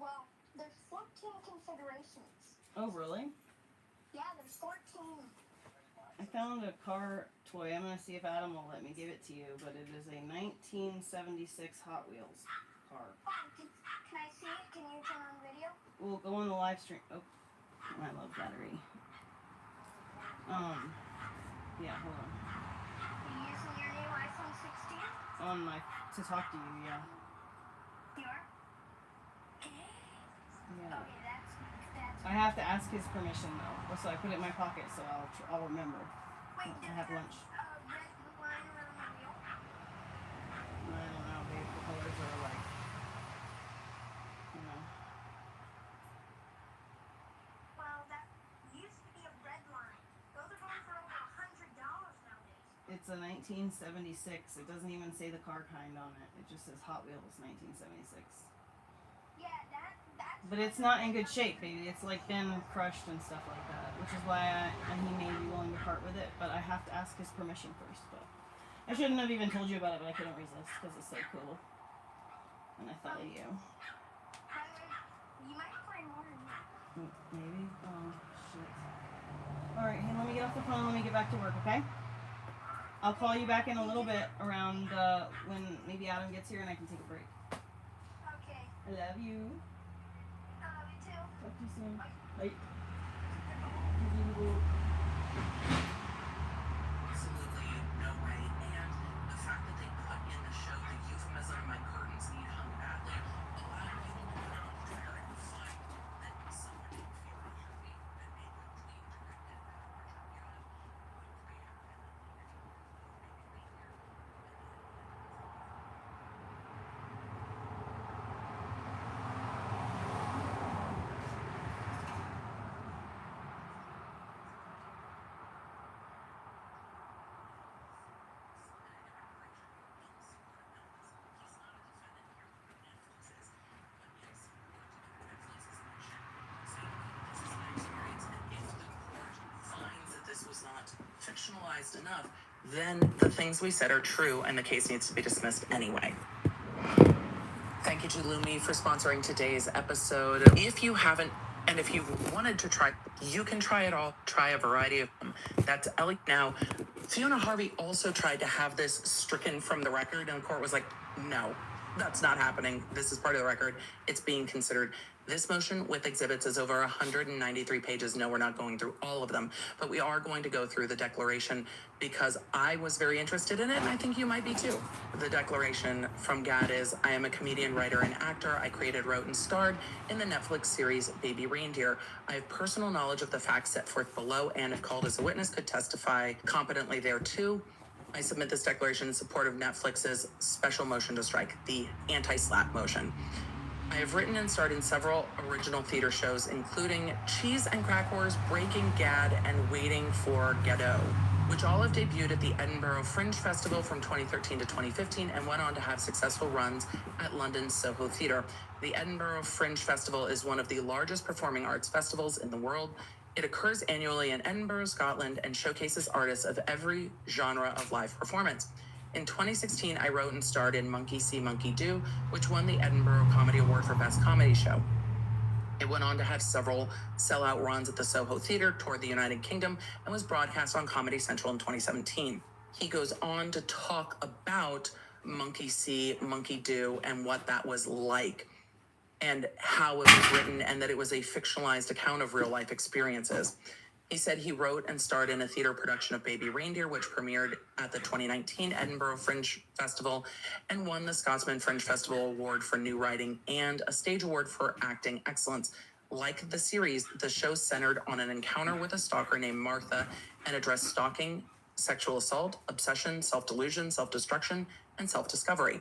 Well, there's 14 configurations. Oh, really? Yeah, there's 14. I found a car toy. I'm going to see if Adam will let me give it to you, but it is a 1976 Hot Wheels car. Can I see it? Can you turn on video? We'll go on the live stream. Oh, I love battery. Yeah, hold on. Are you using your new iPhone 16? To talk to you, yeah. You are? Yeah. Okay, that's I have to ask his permission though, so I put it in my pocket so I'll remember. Wait, I have lunch. red line around the wheel? I don't know, babe. The colors are like, Well, that used to be a red line. Those are going for over $100 nowadays. It's a 1976. It doesn't even say the car kind on it. It just says Hot Wheels 1976. Yeah, that's. But it's not in good shape, baby. It's like been crushed and stuff like that, which is why he may be willing to part with it. But I have to ask his permission first. But I shouldn't have even told you about it, but I couldn't resist because it's so cool. And I thought of you. You might find more in that. Maybe. Oh shit. All right. Hey, let me get off the phone. Let me get back to work. Okay. I'll call you back in a little bit around when maybe Adam gets here and I can take a break. Okay. I love you. Me too. Talk to you soon. Bye. Absolutely no way. And the fact that they put in the show the euphemism "my curtains need hung badly" allowed people to go out there and find that someone named Fiona Harvey had made the tweet directed at Richard Unit would be fictionalized enough, then the things we said are true and the case needs to be dismissed anyway. Thank you to Lumi for sponsoring today's episode. If you haven't, and if you wanted to try, you can try it all. Try a variety of them. That's Ellie. Now, Fiona Harvey also tried to have this stricken from the record, and the court was like, no, that's not happening. This is part of the record. It's being considered. This motion with exhibits is over 193 pages. No, we're not going through all of them, but we are going to go through the declaration because I was very interested in it, and I think you might be too. The declaration from Gad is, I am a comedian, writer, and actor. I created, wrote, and starred in the Netflix series Baby Reindeer. I have personal knowledge of the facts set forth below, and if called as a witness, could testify competently thereto. I submit this declaration in support of Netflix's special motion to strike, the anti-slap motion. I have written and starred in several original theater shows, including Cheese and Crack Wars, Breaking Gad, and Waiting for Godot, which all have debuted at the Edinburgh Fringe Festival from 2013 to 2015 and went on to have successful runs at London's Soho Theatre. The Edinburgh Fringe Festival is one of the largest performing arts festivals in the world. It occurs annually in Edinburgh, Scotland, and showcases artists of every genre of live performance. In 2016, I wrote and starred in Monkey See, Monkey Do, which won the Edinburgh Comedy Award for Best Comedy Show. It went on to have several sellout runs at the Soho Theatre, toured the United Kingdom, and was broadcast on Comedy Central in 2017. He goes on to talk about Monkey See, Monkey Do, and what that was like, and how it was written, and that it was a fictionalized account of real life experiences. He said he wrote and starred in a theater production of Baby Reindeer, which premiered at the 2019 Edinburgh Fringe Festival and won the Scotsman Fringe Festival Award for New Writing and a Stage Award for Acting Excellence. Like the series, the show centered on an encounter with a stalker named Martha and addressed stalking, sexual assault, obsession, self-delusion, self-destruction, and self-discovery.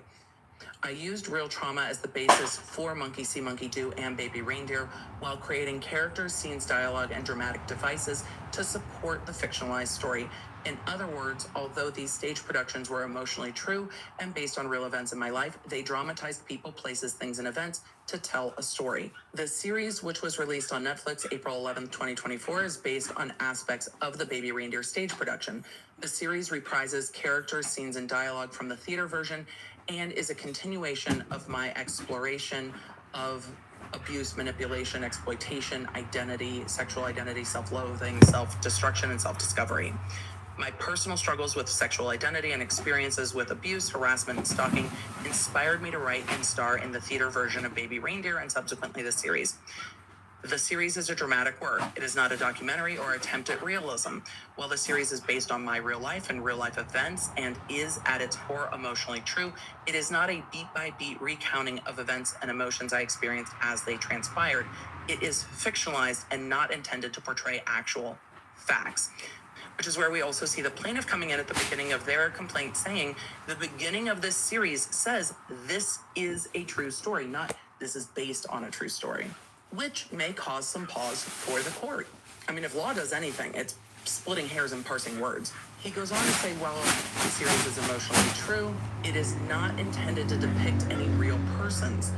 I used real trauma as the basis for Monkey See, Monkey Do and Baby Reindeer while creating characters, scenes, dialogue, and dramatic devices to support the fictionalized story. In other words, although these stage productions were emotionally true and based on real events in my life, they dramatized people, places, things, and events to tell a story. The series, which was released on Netflix April 11th, 2024, is based on aspects of the Baby Reindeer stage production. The series reprises characters, scenes, and dialogue from the theater version and is a continuation of my exploration of abuse, manipulation, exploitation, identity, sexual identity, self-loathing, self-destruction, and self-discovery. My personal struggles with sexual identity and experiences with abuse, harassment, and stalking inspired me to write and star in the theater version of Baby Reindeer and subsequently the series. The series is a dramatic work. It is not a documentary or attempt at realism. While the series is based on my real life and real life events and is at its core emotionally true, it is not a beat-by-beat recounting of events and emotions I experienced as they transpired. It is fictionalized and not intended to portray actual facts. Which is where we also see the plaintiff coming in at the beginning of their complaint saying, the beginning of this series says this is a true story, not this is based on a true story, which may cause some pause for the court. I mean, if law does anything, it's splitting hairs and parsing words. He goes on to say, while the series is emotionally true, it is not intended to depict any real persons.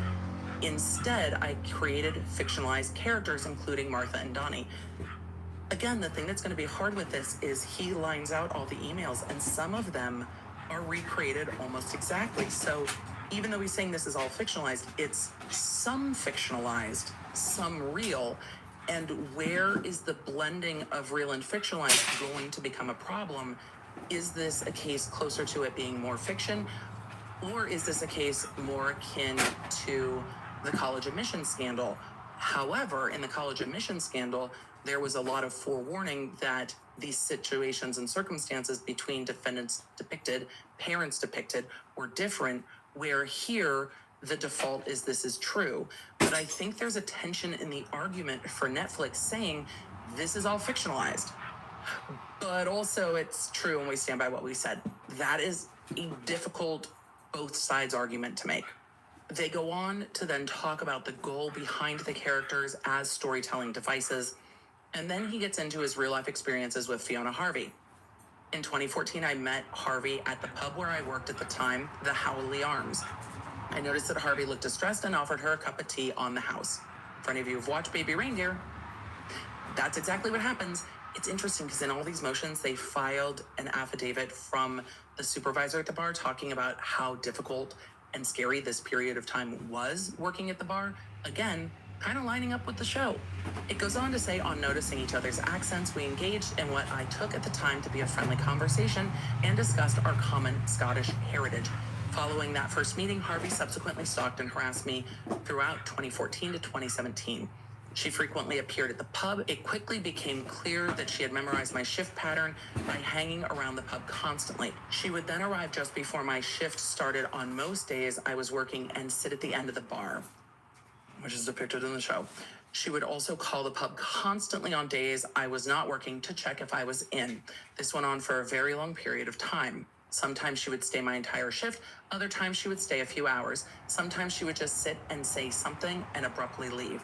Instead, I created fictionalized characters, including Martha and Donnie. Again, the thing that's going to be hard with this is he lines out all the emails, and some of them are recreated almost exactly. So even though he's saying this is all fictionalized, it's some fictionalized, some real. And where is the blending of real and fictionalized going to become a problem? Is this a case closer to it being more fiction? Or is this a case more akin to the college admissions scandal? However, in the college admissions scandal, there was a lot of forewarning that these situations and circumstances between defendants depicted, parents depicted, were different, where here the default is this is true. But I think there's a tension in the argument for Netflix saying this is all fictionalized, but also it's true and we stand by what we said. That is a difficult both sides argument to make. They go on to then talk about the goal behind the characters as storytelling devices, and then he gets into his real-life experiences with Fiona Harvey. In 2014, I met Harvey at the pub where I worked at the time, the Howley Arms. I noticed that Harvey looked distressed and offered her a cup of tea on the house. For any of you who've watched Baby Reindeer, that's exactly what happens. It's interesting because in all these motions, they filed an affidavit from the supervisor at the bar talking about how difficult and scary this period of time was working at the bar. Again, kind of lining up with the show. It goes on to say, on noticing each other's accents, we engaged in what I took at the time to be a friendly conversation and discussed our common Scottish heritage. Following that first meeting, Harvey subsequently stalked and harassed me throughout 2014 to 2017. She frequently appeared at the pub. It quickly became clear that she had memorized my shift pattern by hanging around the pub constantly. She would then arrive just before my shift started on most days I was working and sit at the end of the bar, which is depicted in the show. She would also call the pub constantly on days I was not working to check if I was in. This went on for a very long period of time. Sometimes she would stay my entire shift. Other times she would stay a few hours. Sometimes she would just sit and say something and abruptly leave.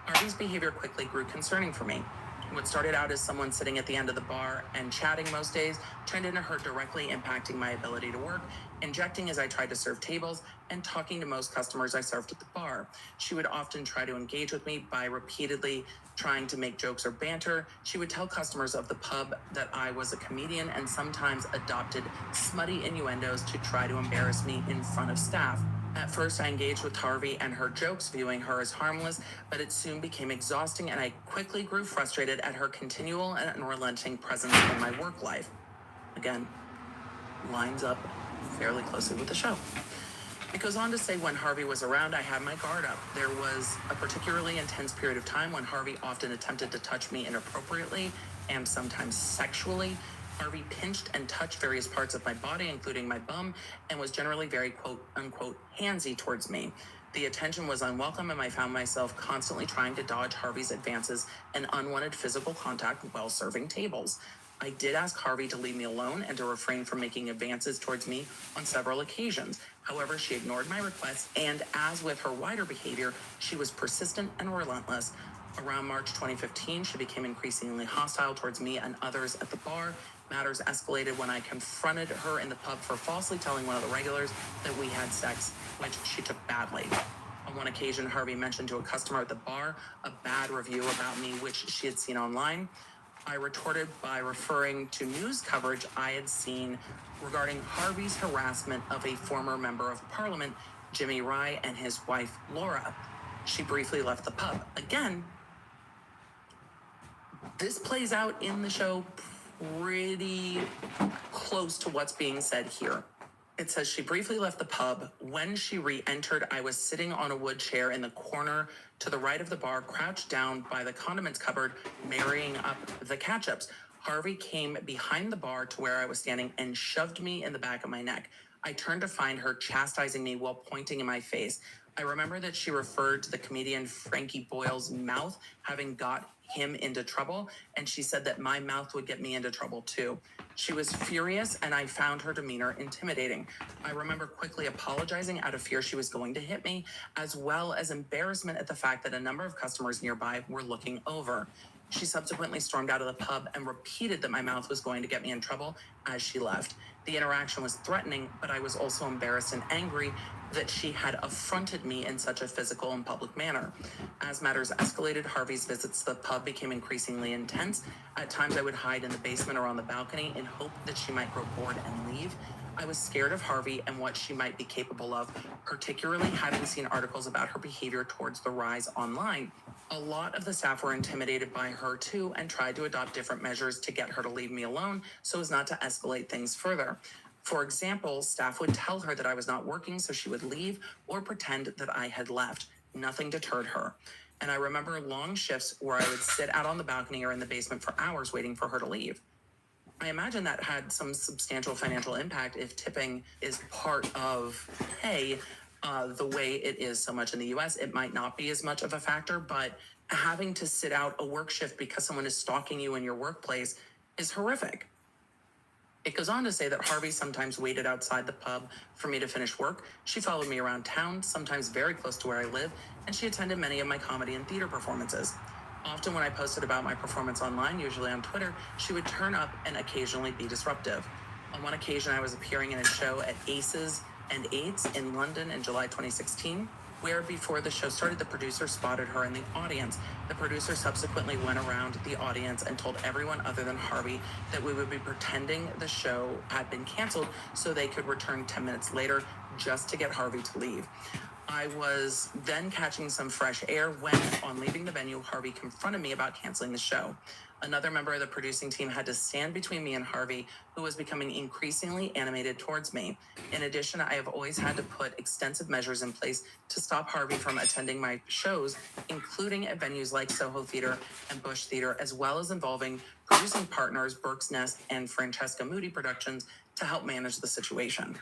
Harvey's behavior quickly grew concerning for me. What started out as someone sitting at the end of the bar and chatting most days turned into her directly impacting my ability to work, injecting as I tried to serve tables, and talking to most customers I served at the bar. She would often try to engage with me by repeatedly trying to make jokes or banter. She would tell customers of the pub that I was a comedian and sometimes adopted smutty innuendos to try to embarrass me in front of staff. At first, I engaged with Harvey and her jokes, viewing her as harmless, but it soon became exhausting, and I quickly grew frustrated at her continual and unrelenting presence in my work life. Again, lines up fairly closely with the show. It goes on to say when Harvey was around, I had my guard up. There was a particularly intense period of time when Harvey often attempted to touch me inappropriately and sometimes sexually. Harvey pinched and touched various parts of my body, including my bum, and was generally very quote unquote handsy towards me. The attention was unwelcome, and I found myself constantly trying to dodge Harvey's advances and unwanted physical contact while serving tables. I did ask Harvey to leave me alone and to refrain from making advances towards me on several occasions. However, she ignored my requests, and as with her wider behavior, she was persistent and relentless. Around March 2015, she became increasingly hostile towards me and others at the bar. Matters escalated when I confronted her in the pub for falsely telling one of the regulars that we had sex, which she took badly. On one occasion, Harvey mentioned to a customer at the bar a bad review about me, which she had seen online. I retorted by referring to news coverage I had seen regarding Harvey's harassment of a former member of parliament, Jimmy Rye, and his wife, Laura. She briefly left the pub. Again, this plays out in the show pretty close to what's being said here. It says she briefly left the pub. When she re-entered, I was sitting on a wood chair in the corner to the right of the bar, crouched down by the condiments cupboard, marrying up the ketchups. Harvey came behind the bar to where I was standing and shoved me in the back of my neck. I turned to find her chastising me while pointing in my face. I remember that she referred to the comedian Frankie Boyle's mouth having got him into trouble, and she said that my mouth would get me into trouble too. She was furious, and I found her demeanor intimidating. I remember quickly apologizing out of fear she was going to hit me, as well as embarrassment at the fact that a number of customers nearby were looking over. She subsequently stormed out of the pub and repeated that my mouth was going to get me in trouble as she left. The interaction was threatening, but I was also embarrassed and angry that she had affronted me in such a physical and public manner. As matters escalated, Harvey's visits to the pub became increasingly intense. At times I would hide in the basement or on the balcony in hope that she might grow bored and leave. I was scared of Harvey and what she might be capable of, particularly having seen articles about her behavior towards the rise online. A lot of the staff were intimidated by her too and tried to adopt different measures to get her to leave me alone so as not to escalate things further. For example, staff would tell her that I was not working, so she would leave or pretend that I had left. Nothing deterred her. And I remember long shifts where I would sit out on the balcony or in the basement for hours waiting for her to leave. I imagine that had some substantial financial impact if tipping is part of pay. The way it is so much in the US, it might not be as much of a factor, but having to sit out a work shift because someone is stalking you in your workplace is horrific. It goes on to say that Harvey sometimes waited outside the pub for me to finish work. She followed me around town, sometimes very close to where I live, and she attended many of my comedy and theater performances. Often when I posted about my performance online, usually on Twitter, she would turn up and occasionally be disruptive. On one occasion, I was appearing in a show at Aces and Eights in London in July 2016, where before the show started, the producer spotted her in the audience. The producer subsequently went around the audience and told everyone other than Harvey that we would be pretending the show had been canceled so they could return 10 minutes later just to get Harvey to leave. I was then catching some fresh air when, on leaving the venue, Harvey confronted me about canceling the show. Another member of the producing team had to stand between me and Harvey, who was becoming increasingly animated towards me. In addition, I have always had to put extensive measures in place to stop Harvey from attending my shows, including at venues like Soho Theater and Bush Theater, as well as involving producing partners Burke's Nest and Francesca Moody Productions to help manage the situation.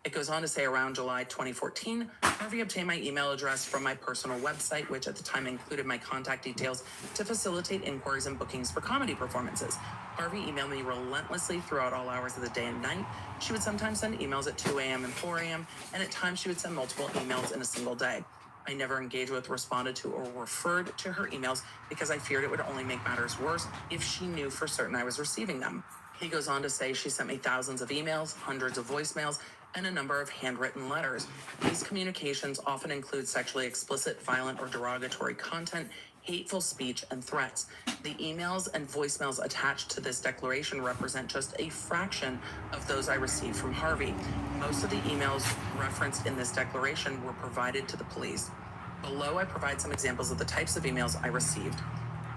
It goes on to say around July 2014, Harvey obtained my email address from my personal website, which at the time included my contact details to facilitate inquiries and bookings for comedy performances. Harvey emailed me relentlessly throughout all hours of the day and night. She would sometimes send emails at 2 a.m. and 4 a.m., and at times she would send multiple emails in a single day. I never engaged with, responded to, or referred to her emails because I feared it would only make matters worse if she knew for certain I was receiving them. He goes on to say she sent me thousands of emails, hundreds of voicemails, and a number of handwritten letters. These communications often include sexually explicit, violent, or derogatory content, hateful speech, and threats. The emails and voicemails attached to this declaration represent just a fraction of those I received from Harvey. Most of the emails referenced in this declaration were provided to the police. Below, I provide some examples of the types of emails I received.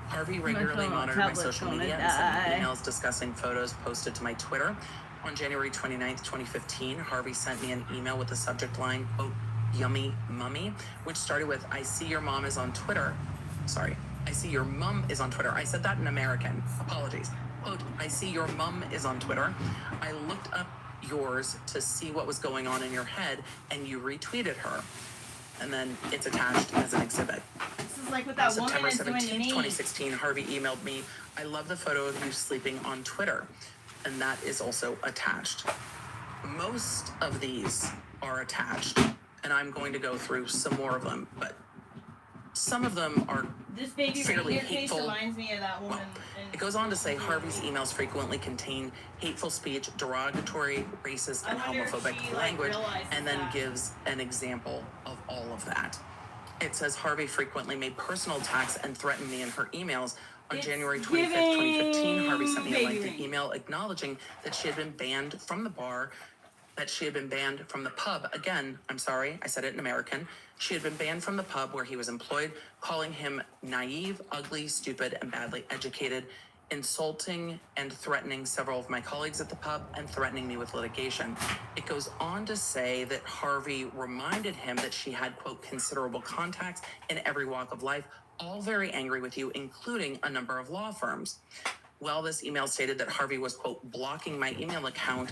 Harvey regularly monitored my social media and sent me emails discussing photos posted to my Twitter. On January 29th, 2015, Harvey sent me an email with the subject line, quote, "Yummy Mummy," which started with, "I see your mom is on Twitter." Sorry, "I see your mum is on Twitter." I said that in American. Apologies. Quote, "I see your mum is on Twitter. I looked up yours to see what was going on in your head, and you retweeted her." And then it's attached as an exhibit. This is like what that woman September is doing to 17th, me. 2016, Harvey emailed me, "I love the photo of you sleeping on Twitter." And that is also attached. Most of these are attached, and I'm going to go through some more of them, but some of them are This baby fairly reindeer face hateful. reminds me of that woman. It goes on to say Harvey's emails frequently contain hateful speech, derogatory, racist, and homophobic language, and then gives an example of all of that. It says Harvey frequently made personal attacks and threatened me in her emails. On January 25th, 2015, Harvey sent me a lengthy email acknowledging that she had been banned from the bar, that she had been banned from the pub. Again, I'm sorry, I said it in American. She had been banned from the pub where he was employed, calling him naive, ugly, stupid, and badly educated, insulting and threatening several of my colleagues at the pub, and threatening me with litigation. It goes on to say that Harvey reminded him that she had, quote, "considerable contacts in every walk of life, all very angry with you, including a number of law firms." Well, this email stated that Harvey was, quote, "blocking my email account,"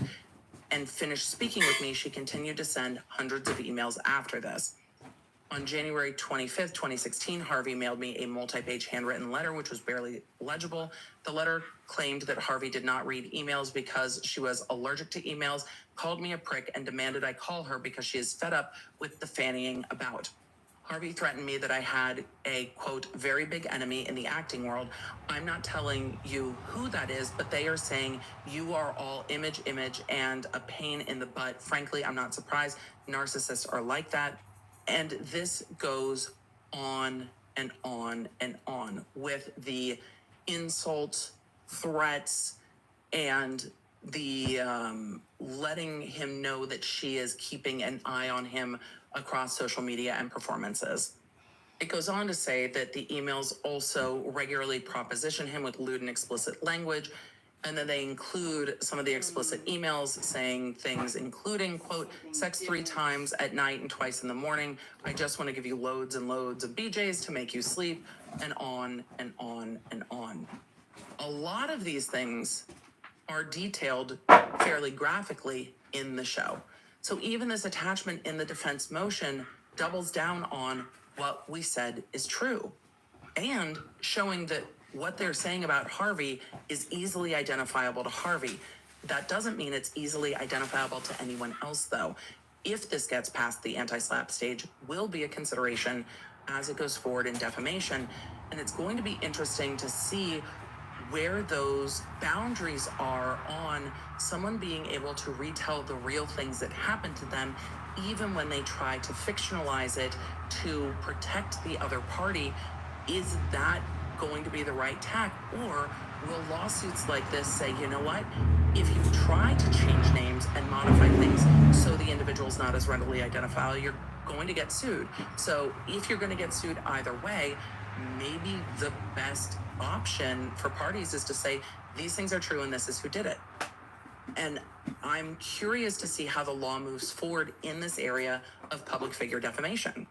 and finished speaking with me. She continued to send hundreds of emails after this. On January 25th, 2016, Harvey mailed me a multi-page handwritten letter, which was barely legible. The letter claimed that Harvey did not read emails because she was allergic to emails, called me a prick, and demanded I call her because she is fed up with the fannying about. Harvey threatened me that I had a, quote, "very big enemy in the acting world. I'm not telling you who that is, but they are saying you are all image, and a pain in the butt. Frankly, I'm not surprised. Narcissists are like that." And this goes on and on and on with the insults, threats, and the letting him know that she is keeping an eye on him across social media and performances. It goes on to say that the emails also regularly proposition him with lewd and explicit language, and then they include some of the explicit emails saying things including, quote, "sex 3 times at night and twice in the morning. I just want to give you loads and loads of BJs to make you sleep," and on and on and on. A lot of these things are detailed fairly graphically in the show. So even this attachment in the defense motion doubles down on what we said is true, and showing that what they're saying about Harvey is easily identifiable to Harvey. That doesn't mean it's easily identifiable to anyone else, though. If this gets past the anti-slap stage, will be a consideration as it goes forward in defamation, and it's going to be interesting to see where those boundaries are on someone being able to retell the real things that happened to them, even when they try to fictionalize it to protect the other party. Is that going to be the right tack? Or will lawsuits like this say, you know what, if you try to change names and modify things so the individual's not as readily identifiable, you're going to get sued. So if you're going to get sued either way, maybe the best option for parties is to say, these things are true and this is who did it. And I'm curious to see how the law moves forward in this area of public figure defamation.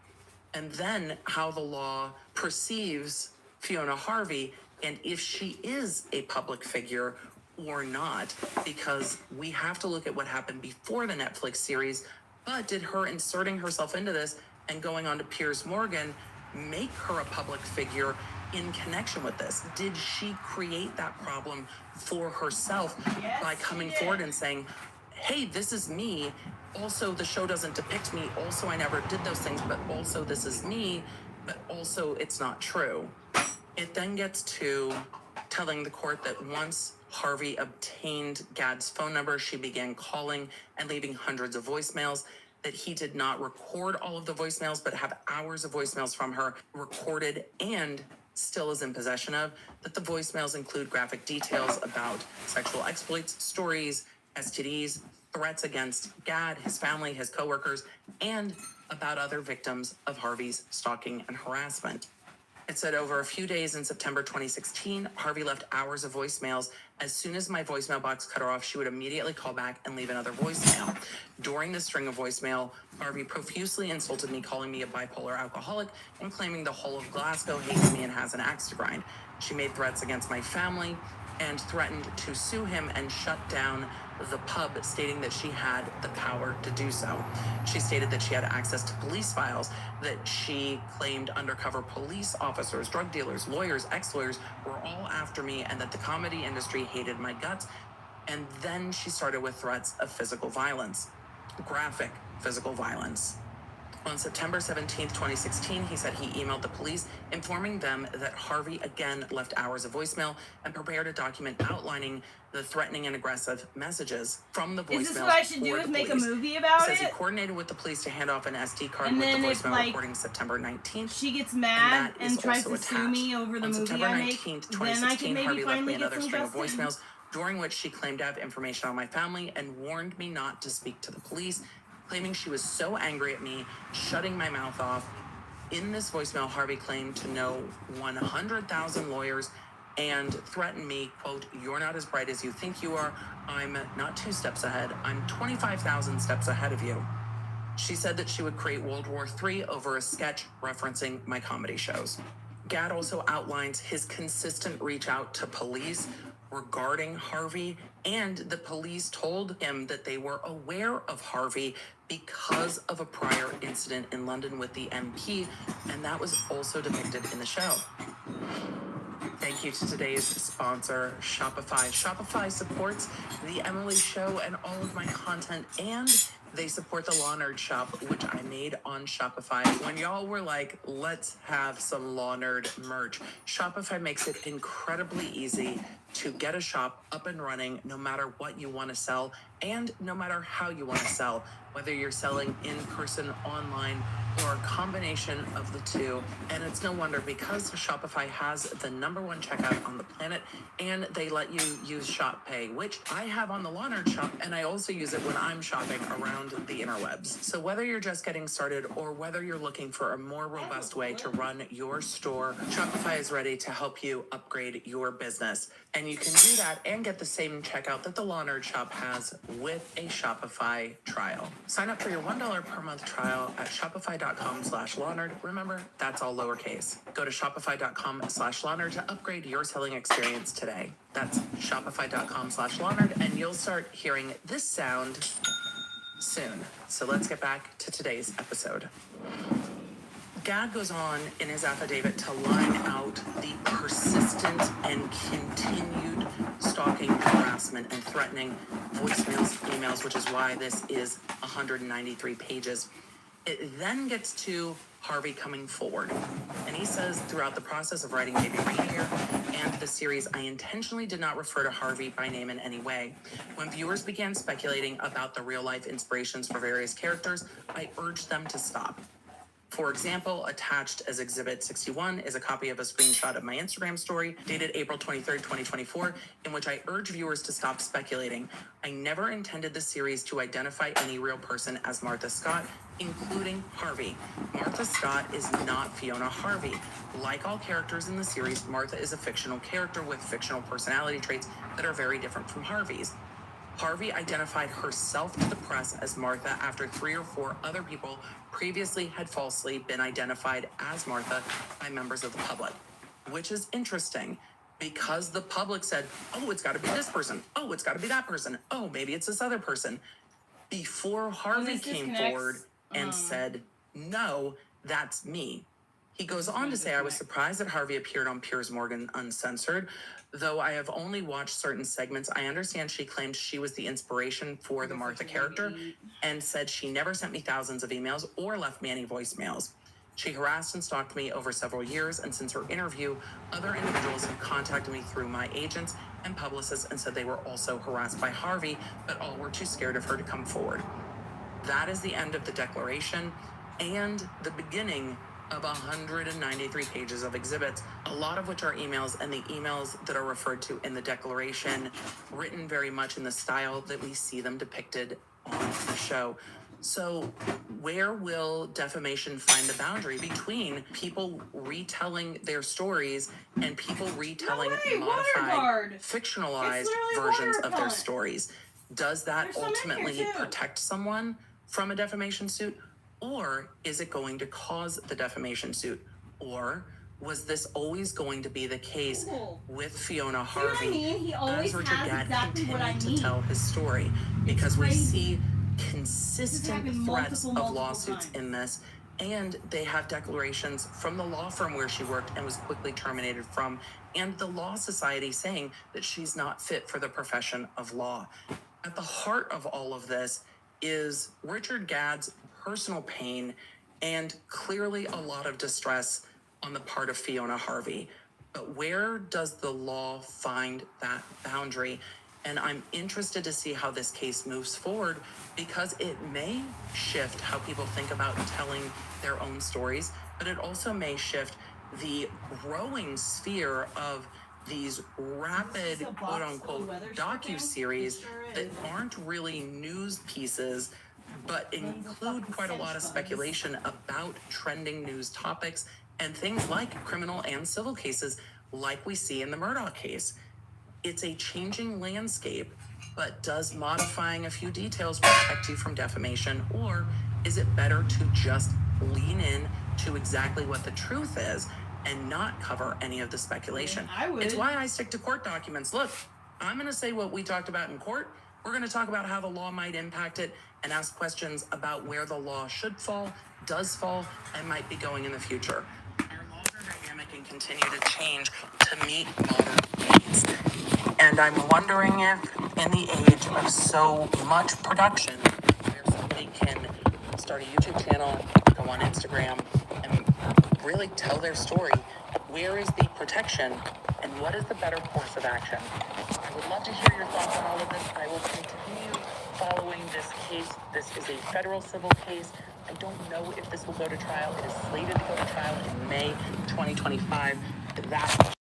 And then how the law perceives Fiona Harvey and if she is a public figure or not, because we have to look at what happened before the Netflix series. But did her inserting herself into this and going on to Piers Morgan make her a public figure in connection with this? Did she create that problem for herself by coming forward and saying, hey, this is me. Also, the show doesn't depict me. Also, I never did those things, but also this is me, but also it's not true. It then gets to telling the court that once Harvey obtained Gad's phone number, she began calling and leaving hundreds of voicemails, that he did not record all of the voicemails, but have hours of voicemails from her recorded and still is in possession of, that the voicemails include graphic details about sexual exploits, stories, STDs, threats against Gad, his family, his coworkers, and about other victims of Harvey's stalking and harassment. It said over a few days in September 2016, Harvey left hours of voicemails. As soon as my voicemail box cut her off, she would immediately call back and leave another voicemail. During this string of voicemail, Harvey profusely insulted me, calling me a bipolar alcoholic and claiming the whole of Glasgow hates me and has an axe to grind. She made threats against my family and threatened to sue him and shut down the pub, stating that she had the power to do so. She stated that she had access to police files, that she claimed undercover police officers, drug dealers, lawyers, ex-lawyers were all after me, and that the comedy industry hated my guts. And then she started with threats of physical violence, graphic physical violence. On September 17th, 2016, he said he emailed the police, informing them that Harvey again left hours of voicemail and prepared a document outlining the threatening and aggressive messages from the voicemails. Is this what I should do? Is make a movie about Says it? he coordinated with the police to hand off an SD card And with then the if, voicemail like, recording September 19th. She gets mad and tries to also sue me over the On movie September I make. 19th, Then I 2016, can maybe Harvey left me finally get another some string of justice. voicemails, during which she claimed to have information on my family and warned me not to speak to the police, claiming she was so angry at me, shutting my mouth off. In this voicemail, Harvey claimed to know 100,000 lawyers and threatened me, quote, "You're not as bright as you think you are. I'm not 2 steps ahead. I'm 25,000 steps ahead of you." She said that she would create World War III over a sketch referencing my comedy shows. Gad also outlines his consistent reach out to police regarding Harvey, and the police told him that they were aware of Harvey because of a prior incident in London with the MP, and that was also depicted in the show. Thank you to today's sponsor, Shopify. Shopify supports the Emily Show and all of my content, and they support the Law Nerd shop, which I made on Shopify. When y'all were like, let's have some Law Nerd merch, Shopify makes it incredibly easy to get a shop up and running no matter what you want to sell and no matter how you want to sell, whether you're selling in person, online, or a combination of the two. And it's no wonder, because Shopify has the #1 checkout on the planet, and they let you use Shop Pay, which I have on the Law Nerd shop, and I also use it when I'm shopping around the interwebs. So whether you're just getting started or whether you're looking for a more robust way to run your store, Shopify is ready to help you upgrade your business. And you can do that and get the same checkout that the Law Nerd shop has with a Shopify trial. Sign up for your $1 per month trial at shopify.com/lawnerd. Remember, that's all lowercase. Go to shopify.com/lawnerd to upgrade your selling experience today. That's shopify.com/lawnerd, and you'll start hearing this sound soon. So let's get back to today's episode. Gad goes on in his affidavit to line out the persistent and continued stalking, harassment, and threatening voicemails, emails, which is why this is 193 pages. It then gets to Harvey coming forward. And he says, throughout the process of writing Baby Reindeer and the series, I intentionally did not refer to Harvey by name in any way. When viewers began speculating about the real-life inspirations for various characters, I urged them to stop. For example, attached as Exhibit 61 is a copy of a screenshot of my Instagram story dated April 23rd, 2024, in which I urge viewers to stop speculating. I never intended the series to identify any real person as Martha Scott, including Harvey. Martha Scott is not Fiona Harvey. Like all characters in the series, Martha is a fictional character with fictional personality traits that are very different from Harvey's. Harvey identified herself to the press as Martha after 3 or 4 other people previously had falsely been identified as Martha by members of the public, which is interesting because the public said, oh, it's got to be this person. Oh, it's got to be that person. Oh, maybe it's this other person. Before Harvey came forward and said, no, that's me. He goes on to say, I was surprised that Harvey appeared on Piers Morgan Uncensored. Though I have only watched certain segments, I understand she claimed she was the inspiration for the Martha character and said she never sent me thousands of emails or left me any voicemails. She harassed and stalked me over several years, and since her interview, other individuals have contacted me through my agents and publicists and said they were also harassed by Harvey, but all were too scared of her to come forward. That is the end of the declaration and the beginning of 193 pages of exhibits, a lot of which are emails, and the emails that are referred to in the declaration written very much in the style that we see them depicted on the show. So where will defamation find the boundary between people retelling their stories and people retelling modified, fictionalized versions of their stories? Does that ultimately protect someone from a defamation suit? Or is it going to cause the defamation suit? Or was this always going to be the case with Fiona Harvey as Richard Gadd continued to tell his story? Because we see consistent threats of lawsuits in this, and they have declarations from the law firm where she worked and was quickly terminated from, and the Law Society saying that she's not fit for the profession of law. At the heart of all of this is Richard Gadd's personal pain and clearly a lot of distress on the part of Fiona Harvey. But where does the law find that boundary? And I'm interested to see how this case moves forward, because it may shift how people think about telling their own stories, but it also may shift the growing sphere of these rapid, quote-unquote, docu-series that aren't really news pieces, but include quite a lot of speculation about trending news topics and things like criminal and civil cases, like we see in the Murdaugh case. It's a changing landscape, but does modifying a few details protect you from defamation, or is it better to just lean in to exactly what the truth is and not cover any of the speculation? It's why I stick to court documents. Look, I'm going to say what we talked about in court. We're going to talk about how the law might impact it and ask questions about where the law should fall, does fall, and might be going in the future. Our laws are dynamic and continue to change to meet modern needs. And I'm wondering if, in the age of so much production, where somebody can start a YouTube channel, go on Instagram, and really tell their story, where is the protection and what is the better course of action? I would love to hear your thoughts on all of this. I will continue following this case. This is a federal civil case. I don't know if this will go to trial. It is slated to go to trial in May 2025. That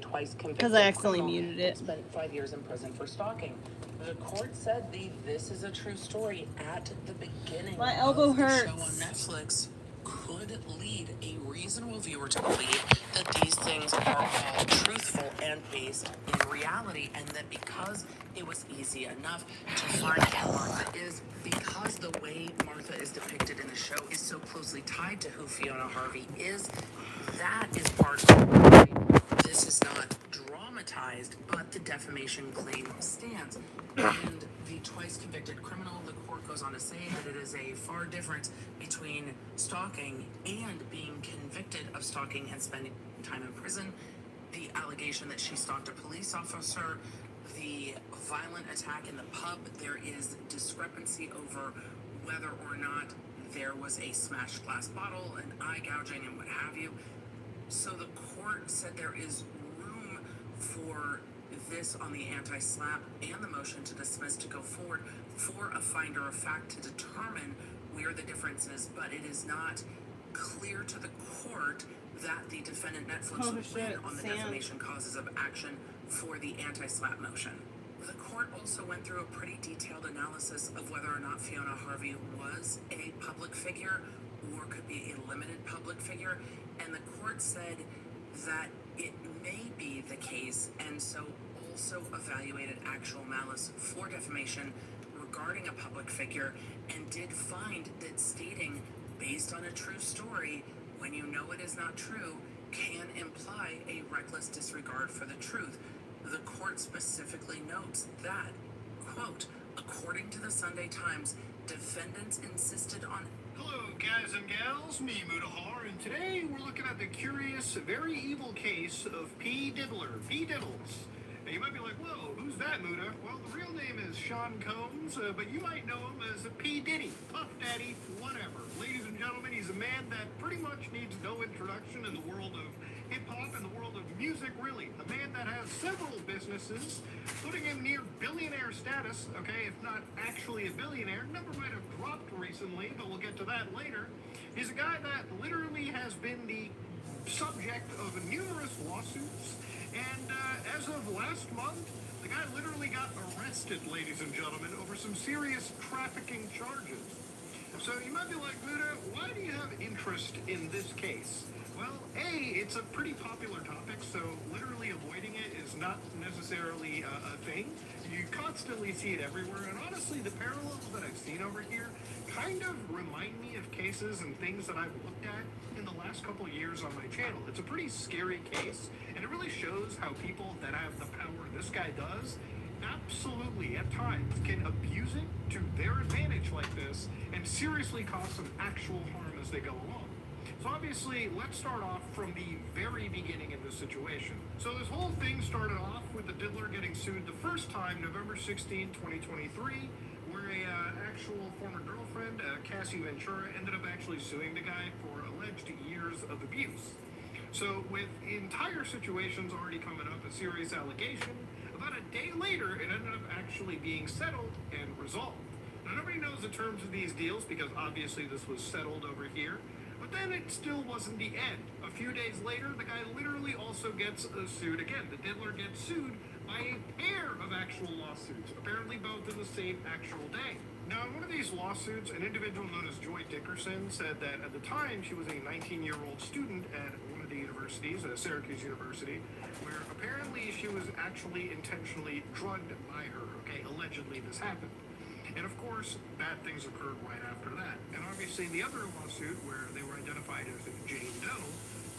twice convicted Because I accidentally criminal muted it. spent 5 years in prison for stalking. The court said this is a true story at the beginning. My elbow of the hurts. show on Netflix could lead a reasonable viewer to believe that these things are all truthful and based in reality, and that because it was easy enough to find who Martha is, because the way Martha is depicted in the show is so closely tied to who Fiona Harvey is, that is part of the story. This is not drama traumatized, but the defamation claim stands. And the twice convicted criminal, the court goes on to say that it is a far difference between stalking and being convicted of stalking and spending time in prison. The allegation that she stalked a police officer, the violent attack in the pub, there is discrepancy over whether or not there was a smashed glass bottle and eye gouging and what have you. So the court said there is room for this on the anti-SLAPP and the motion to dismiss to go forward for a finder of fact to determine where the difference is, but it is not clear to the court that the defendant Netflix would win on the defamation causes of action for the anti-SLAPP motion. The court also went through a pretty detailed analysis of whether or not Fiona Harvey was a public figure or could be a limited public figure, and the court said that it may be the case, and so also evaluated actual malice for defamation regarding a public figure, and did find that stating based on a true story when you know it is not true can imply a reckless disregard for the truth. The court specifically notes that, quote, according to the Sunday Times, defendants insisted on... Hello, guys and gals, me, Mudahar, and today we're looking at the curious, very evil case of P. Diddler, P. Diddles. Now, you might be like, whoa, who's that, Muda? Well, the real name is Sean Combs, but you might know him as P. Diddy, Puff Daddy, whatever. Ladies and gentlemen, he's a man that pretty much needs no introduction in the world of hip-hop and the world of music, really. A man that has several businesses, putting him near billionaire status, okay, if not actually a billionaire. Number might have dropped recently, but we'll get to that later. He's a guy that literally has been the subject of numerous lawsuits, and as of last month, the guy literally got arrested, ladies and gentlemen, over some serious trafficking charges. So you might be like, Muda, why do you have interest in this case? Well, A, it's a pretty popular topic, so literally avoiding it is not necessarily a thing. You constantly see it everywhere, and honestly, the parallels that I've seen over here kind of remind me of cases and things that I've looked at in the last couple of years on my channel. It's a pretty scary case, and it really shows how people that have the power this guy does absolutely, at times, can abuse it to their advantage like this and seriously cause some actual harm as they go along. So obviously, let's start off from the very beginning of this situation. So this whole thing started off with the Diddler getting sued the first time, November 16, 2023, where a actual former girlfriend, Cassie Ventura, ended up actually suing the guy for alleged years of abuse. So with the entire situations already coming up, a serious allegation, about a day later, it ended up actually being settled and resolved. Now, nobody knows the terms of these deals because obviously this was settled over here. But then it still wasn't the end. A few days later, the guy literally also gets sued again. The Diddler gets sued by a pair of actual lawsuits, apparently both in the same actual day. Now, in one of these lawsuits, an individual known as Joy Dickerson said that at the time she was a 19-year-old student at one of the universities, Syracuse University, where apparently she was actually intentionally drugged by her. Okay, allegedly this happened. And of course, bad things occurred right after that. And obviously the other lawsuit, where they were identified as Jane Doe,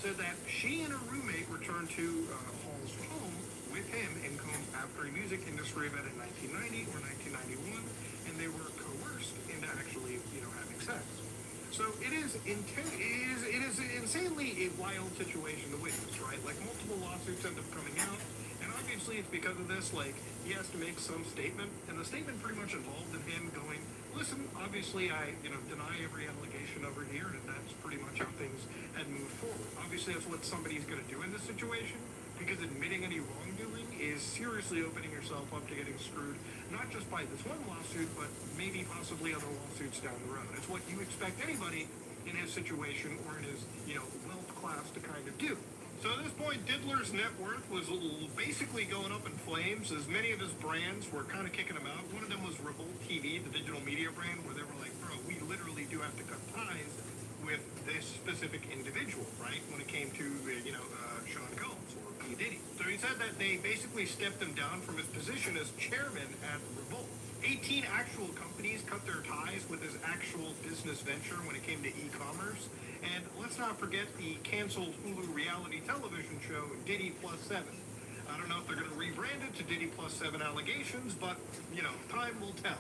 said that she and her roommate returned to Hall's home with him in Combs after a music industry event in 1990 or 1991, and they were coerced into actually, having sex. So it is an insanely a wild situation to witness, right? Like, multiple lawsuits end up coming out, and obviously it's because of this, like, he has to make some statement, and the statement pretty much involved in him going, listen, obviously I, deny every allegation over here, and that's pretty much how things had moved forward. Obviously that's what somebody's going to do in this situation, because admitting any wrongdoing is seriously opening yourself up to getting screwed, not just by this one lawsuit, but maybe possibly other lawsuits down the road. It's what you expect anybody in his situation or in his, wealth class to kind of do. So at this point, Diddler's net worth was basically going up in flames as many of his brands were kind of kicking him out. One of them was Revolt TV, the digital media brand, where they were like, bro, we literally do have to cut ties with this specific individual, right? When it came to, Sean Combs or P. Diddy. So he said that they basically stepped him down from his position as chairman at Revolt. 18 actual companies cut their ties with his actual business venture when it came to e-commerce. And let's not forget the canceled Hulu reality television show, Diddy Plus 7. I don't know if they're going to rebrand it to Diddy Plus 7 allegations, but, you know, time will tell.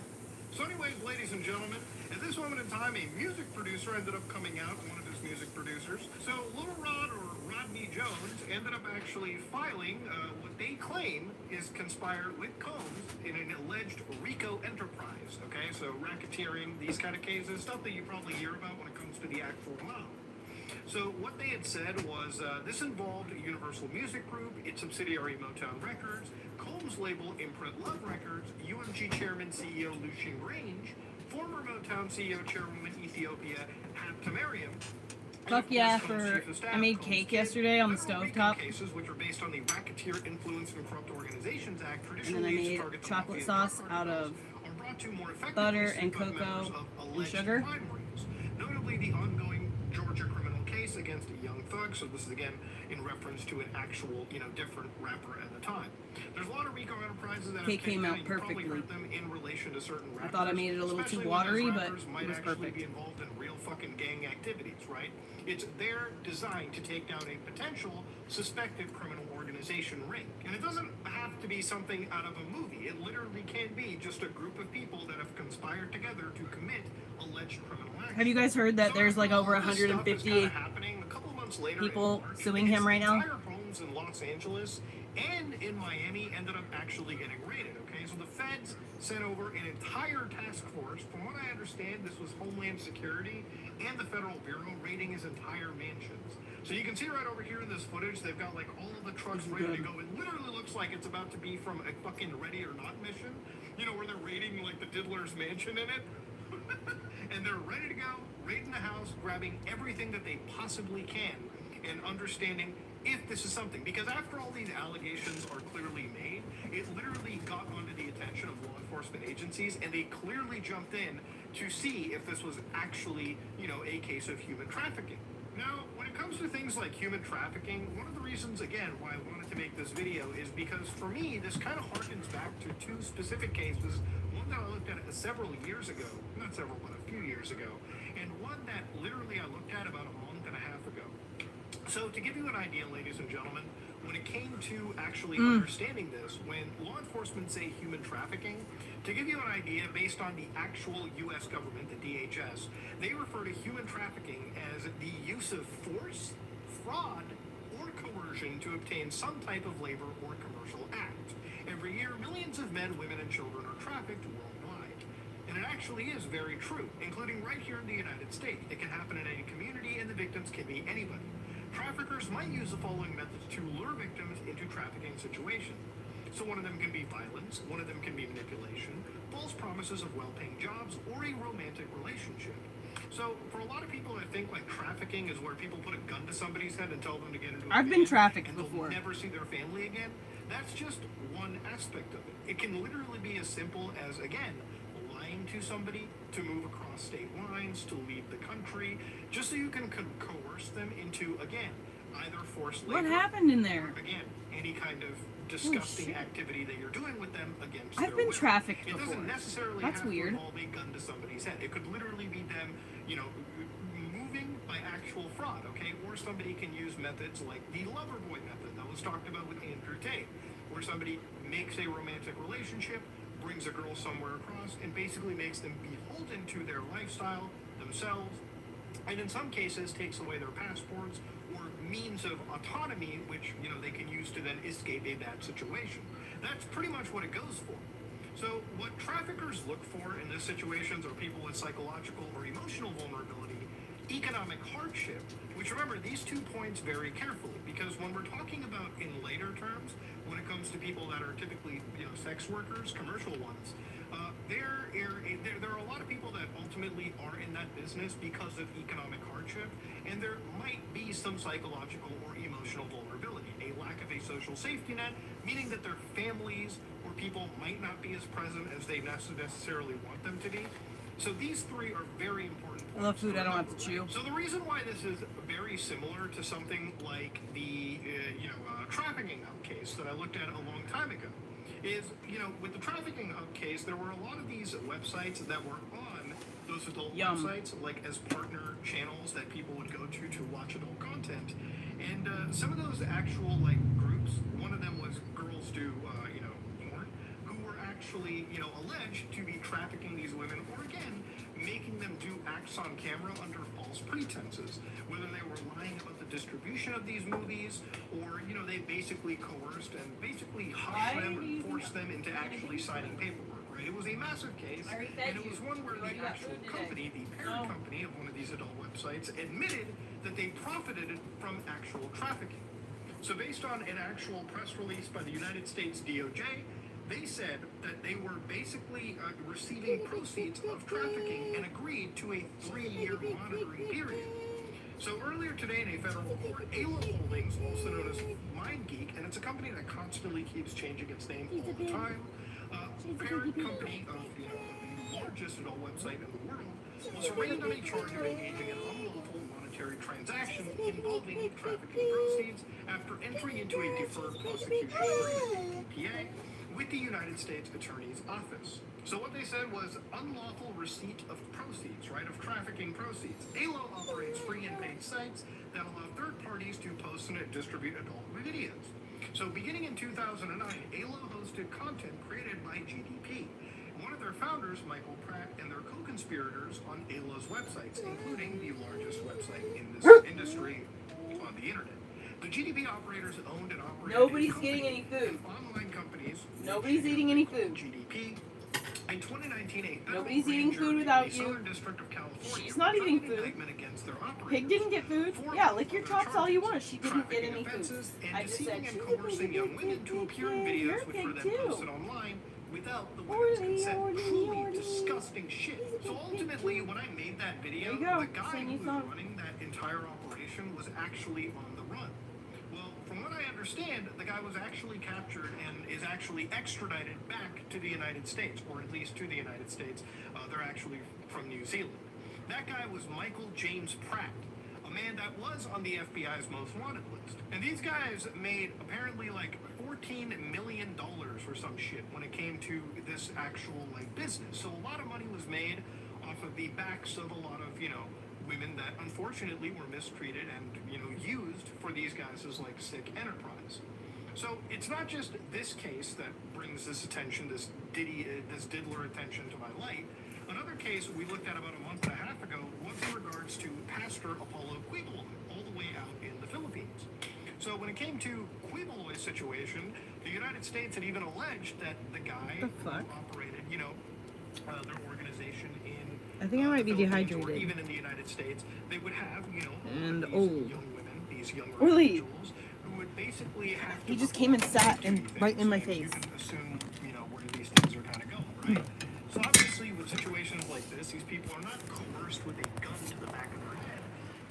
So anyways, ladies and gentlemen, at this moment in time, a music producer ended up coming out, one of his music producers. So Little Rod, or Rodney Jones, ended up actually filing what they claim is conspired with Combs in an alleged RICO enterprise. Okay, so racketeering, these kind of cases, stuff that you probably hear about when it comes to the actual mob. So what they had said was this involved Universal Music Group, its subsidiary Motown Records, Combs' label Imprint Love Records, UMG Chairman CEO Lucian Grange, former Motown CEO Chairwoman Ethiopia Haptamariam. Fuck yeah, I made cake yesterday on the stovetop. Cases which are based on the Racketeer Influence and Corrupt Organizations Act, And then I made chocolate sauce out of butter and cocoa and sugar. Notably the ongoing Georgia criminal case against a young thug. So this is again in reference to an actual, you know, different rapper at the time. There's a lot of RICO enterprises that Cake came out perfectly. them in relation to certain rappers. I thought I made it a little too watery, but it was perfect. Be involved in real fucking gang activities, right? It's their design to take down a potential suspected criminal organization ring. And it doesn't have to be something out of a movie. It literally can be just a group of people that have conspired together to commit alleged criminal action. Have you guys heard that there's like over 150 people suing him right now? Entire homes in Los Angeles and in Miami ended up actually getting raided, okay? So the feds sent over an entire task force. From what I understand, this was Homeland Security and the Federal Bureau raiding his entire mansions. So you can see right over here in this footage, they've got like all of the trucks ready to go. It literally looks like it's about to be from a fucking Ready or Not mission, you know, where they're raiding like the Diddler's mansion in it. And they're ready to go, raiding the house, grabbing everything that they possibly can, and understanding if this is something. Because after all these allegations are clearly made, it literally got onto the attention of law enforcement agencies, and they clearly jumped in to see if this was actually, you know, a case of human trafficking. Now, when it comes to things like human trafficking, one of the reasons, again, why I wanted to make this video is because, for me, this kind of harkens back to two specific cases. One that I looked at several years ago, not several, but a few years ago, and one that literally I looked at about a month and a half ago. So to give you an idea, ladies and gentlemen, when it came to actually understanding this, when law enforcement say human trafficking, to give you an idea, based on the actual U.S. government, the DHS, they refer to human trafficking as the use of force, fraud, or coercion to obtain some type of labor or commercial act. Every year, millions of men, women, and children are trafficked worldwide. And it actually is very true, including right here in the United States. It can happen in any community, and the victims can be anybody. Traffickers might use the following methods to lure victims into trafficking situations. So one of them can be violence, one of them can be manipulation, false promises of well-paying jobs, or a romantic relationship. So for a lot of people, I think like trafficking is where people put a gun to somebody's head and tell them to get into a I've been van trafficked and before. they'll never see their family again. That's just one aspect of it. It can literally be as simple as, again, lying to somebody to move across state lines, to leave the country, just so you can coerce them into, again, either forced labor. What happened in there? Or, again, any kind of disgusting activity that you're doing with them against I've their been will. trafficked It before. doesn't necessarily That's have weird. to involve a gun to somebody's head. It could literally be them, you know, moving by actual fraud, okay? Or somebody can use methods like the lover boy method that was talked about with Andrew Tate, where somebody makes a romantic relationship, brings a girl somewhere across, and basically makes them beholden to their lifestyle, themselves, and in some cases takes away their passports or means of autonomy, which, you know, they can use to then escape a bad situation. That's pretty much what it goes for. So what traffickers look for in these situations are people with psychological or emotional vulnerability, economic hardship, which, remember, these 2 points very carefully, because when we're talking about in later terms, when it comes to people that are typically, you know, sex workers, commercial ones, there are a lot of people that ultimately are in that business because of economic hardship, and there might be some psychological or emotional vulnerability, a lack of a social safety net, meaning that their families or people might not be as present as they necessarily want them to be. So these three are very important points. I love food I don't have to chew. So the reason why this is very similar to something like the trafficking hub case that I looked at a long time ago is, you know, with the trafficking hub case, there were a lot of these websites that were on those adult websites, like as partner channels that people would go to watch adult content. And some of those actual like groups clips. One of them was girls do, porn, who were actually, alleged to be trafficking these women, or again, making them do acts on camera under false pretenses. Whether they were lying about the distribution of these movies, or, they basically coerced and basically hushed them and forced them into actually signing paperwork, right? It was a massive case, and it was one where the actual company, the parent company of one of these adult websites, admitted that they profited from actual trafficking. So based on an actual press release by the United States DOJ, they said that they were basically receiving proceeds of trafficking and agreed to a 3-year monitoring period. So earlier today in a federal court, Ayla Holdings, also known as MindGeek, and it's a company that constantly keeps changing its name all the time, parent company of the largest adult website in the world, was arraigned on a charge of engaging in unlawful monetary transactions involving trafficking proceeds after entering into a deferred prosecution agreement, DPA, with the United States Attorney's Office. So what they said was unlawful receipt of proceeds, right, of trafficking proceeds. ALO operates free and paid sites that allow third parties to post and distribute adult videos. So beginning in 2009, ALO hosted content created by GDP. One of their founders, Michael Pratt, and their co-conspirators on ALO's websites, including the largest website in this industry on the internet. The GDP operators owned and operated Nobody's getting any food. Online companies. Nobody's eating any food. GDP. In 2019, nobody's eating food without you. She's not eating food. Pig didn't get food. Yeah, lick your chops all you want. She didn't get any food. I just said she's coercing young women to appear in videos which were then posted online without the women's consent. Truly disgusting shit. So ultimately, when I made that video, the guy who was running that entire operation was actually on the run. Well, from what I understand, the guy was actually captured and is actually extradited back to the United States, or at least to the United States. They're actually from New Zealand. That guy was Michael James Pratt, a man that was on the FBI's most wanted list. And these guys made apparently like $14 million or some shit when it came to this actual business. So a lot of money was made off of the backs of a lot of, women that unfortunately were mistreated and, used for these guys as sick enterprise. So it's not just this case that brings this attention, this diddler attention to my light. Another case we looked at about a month and a half ago was in regards to Pastor Apollo Quiboloy, all the way out in the Philippines. So when it came to Quiboloy's situation, the United States had even alleged that the guy who operated, their organization in I think I might be dehydrated. Or even in the United States, they would have, and these old. young women, these young Really? individuals who would basically have to. He just came and sat right in my face. You can assume, where these things are kind of going, right? So obviously, with situations like this, these people are not coerced with a gun to the back of their head.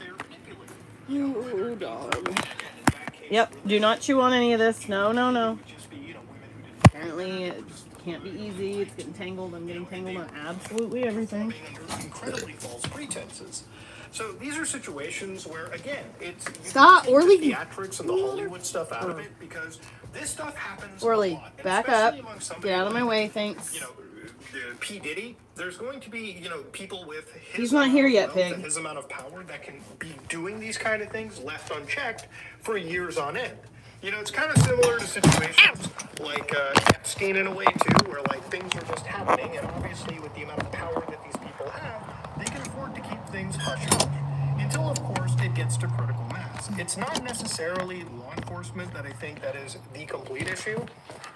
They're manipulated. Oh, dog. Yep. Do not chew on any of this. No, no, no. Apparently, it can't be easy. It's getting tangled. I'm getting tangled on absolutely everything. Incredibly false pretenses. So these are situations where, again, it's stop Orly. Theatrics and the Hollywood stuff out of it, because this stuff happens. Orly, back up. Get out of my way, thanks. P. Diddy, there's going to be, people with his He's not here yet, Pig. His amount of power that can be doing these kind of things left unchecked for years on end. It's kind of similar to situations like Epstein in a way too, where things are just happening, and obviously with the amount of power that these people have, they can afford to keep things hush-hush until, of course, it gets to critical mass. It's not necessarily law enforcement that I think that is the complete issue.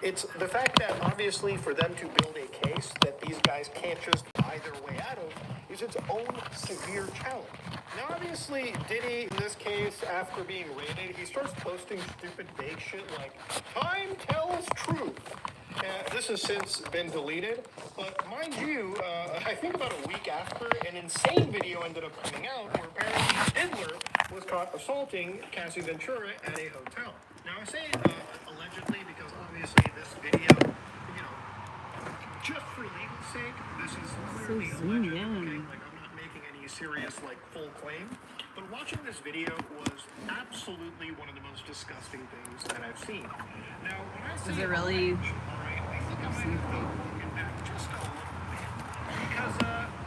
It's the fact that obviously for them to build a case that these guys can't just buy their way out of is its own severe challenge. Now, obviously, Diddy, in this case, after being raided, he starts posting stupid vague shit like, time tells truth. This has since been deleted, but mind you, I think about a week after, an insane video ended up coming out where apparently Diddler was caught assaulting Cassie Ventura at a hotel. Now, I say allegedly because obviously this video, just for legal sake, this is clearly alleged. Okay? I'm not making any serious, full claim. But watching this video was absolutely one of the most disgusting things that I've seen. Now, when I say is it really? I think I might have to get back just a little bit. Because,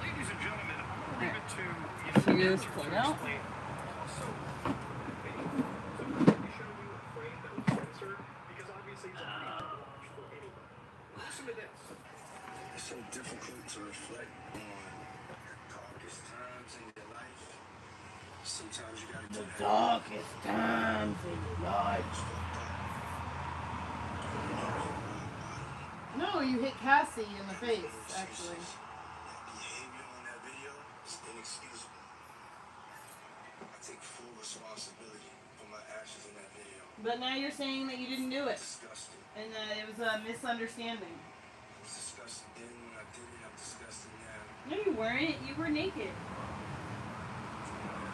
ladies and gentlemen, I'm going to leave it to, Figure this point out. So, let me show you a frame that was censored. listen to this. It's so difficult to reflect on darkest times in your life. Sometimes you gotta The darkest times in your life. No, you hit Cassie in the face, actually. That behavior on that video is inexcusable. I take full responsibility for my actions in that video. But now you're saying that you didn't do it. Disgusting. And that it was a misunderstanding. I was disgusted then when I did it. I'm disgusted now. No, you weren't. You were naked. I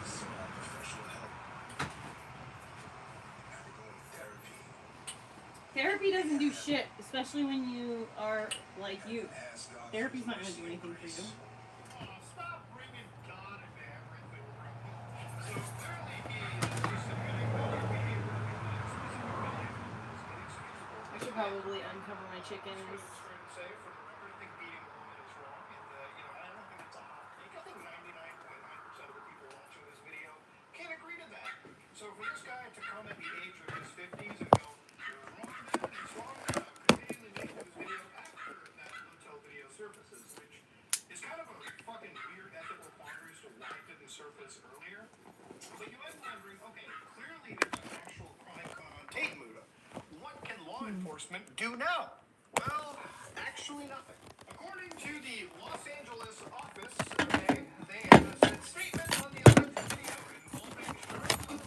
sought professional help. I had to go in therapy. Therapy doesn't do shit, especially when you are like you. Therapy's not going to do anything for you. Stop bringing God into everything, bro. So clearly he is just admitting that your behavior I should probably uncover my chickens. So for this guy to come at the age of his 50s and go, you're wrong then, it's wrong now, creating the name of his video after that hotel video surfaces, which is kind of a fucking weird ethical quandary as to why it didn't surface earlier. But you might be wondering, okay, clearly there's an actual crime caught on tape, Muda. What can law enforcement do now? Well, actually nothing. According to the Los Angeles office, they have a statement on the alleged video involving Sean.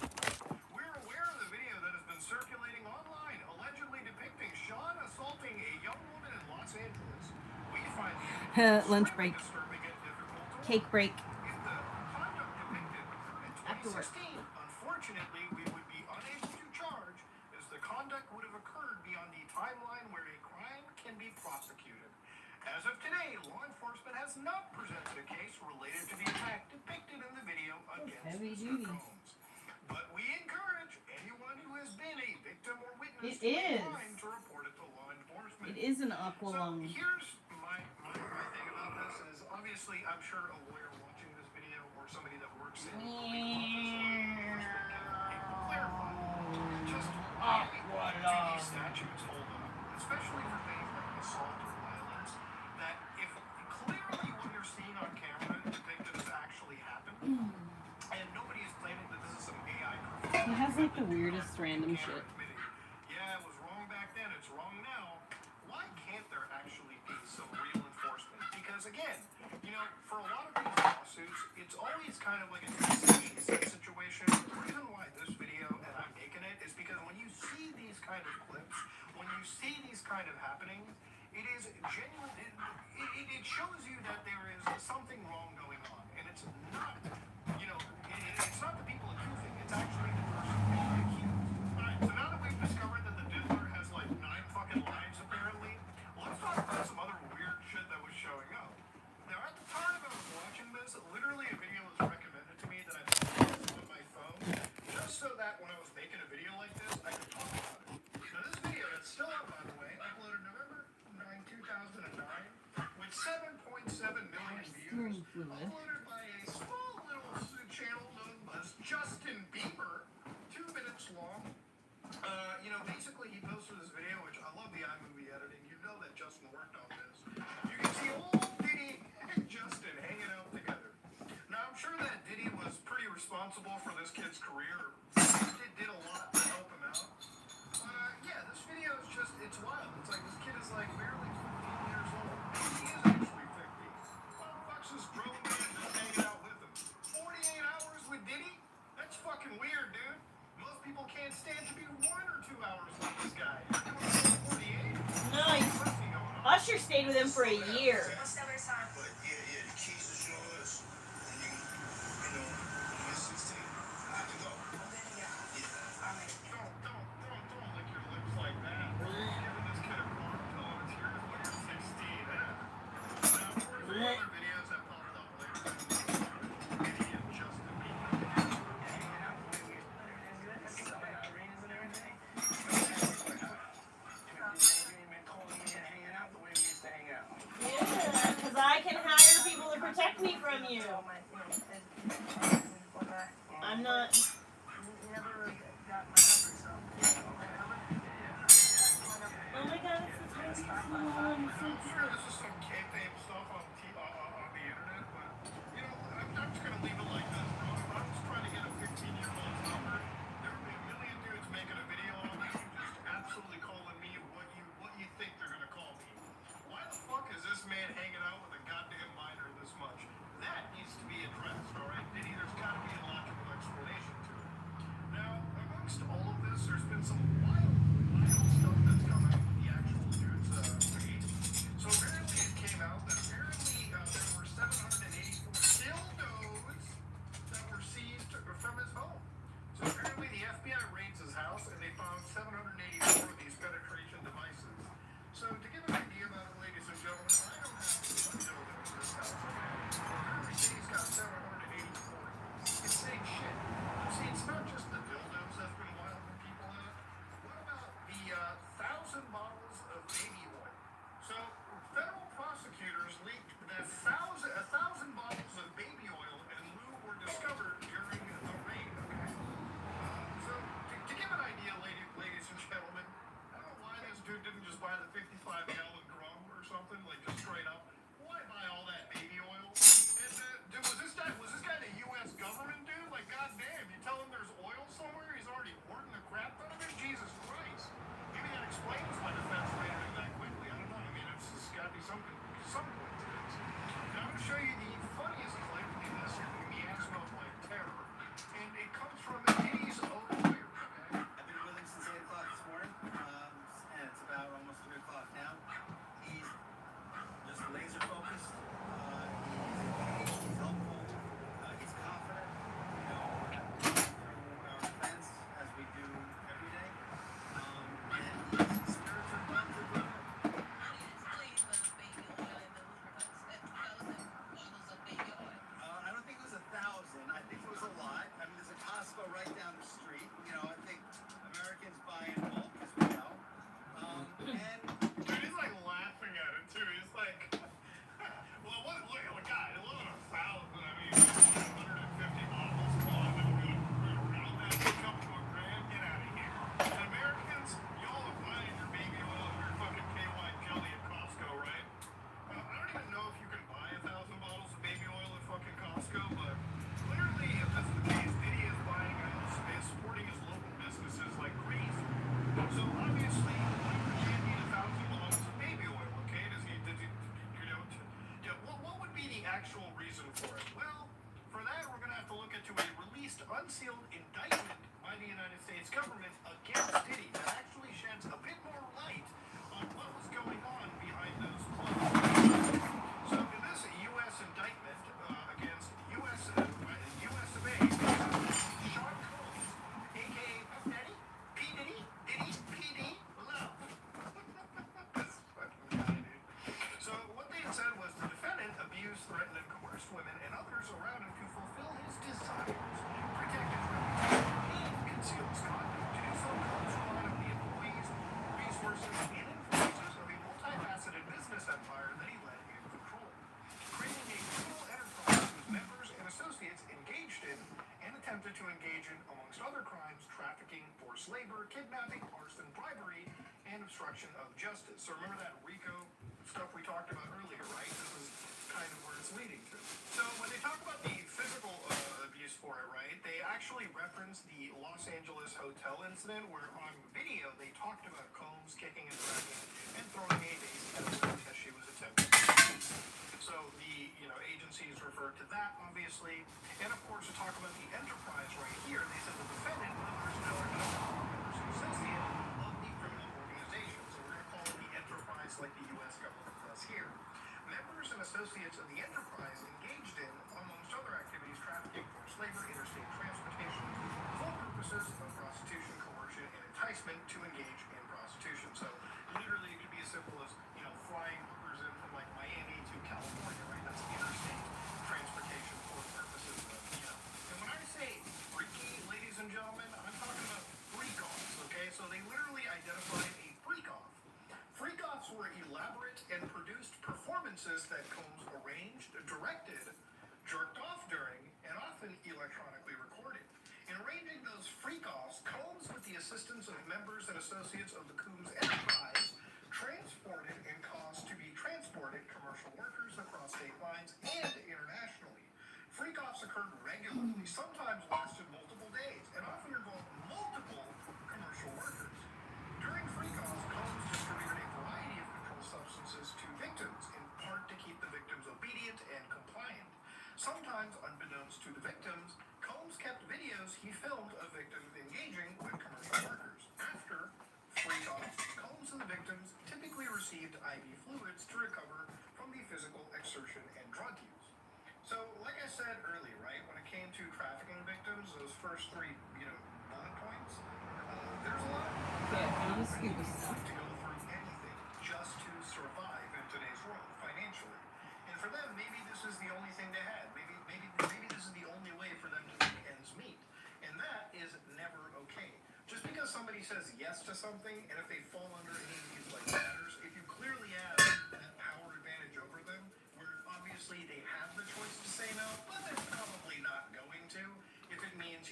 We're aware of the video that has been circulating online, allegedly depicting Sean assaulting a young woman in Los Angeles. We find the Lunch break. disturbing and difficult to Cake break. if the conduct depicted occurred in 2016, unfortunately, we would be unable to charge as the conduct would have occurred beyond the timeline where a crime can be prosecuted. As of today, law enforcement has not presented a case related to the attack depicted in the video against Mr. Combs. But we encourage anyone who has been a victim or witness to a crime to report it to law enforcement. It is an aqualung. So here's my thing about this is obviously I'm sure a lawyer watching this video or somebody that works in the legal office can clarify just why do these statutes hold up, especially for things like assault or violence, that if clearly what you're seeing on camera depicted as actually happened, and nobody is claiming that this is some AI He has like the weirdest random shit. yeah, it was wrong back then, it's wrong now. Why can't there actually be some real enforcement? Because again, you know, for a lot of these lawsuits, it's always kind of like a she-said situation. The reason why this video, and I'm making it, is because when you see these kind of clips, when you see these kind of happenings, it is genuine, it shows you that there is something wrong going on. And it's not, you know, it's not the people accusing, it's actually the person being accused. Alright, so now that we've discovered that the Diddler has like 9 fucking lives apparently, let's talk about some other weird shit that was showing up. Now at the time I was watching this, literally a video was recommended to me that I put on my phone, just so that when I was making a video like this, I could talk about it. Now this video, it's still up by the way, uploaded November 9, 2009, with 7.7 million views, uploaded by a small little channel known as Justin Bieber, 2 minutes long. You know, basically he posted this video, which I love the iMovie editing. You know that Justin worked on this. You can see old Diddy and Justin hanging out together. Now I'm sure that Diddy was pretty responsible for this kid's career. Did a lot to help him out. Yeah, this video is just, it's wild. It's like this kid is like barely 15 years old. He is actually 50. What the fuck's this drone man just hanging out with him? 48 hours with Diddy? That's fucking weird, dude. Most people can't stand to be 1 or 2 hours with this guy. You're doing 48? Nice. Usher stayed with him for a year. But yeah, the keys is yours. And you know, when you're 16, you have to go. Don't lick your lips like that. Giving this kid a corn pill and it's yours when you're 16. Now, of course, there are other videos that popped up later. Diddy and Justin Bieber. Yeah, because I can hire people to protect me from you. I'm not. Oh my god, it's the tiniest one. I'm sure this is some kayfabe stuff on the internet, but you know, I'm just gonna leave it like this, bro. If I was trying to get a 15-year-old's number, there would be a million dudes making a video on this, just absolutely calling me what you think they're gonna call me. Why the fuck is this man hanging out with a goddamn minor this much? That needs to be addressed, all right? There's got to be a logical explanation to it. Now, amongst all of this, there's been some wild stuff that's come out with the actual dude's feed. So apparently it came out that apparently there were 784 dildos that were seized from his home. So apparently the FBI raids his house and they found 784 of these penetration devices. So to give an idea about it, ladies and gentlemen, I don't have one dildo in this house, okay? Apparently he's got 784. Insane shit. See, it's not just the dildos that's been wilding people out. What about the 1,000 bottles of baby oil? So federal prosecutors leaked that 1,000 bottles of baby oil and lube were discovered during the raid, okay? So to give an idea, ladies and gentlemen, I don't know why this dude didn't just buy the 55-gallon drum or something, like just straight up. Why buy all that baby oil? And dude, was this guy the U.S. government, dude? Like, goddamn, you tell him there's oil somewhere, he's already hoarding the crap out of it? Jesus Christ. Maybe that explains why defense raided him that quickly. I don't know. I mean, it's got to be some coincidence. Now, I'm going to show you the funniest clip in this miasma of like terror, and it comes from Diddy's own lawyer, okay? I've been with him since 8 o'clock this morning, and it's about almost 3 o'clock now. He's just laser focused. He's engaged. He's helpful. He's confident. You know, through our defense as we do every day. And he's spiritual above the ground. I don't think it was 1,000. I think it was a lot. I mean, there's a Costco right down the street. You know, I think Americans buy in bulk, as we know. And Dude, he's like laughing at it too. He's like, well, look, God, it wasn't 1,000. I mean, 150 bottles. Come on, then we're gonna round that thing up to $1,000. Get out of here. And Americans, y'all are buying your baby oil and your fucking KY jelly at Costco, right? I don't even know if you can buy 1,000 bottles of baby oil at fucking Costco, but clearly, if that's the case, Diddy is buying and supporting his local businesses like crazy. So obviously, you can't need 1,000 bottles of baby oil, okay? What would be the actual reason for it? Well, for that, we're gonna have to look into a released, unsealed indictment by the United States government against Diddy that actually sheds a bit more light on what was going on behind those closed doors. So in this U.S. indictment against U.S. of A, Sean Combs, a.k.a. Puff Daddy, P. Diddy, P. D. Love. This fucking guy, dude. So what they had said was the defendant abused, threatened, and coerced women and others around him to fulfill his desires, protect his reputation, and conceal his conduct. To do so, Combs relied on the employees, resources, and influences of a multifaceted business empire that he led and controlled, creating a criminal enterprise whose members and associates engaged in and attempted to engage in, amongst other crimes, trafficking, forced labor, kidnapping, arson, bribery, and obstruction of justice. So remember that RICO stuff we talked about earlier, right? This is kind of where it's leading to. So when they talk about the physical abuse for it, right, they actually reference the Los Angeles hotel incident where on video they talked about Combs kicking and dragging and throwing a vase at a woman as she was attempting to seize. So the agencies referred to that, obviously. And of course, to talk about the enterprise right here, they said the defendant, members, and other members and associate of the criminal organization. So we're going to call it the enterprise like the U.S. government does here. Members and associates of the enterprise engaged in, amongst other activities, trafficking, forced labor, interstate transportation, for purposes of prostitution, coercion, and enticement to engage in prostitution. So literally it could be as simple as, flying hookers in from like Miami to California, right? That's interstate transportation for purposes of, And when I say freaky, ladies and gentlemen, I'm talking about freak-offs, okay? So they literally identified a freak-off. Freak-offs were elaborate and produced performances that Combs arranged, directed, jerked off during, and often electronically recorded. In arranging those freak-offs, Combs, with the assistance of members and associates of the Combs enterprise, transported and caused sometimes lasted multiple days and often involved multiple commercial workers. During free calls, Combs distributed a variety of controlled substances to victims, in part to keep the victims obedient and compliant. Sometimes, unbeknownst to the victims, Combs kept videos he filmed of victims engaging with commercial workers. After free calls, Combs and the victims typically received IV fluids to recover from the physical exertion and drug use. So, like I said earlier, right, when it came to trafficking victims, those first three, bullet points, there's a lot to go through anything just to survive in today's world financially. And for them, maybe this is the only thing they had. Maybe this is the only way for them to make ends meet. And that is never okay. Just because somebody says yes to something, and if they fall under any of these matters, if you clearly have that power advantage over them, where obviously they have the choice to say no, but they're probably not going to. If it means,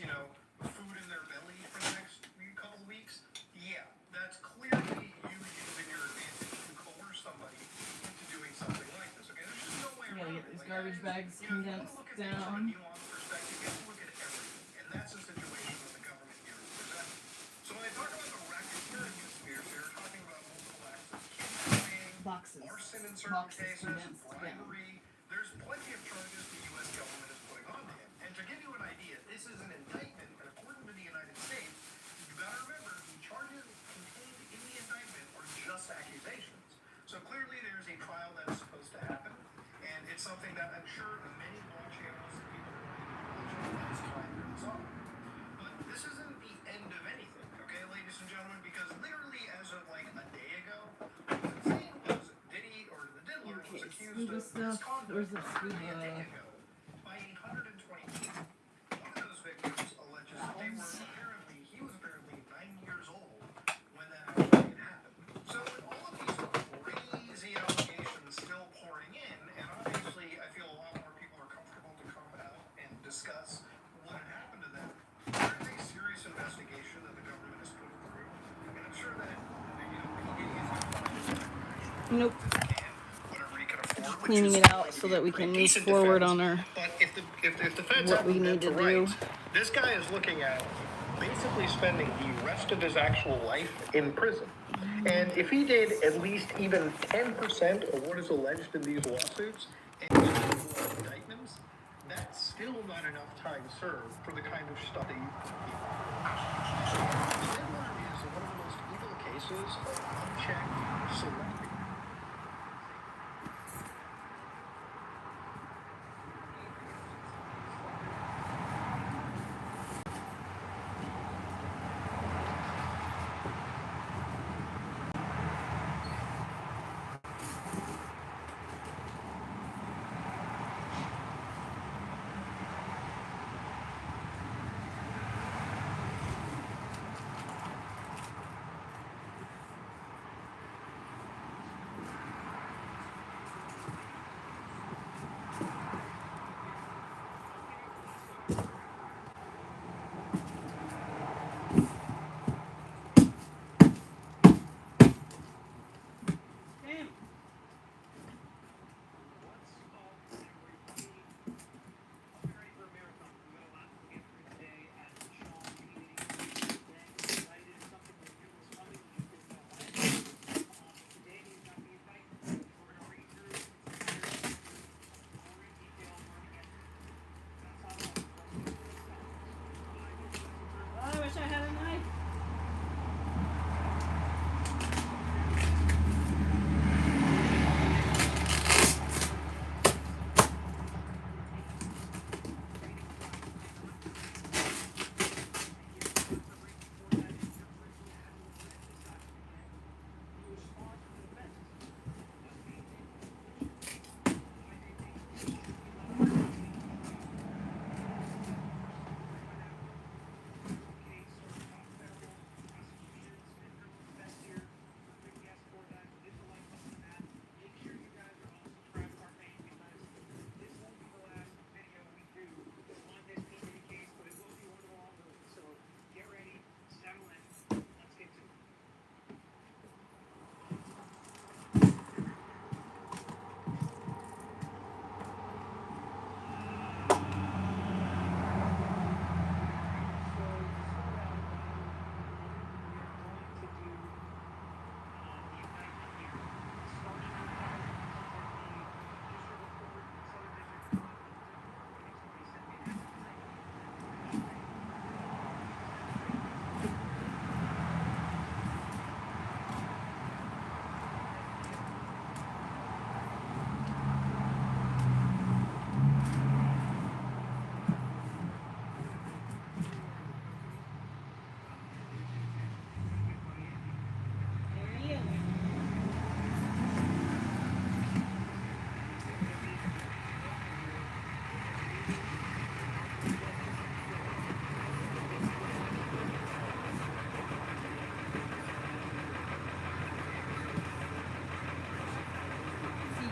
food in their belly for the next couple of weeks, yeah, that's clearly you using your advantage to coerce somebody into doing something like this. Okay, there's just no way You around gotta get it. these garbage bags condensed down. You have to look at everything, and that's the situation that the government here is presenting. So when they talk about the racketeering conspiracy, they're talking about multiple acts of kidnapping, arson in certain cases, bribery. There's plenty of charges the U.S. government is putting on him. And to give you an idea, this is an indictment, and according to the United States, you gotta remember, the charges contained in the indictment are just accusations. So clearly there's a trial that is supposed to happen, and it's something that I'm sure many law channels and people are watching as time goes on. But this isn't the end of anything, okay, ladies and gentlemen, because literally as of like a day ago, what was insane was Diddy, or the Diddler, was accused of misconduct by 120 people. One of those victims alleges that he was apparently 9 years old when that actually happened. So with all of these crazy allegations still pouring in, and obviously I feel a lot more people are comfortable to come out and discuss what had happened to them, there is a serious investigation that the government is putting through, and I'm sure that, Nope. Cleaning it out so that we can move forward on our But if the feds what we need to do. this guy is looking at basically spending the rest of his actual life in prison. And if he did at least even 10% of what is alleged in these lawsuits and indictments, that's still not enough time served for the kind of stuff that you is one of the most evil cases of unchecked celebrity.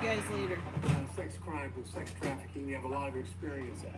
guys later. Sex crimes and sex trafficking, you have a lot of experience at.